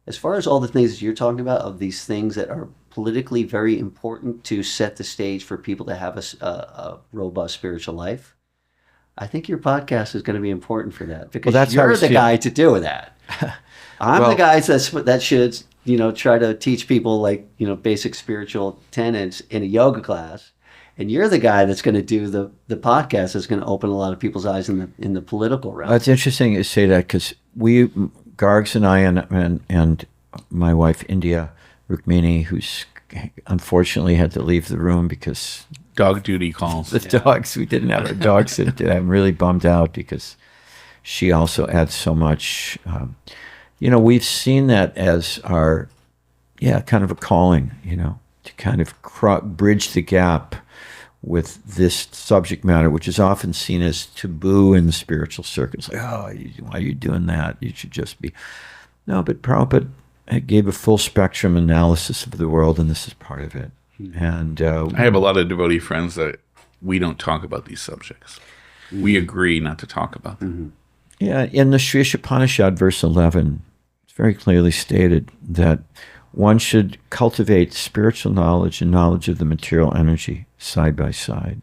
S1: as far as all the things that you're talking about, of these things that are politically very important to set the stage for people to have a robust spiritual life, I think your podcast is going to be important for that, because
S2: that's how I
S1: you're
S2: was
S1: the
S2: feeling.
S1: guy to do that. I'm
S2: Well-
S1: the guy that should try to teach people basic spiritual tenets in a yoga class. And you're the guy that's going to do the podcast that's going to open a lot of people's eyes in the political realm.
S2: It's interesting you say that, because Gargs and I and my wife India Rukmini, who's unfortunately had to leave the room because
S3: dog duty calls.
S2: the dogs, we didn't have our dogs in today. I'm really bummed out because she also adds so much. We've seen that as our, kind of a calling, to kind of bridge the gap with this subject matter, which is often seen as taboo in the spiritual circles. Like, why are you doing that? You should just be. No, but Prabhupada gave a full spectrum analysis of the world, and this is part of it. And
S3: I have a lot of devotee friends that we don't talk about these subjects. We agree not to talk about them.
S2: Yeah, in the Sri Upanishad, verse 11, it's very clearly stated that one should cultivate spiritual knowledge and knowledge of the material energy side by side.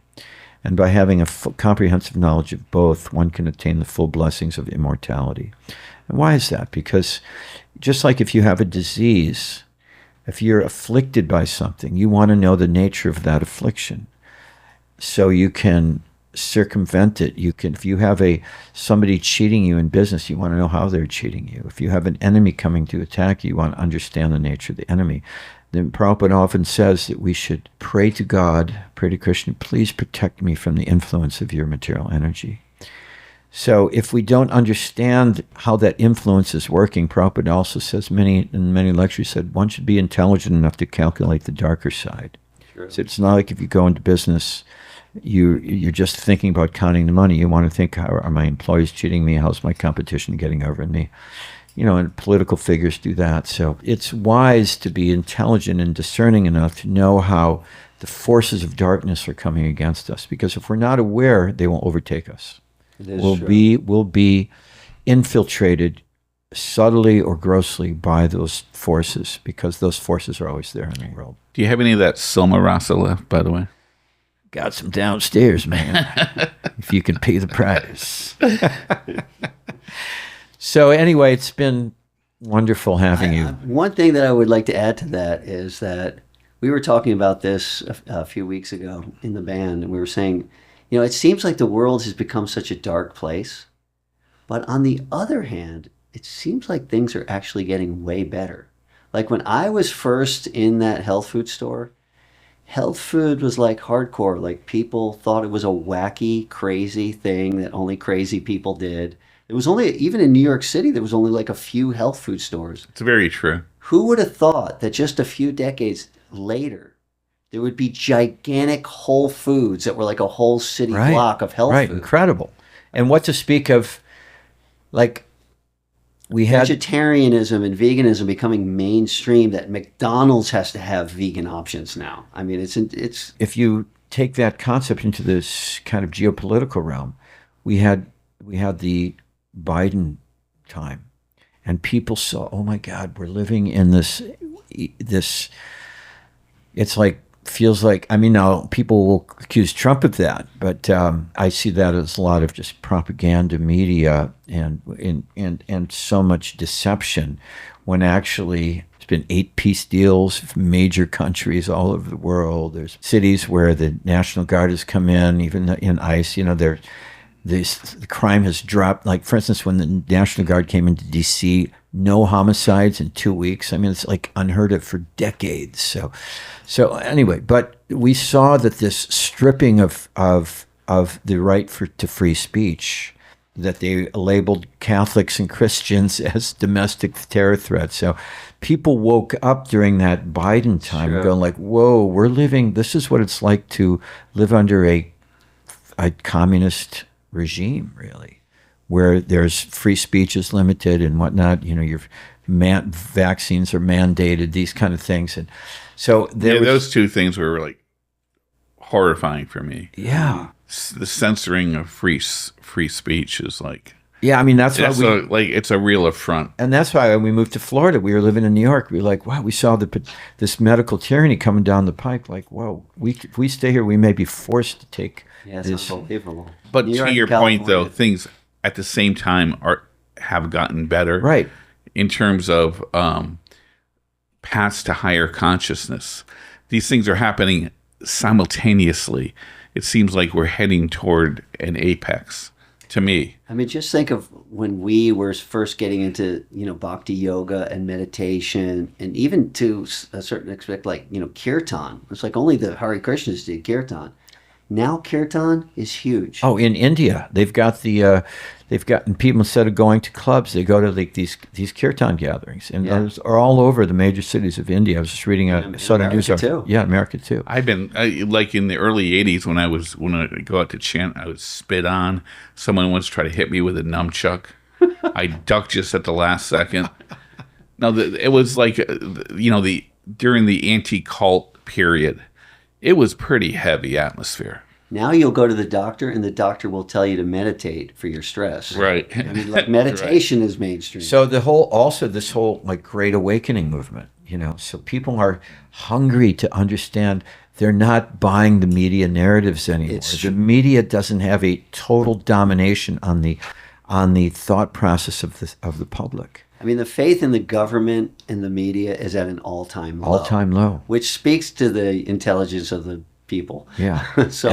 S2: And by having a comprehensive knowledge of both, one can attain the full blessings of immortality. And why is that? Because just like if you have a disease, if you're afflicted by something, you want to know the nature of that affliction, so you can circumvent it. If you have somebody cheating you in business, you want to know how they're cheating you. If you have an enemy coming to attack you, you want to understand the nature of the enemy. Then Prabhupada often says that we should pray to God, pray to Krishna, please protect me from the influence of your material energy. So if we don't understand how that influence is working, Prabhupada also says in many lectures, said one should be intelligent enough to calculate the darker side.
S1: Sure.
S2: So it's not like if you go into business, you're just thinking about counting the money. You want to think, how are my employees cheating me? How's my competition getting over me? And political figures do that. So it's wise to be intelligent and discerning enough to know how the forces of darkness are coming against us. Because if we're not aware, they will overtake us. We'll be infiltrated subtly or grossly by those forces, because those forces are always there in the world.
S3: Do you have any of that Soma Rasa left, by the way?
S2: Got some downstairs, man. If you can pay the price. So anyway, it's been wonderful having you.
S1: One thing that I would like to add to that is that we were talking about this a few weeks ago in the band, and we were saying, it seems like the world has become such a dark place. But on the other hand, it seems like things are actually getting way better. Like when I was first in that health food store, health food was like hardcore. Like people thought it was a wacky, crazy thing that only crazy people did. It was only, even in New York City, there was only like a few health food stores.
S3: It's very true.
S1: Who would have thought that just a few decades later, there would be gigantic Whole Foods that were like a whole city block of health food?
S2: Incredible. And what to speak of, like, we had
S1: vegetarianism and veganism becoming mainstream, that McDonald's has to have vegan options now. I mean, it's
S2: if you take that concept into this kind of geopolitical realm, we had the Biden time, and people saw, oh my God, we're living in this. It's like, feels like, I mean, now people will accuse Trump of that, but I see that as a lot of just propaganda media and so much deception, when actually it's been 8-piece deals of major countries all over the world. There's cities where the National Guard has come in, even in ICE, the crime has dropped. Like, for instance, when the National Guard came into D.C., no homicides in 2 weeks. I mean, it's like unheard of for decades. So anyway, but we saw that this stripping of the right to free speech, that they labeled Catholics and Christians as domestic terror threats. So people woke up during that Biden time,
S1: Sure.
S2: going like, whoa, we're living, this is what it's like to live under a communist regime, really, where there's free speech is limited and whatnot. Your vaccines are mandated, these kind of things. And so
S3: those two things were like horrifying for me.
S2: Yeah.
S3: The censoring of free speech is like,
S2: yeah, I mean, that's why
S3: it's a real affront.
S2: And that's why when we moved to Florida, we were living in New York. We were like, wow, we saw this medical tyranny coming down the pike. Like, whoa, if we stay here, we may be forced to take
S1: it's
S2: this.
S1: unbelievable.
S3: But
S1: New
S3: to
S1: York,
S3: your
S1: California.
S3: point, though, things at the same time have gotten better,
S2: Right.
S3: in terms of paths to higher consciousness. These things are happening simultaneously. It seems like we're heading toward an apex, to me.
S1: I mean, just think of when we were first getting into, Bhakti yoga and meditation, and even to a certain extent, like, kirtan. It's like only the Hare Krishnas did kirtan. Now kirtan is huge.
S2: Oh, in India, they've got and people, instead of going to clubs, they go to like these kirtan gatherings, and those are all over the major cities of India. I was just reading a Southern News article. Yeah, America too.
S3: I've been like in the early '80s when I go out to chant, I would spit on. Someone once tried to hit me with a nunchuck. I ducked just at the last second. Now it was like during the anti-cult period, it was pretty heavy atmosphere.
S1: Now you'll go to the doctor, and the doctor will tell you to meditate for your stress.
S3: Right.
S1: I mean, like meditation is mainstream.
S2: So this whole like Great Awakening movement, so people are hungry to understand. They're not buying the media narratives anymore. The media doesn't have a total domination on the thought process of the public.
S1: I mean, the faith in the government and the media is at an all-time low.
S2: All-time low.
S1: Which speaks to the intelligence of the people.
S2: Yeah.
S1: So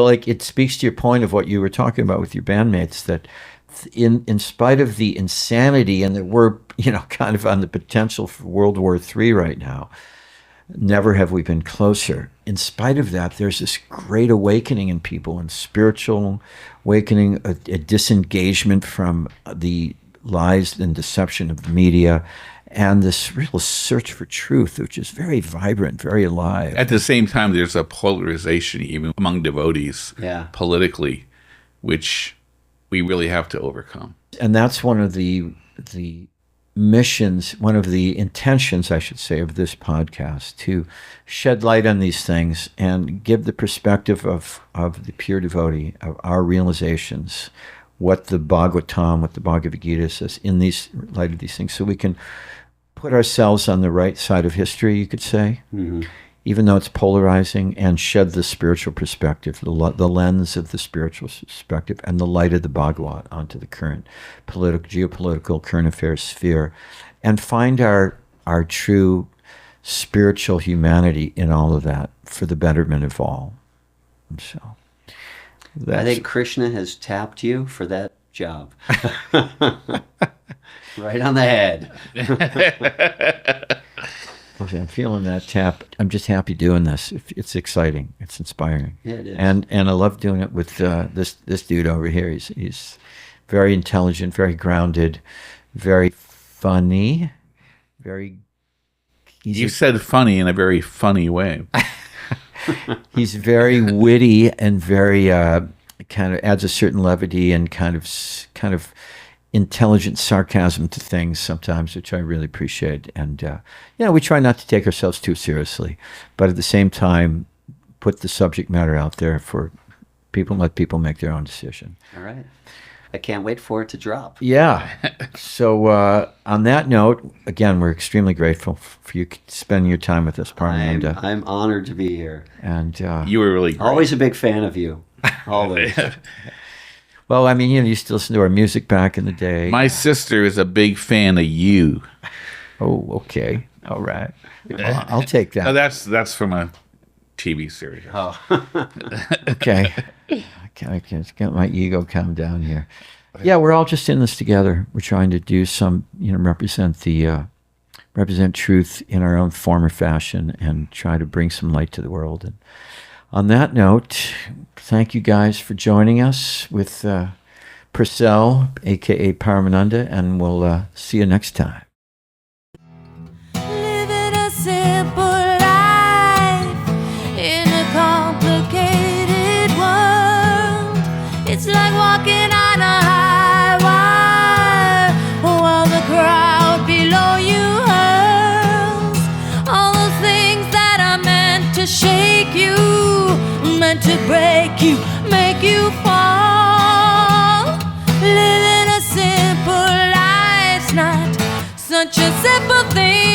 S2: like it speaks to your point of what you were talking about with your bandmates, that in spite of the insanity, and that we're kind of on the potential for World War III right now, never have we been closer. In spite of that, there's this great awakening in people, and spiritual awakening, a disengagement from the lies and deception of the media, and this real search for truth, which is very vibrant, very alive.
S3: At the same time, there's a polarization even among devotees politically, which we really have to overcome.
S2: And that's one of the missions, one of the intentions, I should say, of this podcast, to shed light on these things and give the perspective of the pure devotee, of our realizations, what the Bhagavatam, what the Bhagavad Gita says in these light of these things, so we can put ourselves on the right side of history, you could say, even though it's polarizing, and shed the spiritual perspective, the lens of the spiritual perspective, and the light of the Bhagavat onto the current geopolitical, current affairs sphere, and find our true spiritual humanity in all of that for the betterment of all. And so,
S1: I think Krishna has tapped you for that job. Right on the head.
S2: Okay, I'm feeling that tap. I'm just happy doing this. It's exciting. It's inspiring.
S1: Yeah, it is.
S2: And I love doing it with this dude over here. He's very intelligent, very grounded, very funny, very.
S3: You said funny in a very funny way.
S2: He's very witty and very kind of adds a certain levity and kind of intelligent sarcasm to things sometimes, which I really appreciate. And, we try not to take ourselves too seriously, but at the same time, put the subject matter out there for people and let people make their own decision.
S1: All right. I can't wait for it to drop.
S2: Yeah. So on that note, again, we're extremely grateful for you spending your time with us, Parmananda.
S1: I'm honored to be here.
S2: And
S3: You were really great.
S1: Always a big fan of you. Always.
S2: well, I mean, you used to listen to our music back in the day.
S3: My sister is a big fan of you.
S2: Oh, okay. All right. Well, I'll take that.
S3: No, that's from a TV series.
S1: Oh.
S2: Okay. I can't get my ego calmed down here. Yeah, we're all just in this together. We're trying to do some, represent truth in our own form or fashion and try to bring some light to the world. And on that note, thank you guys for joining us with Porcell, aka Paramananda, and we'll see you next time.
S4: Living a simple life in a complicated world. It's like walking on a high wire while the crowd below you hurls all those things that are meant to shake you, meant to break you, make you fall. Living a simple life's not such a simple thing.